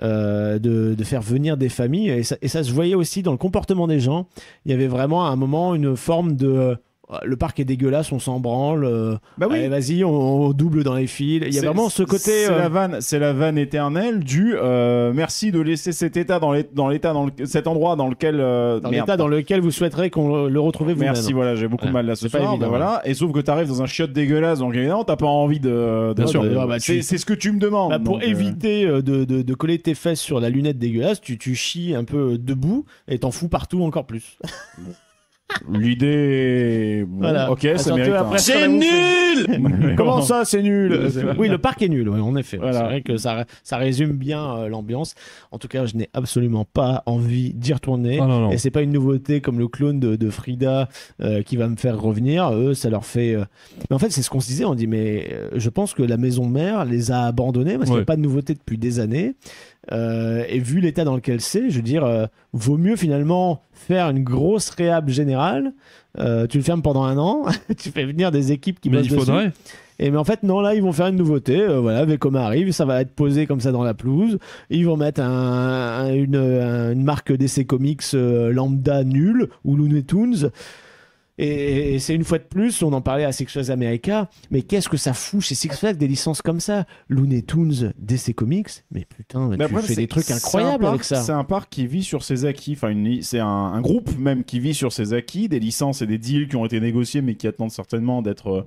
de faire venir des familles. Et ça se voyait aussi dans le comportement des gens. Il y avait vraiment à un moment une forme de... le parc est dégueulasse, on s'en branle. Bah oui. Allez, vas-y, on double dans les fils. Il y a vraiment ce côté... C'est la vanne éternelle du merci de laisser cet état cet endroit dans lequel dans merde. l'état dans lequel vous souhaiterez qu'on le retrouve vous-même. Merci, voilà, j'ai beaucoup de mal là ce c'est pas soir. évident, mais voilà. Et sauf que t'arrives dans un chiotte dégueulasse, donc évidemment t'as pas envie de. Bien sûr. Bah, c'est ce que tu me demandes. Bah, pour donc, éviter de coller tes fesses sur la lunette dégueulasse, tu chies un peu debout et t'en fous partout encore plus. L'idée. Bon, Voilà. ok, ça Attention, mérite. après, C'est nul! Comment ça, c'est nul? Oui, le parc est nul, ouais, en effet. Voilà. C'est vrai que ça résume bien l'ambiance. En tout cas, je n'ai absolument pas envie d'y retourner. Ah, non. Et c'est pas une nouveauté comme le clone de Frida qui va me faire revenir. Eux, ça leur fait. Mais en fait, c'est ce qu'on se disait. On dit, mais je pense que la maison mère les a abandonnés parce qu'il n'y a Ouais. pas de nouveauté depuis des années. Et vu l'état dans lequel c'est, je veux dire, vaut mieux finalement faire une grosse réhab générale. Tu le fermes pendant 1 an, tu fais venir des équipes qui Mais bossent il dessus. faudrait. Et mais en fait, non, là, ils vont faire une nouveauté. Voilà, Vekoma arrive, ça va être posé comme ça dans la pelouse. Ils vont mettre une marque DC Comics lambda nulle, ou Looney Tunes. Et c'est une fois de plus, on en parlait à Six Flags America, mais qu'est-ce que ça fout chez Six Flags des licences comme ça? Looney Tunes, DC Comics, mais putain, tu fais des trucs incroyables avec ça. C'est un parc qui vit sur ses acquis, enfin c'est un groupe même qui vit sur ses acquis, des licences et des deals qui ont été négociés mais qui attendent certainement d'être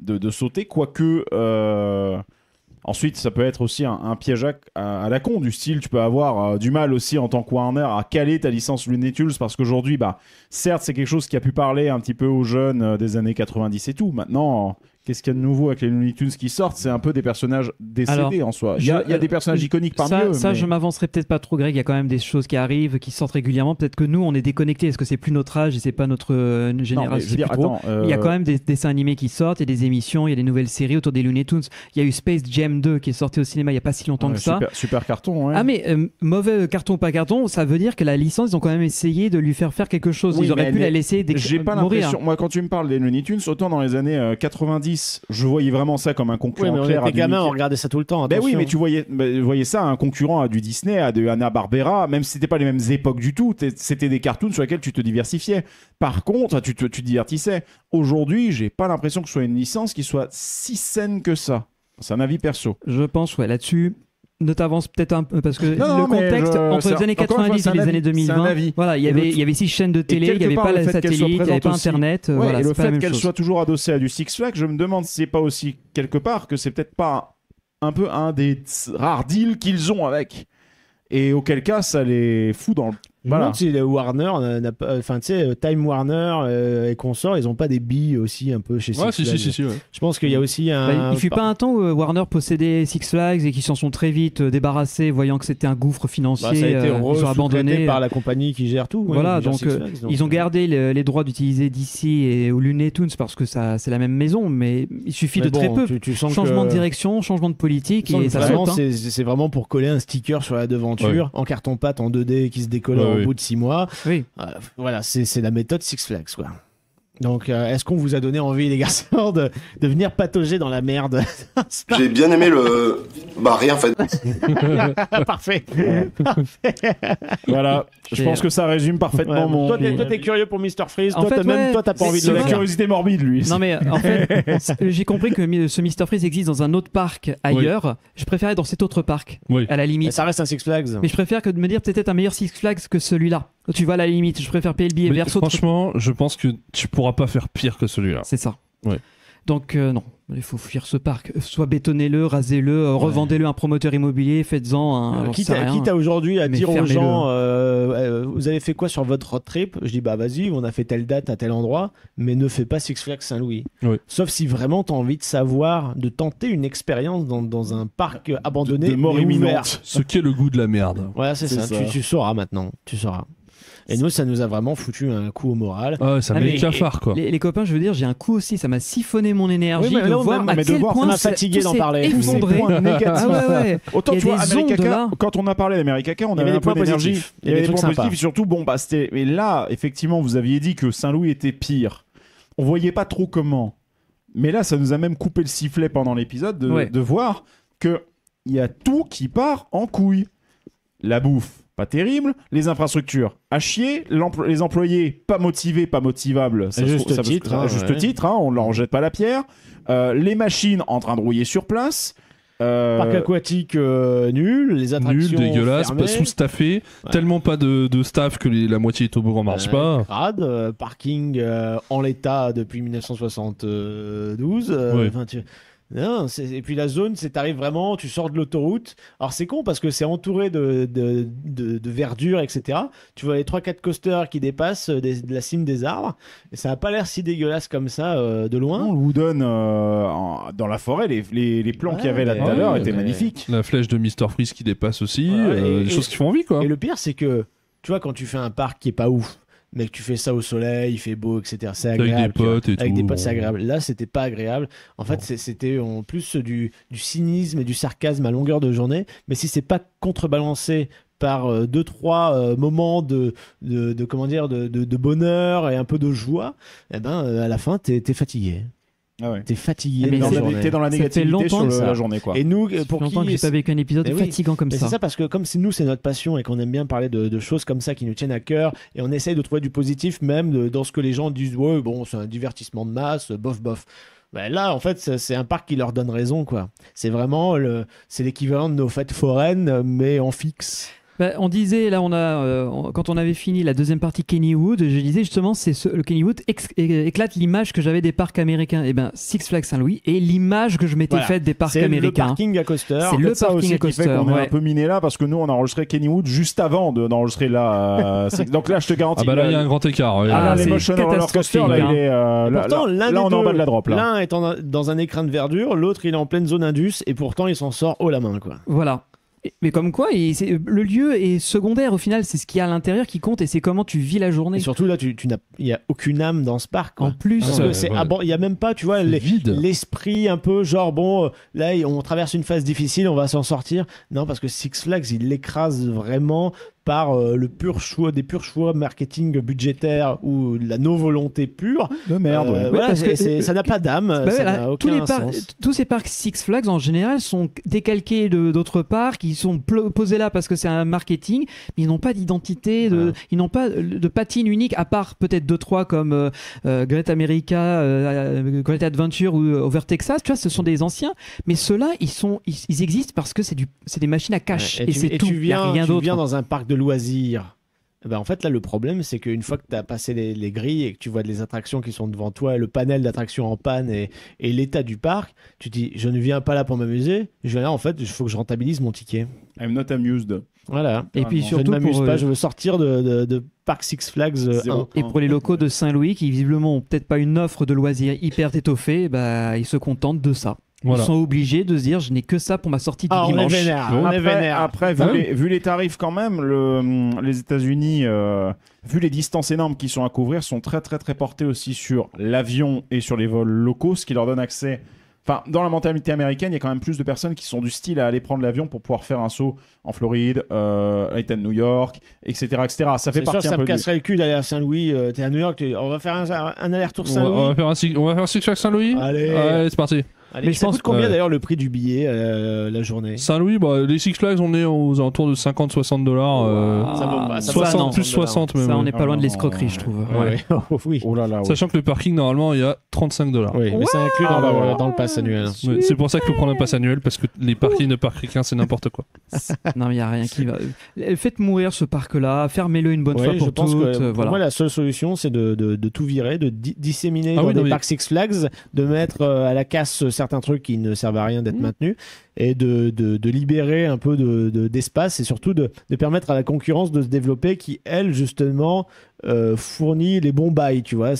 de sauter, quoique ensuite ça peut être aussi un piège à la con, du style tu peux avoir du mal aussi en tant que Warner à caler ta licence Looney Tunes, parce qu'aujourd'hui certes c'est quelque chose qui a pu parler un petit peu aux jeunes des années 90 et tout. Maintenant qu'est-ce qu'il y a de nouveau avec les Looney Tunes qui sortent? C'est un peu des personnages décédés en soi. Il y a des personnages iconiques parmi eux. Ça, je m'avancerai peut-être pas trop, Greg. Il y a quand même des choses qui arrivent, qui sortent régulièrement. Peut-être que nous, on est déconnectés. Est-ce que c'est plus notre âge et c'est pas notre génération? Il y a quand même des dessins animés qui sortent, il y a des émissions, il y a des nouvelles séries autour des Looney Tunes. Il y a eu Space Jam 2 qui est sorti au cinéma il y a pas si longtemps que ça. Super carton. Ouais. Ah mais mauvais carton, pas carton, ça veut dire que la licence, ils ont quand même essayé de lui faire quelque chose. Oui, ils auraient pu la laisser J'ai pas l'impression. Moi, quand tu me parles des Looney Tunes, autant dans les années 90, je voyais vraiment ça comme un concurrent clair. Les gamins, on regardait ça tout le temps. Ben oui, mais tu voyais ça, un concurrent à du Disney, à de Hanna-Barbera, même si c'était pas les mêmes époques du tout. C'était des cartoons sur lesquels tu te diversifiais. Par contre, tu te divertissais. Aujourd'hui, j'ai pas l'impression que ce soit une licence qui soit si saine que ça. C'est un avis perso. Je pense, là-dessus. Ne t'avance peut-être un peu parce que le contexte entre les années 90 et les années 2020, voilà, il y avait 6 chaînes de télé, il n'y avait pas la satellite, il n'y avait pas Internet. Voilà, et le fait qu'elle soit toujours adossée à du Six Flags, je me demande si c'est pas aussi quelque part que c'est peut-être pas un peu un des rares deals qu'ils ont avec. Et auquel cas, ça les fout dans le... Voilà. Si Warner n'a pas, enfin tu sais, Time Warner et consorts, ils ont pas des billes aussi un peu chez Six Flags. Si, ouais. Je pense qu'il y a aussi un. Il fut pas un temps où Warner possédait Six Flags et qu'ils s'en sont très vite débarrassés, voyant que c'était un gouffre financier. Ça a été ils ont abandonné par la compagnie qui gère tout. Voilà, donc ils ont gardé les droits d'utiliser DC et Looney Tunes parce que ça c'est la même maison, mais il suffit de très peu. Tu sens changement de direction, changement de politique et ça saute. C'est vraiment pour coller un sticker sur la devanture en carton-pâte en 2D qui se décolle au bout de 6 mois. Oui. Voilà, c'est la méthode Six Flags, quoi. Donc, est-ce qu'on vous a donné envie, les garçons, de venir patauger dans la merde? J'ai bien aimé le... rien, en fait. Parfait. Voilà, je pense que ça résume parfaitement mon... Toi, t'es curieux pour Mr. Freeze. Toi, t'as pas envie de C'est le la faire. curiosité morbide, lui. Non, mais en fait, j'ai compris que ce Mr. Freeze existe dans un autre parc ailleurs. Je préférais dans cet autre parc, à la limite. Ça reste un Six Flags. Mais je préfère que de me dire peut-être un meilleur Six Flags que celui-là. Tu vois, à la limite, je préfère payer le billet verso. Franchement, je pense que tu pourras pas faire pire que celui-là. C'est ça. Ouais. Donc non, il faut fuir ce parc. Soit bétonnez-le, rasez-le, revendez-le à un promoteur immobilier, faites-en un... Quitte à aujourd'hui à dire aux gens vous avez fait quoi sur votre road trip? Je dis vas-y, on a fait telle date à tel endroit, mais ne fais pas Six Flags Saint-Louis. Oui. Sauf si vraiment tu as envie de savoir, de tenter une expérience dans un parc abandonné de mort mais ouvert. imminente. Ce qu'est le goût de la merde. Voilà, c'est ça. Tu sauras maintenant, tu sauras. Et nous, ça nous a vraiment foutu un coup au moral. Ah ouais, ça met les cafards, quoi. Les copains, je veux dire, j'ai un coup aussi, ça m'a siphonné mon énergie de voir à quel point ça m'a fatigué d'en parler. Effondré. Autant tu vois, America, quand on a parlé d'America, on avait un peu d'énergie. Il y avait des points positifs. Et surtout, c'était... Mais là, effectivement, vous aviez dit que Saint-Louis était pire. On voyait pas trop comment. Mais là, ça nous a même coupé le sifflet pendant l'épisode de voir qu'il y a tout qui part en couille. La bouffe, pas terrible. Les infrastructures, à chier. Les employés, pas motivés, pas motivables. Juste titre, on leur jette pas la pierre. Les machines en train de rouiller sur place. Parc aquatique nul, les attractions nul, dégueulasse, fermées. Sous-staffé, tellement pas de staff que la moitié des toboggans marchent pas. Crade, parking en l'état depuis 1972. Non, et puis la zone, t'arrives vraiment, tu sors de l'autoroute. Alors c'est con parce que c'est entouré de verdure, etc. Tu vois les 3-4 coasters qui dépassent de la cime des arbres. Et ça n'a pas l'air si dégueulasse comme ça de loin. On vous donne dans la forêt, les plans qu'il y avait là tout à l'heure étaient magnifiques. La flèche de Mr. Freeze qui dépasse aussi. Des choses qui font envie, quoi. Et le pire, c'est que, tu vois, quand tu fais un parc qui est pas ouf, mais que tu fais ça au soleil, il fait beau, etc. C'est agréable. Avec des potes et tout. Avec des potes, c'est agréable. Là, c'était pas agréable. En fait, c'était en plus du cynisme et du sarcasme à longueur de journée. Mais si c'est pas contrebalancé par 2-3 moments de bonheur et un peu de joie, à la fin, t'es fatigué. Ah ouais. T'es fatigué. Mais de la c'est- journée. T'es dans la Ça fait négativité longtemps sur que ça- la journée, quoi. Et nous, pour Longtemps que qui j'ai pas vécu un épisode Mais oui. fatigant comme Mais ça. c'est ça parce que comme nous c'est notre passion et qu'on aime bien parler de choses comme ça qui nous tiennent à cœur et on essaye de trouver du positif même dans ce que les gens disent ouais bon c'est un divertissement de masse bof bof. Ben là en fait c'est un parc qui leur donne raison quoi. C'est vraiment c'est l'équivalent de nos fêtes foraines mais en fixe. Bah, on disait, là, quand on avait fini la deuxième partie Kennywood, je disais justement, le Kennywood éclate l'image que j'avais des parcs américains. Et ben, Six Flags Saint-Louis et l'image que je m'étais Voilà. faite des parcs C'est le américains. parking à coaster. C'est le Peut-être ça parking aussi à qui fait coaster, qu'on est ouais. un peu miné là parce que nous on a enregistré Kennywood juste avant d'enregistrer là. Donc là je te garantis. Ah bah là, il y a un grand écart. ouais. Ah, là, c'est l'Emotion Roller Coaster, là, catastrophique, il est. Et pourtant, l'un là, des on est en deux- bas de la drop. Là. L'un est dans un écran de verdure, l'autre il est en pleine zone indus et pourtant il s'en sort haut la main quoi. Voilà. Mais comme quoi, le lieu est secondaire au final, c'est ce qu'il y a à l'intérieur qui compte et c'est comment tu vis la journée. Et surtout là, il n'y a aucune âme dans ce parc. Quoi. En plus, Parce que c'est il y a même pas, tu vois, C'est vide. l'esprit un peu genre bon, là on traverse une phase difficile, on va s'en sortir. Non, parce que Six Flags, il l'écrase vraiment par des purs choix marketing budgétaire ou de la non-volonté pure. De merde, ouais. Voilà, parce que- ça n'a pas d'âme, Bah ça ouais, là, n'a aucun sens. tous ces parcs Six Flags en général sont décalqués d'autres parcs, ils sont posés là parce que c'est un marketing, mais ils n'ont pas d'identité, ils n'ont pas de patine unique à part peut-être 2-3 comme Great America, Great Adventure ou Over Texas, tu vois, ce sont des anciens, mais ceux-là ils existent parce que c'est des machines à cash Ouais, et c'est tout, tu il y a viens, rien tu d'autre. viens dans un parc de loisirs. Ben en fait, là, le problème, c'est qu'une fois que tu as passé les grilles et que tu vois les attractions qui sont devant toi, le panel d'attractions en panne et l'état du parc, tu te dis, je ne viens pas là pour m'amuser, je viens là, en fait, il faut que je rentabilise mon ticket. I'm not amused. Voilà. Et puis Je Je ne surtout m'amuse pour, pas, je veux sortir de Parc Six Flags 1. et pour les locaux de Saint-Louis qui visiblement ont peut-être pas une offre de loisirs hyper étoffée, bah, ils se contentent de ça. Voilà. Ils sont obligés de se dire je n'ai que ça pour ma sortie du Ah, on est dimanche. vénère, on est vénère. Après, Ah oui. vu les tarifs quand même, les États-Unis, vu les distances énormes qui sont à couvrir, sont très très très portés aussi sur l'avion et sur les vols locaux, ce qui leur donne accès. Enfin, dans la mentalité américaine, il y a quand même plus de personnes qui sont du style à aller prendre l'avion pour pouvoir faire un saut en Floride, à New York, etc., etc. Ça fait C'est sûr, partie ça un me peu. casserait le cul d'aller à Saint-Louis. T'es à New York, on va faire un aller-retour On Saint-Louis. va faire Six Flags Saint-Louis. Allez. Allez, c'est parti. Allez, Mais je ça pense coûte combien que- d'ailleurs le prix du billet la journée? Saint-Louis, bah, les Six Flags, on est aux alentours de 50-60 $. Ça vaut pas, ça vaut 60, pas plus 60 60 même. Ça, on ouais. n'est pas loin de non, l'escroquerie, je trouve. Ouais. Oui. Oh là là, ouais. Sachant que le parking, normalement, il y a 35 $. Oui, mais c'est inclus Ah, bah voilà. dans le pass annuel. Ouais, c'est pour ça qu'il faut prendre un pass annuel parce que les parkings de parc ricains, c'est n'importe quoi. Non, il n'y a rien qui va. Faites mourir ce parc-là, fermez-le une bonne Ouais, fois je pour pense toutes. que pour voilà. moi la seule solution c'est de tout virer, de disséminer Ah dans oui, des non, mais- parcs Six Flags, de mettre à la casse certains trucs qui ne servent à rien d'être maintenus et de libérer un peu d'espace et surtout de permettre à la concurrence de se développer qui elle justement fournit les bons bails, tu vois.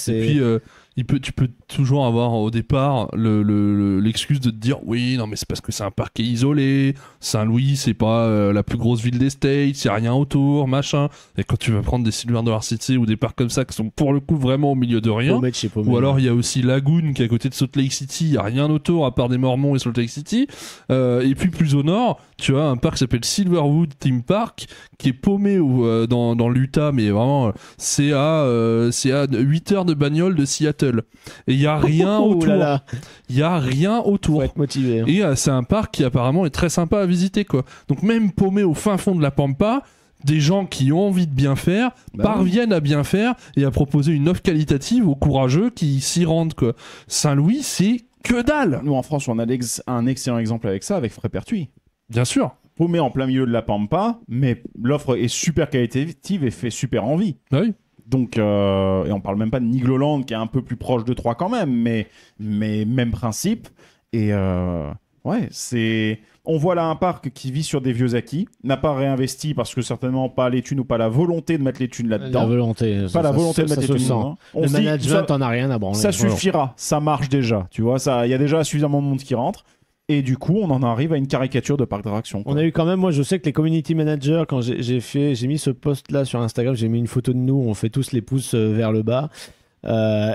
Et puis, tu peux toujours avoir au départ l'excuse de te dire oui, non, mais c'est parce que c'est un parc qui est isolé. Saint-Louis, c'est pas la plus grosse ville des States, il n'y a rien autour, machin. Et quand tu vas prendre des Silver Dollar City ou des parcs comme ça qui sont pour le coup vraiment au milieu de rien. Paumé de chez Paumé. Ou alors il y a aussi Lagoon qui est à côté de Salt Lake City, il n'y a rien autour à part des Mormons et Salt Lake City. Et puis plus au nord, tu as un parc qui s'appelle Silverwood Theme Park qui est paumé dans l'Utah, mais vraiment c'est à 8 heures de bagnole de Seattle. Et il n'y a rien Oh autour. là là, Il n'y a rien autour. faut être motivé. hein. Et c'est un parc qui apparemment est très sympa à visiter, quoi. Donc même paumé au fin fond de la Pampa, des gens qui ont envie de bien faire parviennent à bien faire et à proposer une offre qualitative aux courageux qui s'y rendent, quoi. Saint-Louis, c'est que dalle. Nous en France, on a un excellent exemple avec ça, avec Frépertuis. Bien sûr. Paumé en plein milieu de la Pampa, mais l'offre est super qualitative et fait super envie. Ah oui. Donc, et on parle même pas de Nigloland qui est un peu plus proche de Troyes quand même, mais même principe. Et ouais, on voit là un parc qui vit sur des vieux acquis, n'a pas réinvesti parce que certainement pas les thunes ou pas la volonté de mettre les thunes La là-dedans. volonté, Pas la volonté de ça mettre les se thunes sent. dedans. On Le se dit, management en a rien à branler. ça Voilà. suffira, ça marche déjà. Tu vois, il y a déjà suffisamment de monde qui rentre. Et du coup, on en arrive à une caricature de parc d'attractions. On a eu quand même, moi je sais que les community managers, quand j'ai mis ce post là sur Instagram, j'ai mis une photo de nous, on fait tous les pouces vers le bas.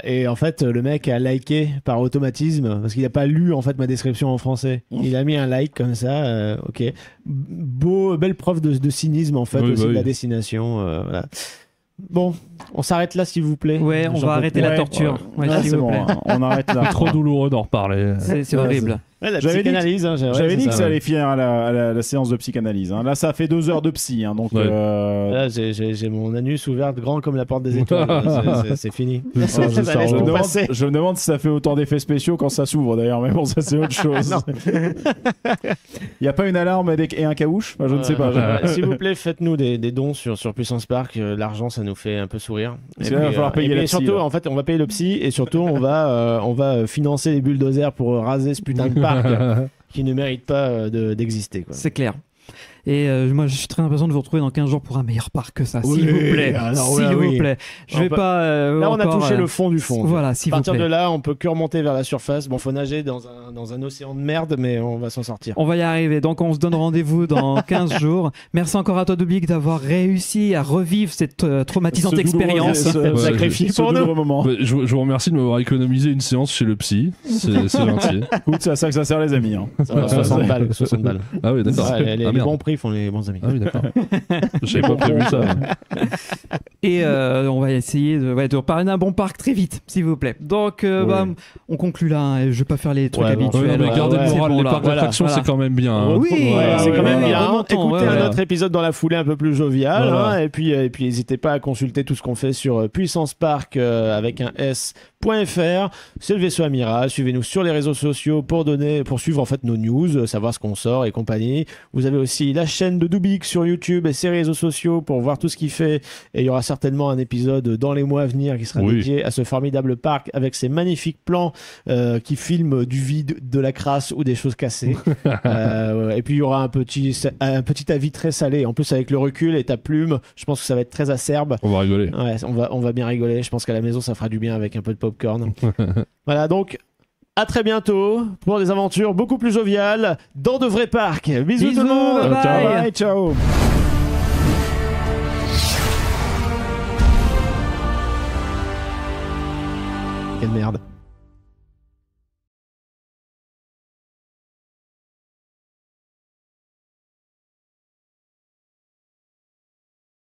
Et en fait, le mec a liké par automatisme parce qu'il n'a pas lu en fait ma description en français. Il a mis un like comme ça. Ok, belle preuve de cynisme en fait Oui, aussi bah de la oui. destination. Voilà. Bon, on s'arrête là s'il vous plaît. Ouais, on va arrêter la torture. Ouais, Ouais, s'il c'est vous bon, plaît. hein, on arrête là. Trop douloureux d'en reparler. C'est horrible. Ouais, la J'avais dit psychanalyse, hein, J'avais dit que ça ouais. allait finir à la séance de psychanalyse. Hein. Là, ça a fait 2 heures de psy. Hein, donc, Ouais. Là, j'ai mon anus ouvert grand comme la porte des étoiles. C'est fini. C'est ça, Ça c'est ça. laisse je, me tout demande, passer. je me demande si ça fait autant d'effets spéciaux quand ça s'ouvre d'ailleurs. Mais bon, ça c'est autre chose. Non. Il n'y a pas une alarme et un caouche Enfin, je ne sais pas. S'il vous plaît, faites-nous des dons sur Puissance Park. L'argent, ça nous fait un peu sourire. Parce que là, il va falloir payer la psy, surtout, là. en fait, on va payer le psy et surtout, on va financer les bulldozers pour raser ce putain de parc qui ne mérite pas d'exister. Quoi. C'est clair. Et moi, je suis très impatient de vous retrouver dans 15 jours pour un meilleur parc que ça, Oui, s'il vous plaît. alors, S'il ouais, vous oui. plaît. Je vais On peut- pas. Là, on a encore, touché le fond du fond. Voilà, À s'il vous partir plaît. de là, on peut que remonter vers la surface. Bon, faut nager dans un océan de merde, mais on va s'en sortir. On va y arriver. Donc, on se donne rendez-vous dans 15 jours. Merci encore à toi, Dubik, d'avoir réussi à revivre cette traumatisante Ce douloureux- expérience. ce- Sacrifice ce pour nous. douloureux moment. Je vous remercie de m'avoir économisé une séance chez le psy. C'est gentil. Écoute, c'est à ça que ça sert les amis. Hein. Ça va, 60 balles. 60 balles. Ah oui, d'accord. Ouais, les Ah, merde. bons prix font les bons amis. Ah oui, d'accord. J'avais pas prévu ça. Et on va essayer de reparler d'un bon parc très vite, s'il vous plaît. Donc, bah, on conclut là. Hein, et je vais pas faire les trucs Ouais, bon. habituels. Ouais, mais gardez le ouais, moral, c'est bon, les là. parcs Voilà, d'attractions, voilà. c'est quand même bien. hein. Oui, C'est quand même bien. remontons, Écoutez ouais, un ouais. autre épisode dans la foulée un peu plus jovial. Voilà. Hein, et puis n'hésitez pas à consulter tout ce qu'on fait sur Puissance Park avec un S.fr. C'est le vaisseau amiral. Suivez-nous sur les réseaux sociaux pour suivre en fait nos news, savoir ce qu'on sort et compagnie. Vous avez aussi la chaîne de Dubik sur YouTube et ses réseaux sociaux pour voir tout ce qu'il fait. Et il y aura certainement un épisode dans les mois à venir qui sera Oui. dédié à ce formidable parc avec ses magnifiques plans qui filment du vide, de la crasse ou des choses cassées. Et puis il y aura un petit avis très salé. En plus avec le recul et ta plume, je pense que ça va être très acerbe. On va rigoler. Ouais, on va bien rigoler. Je pense qu'à la maison ça fera du bien avec un peu de popcorn. Voilà donc. À très bientôt pour des aventures beaucoup plus joviales dans de vrais parcs. Bisous tout le monde. bye Ciao, bye. bye, ciao. Quelle merde.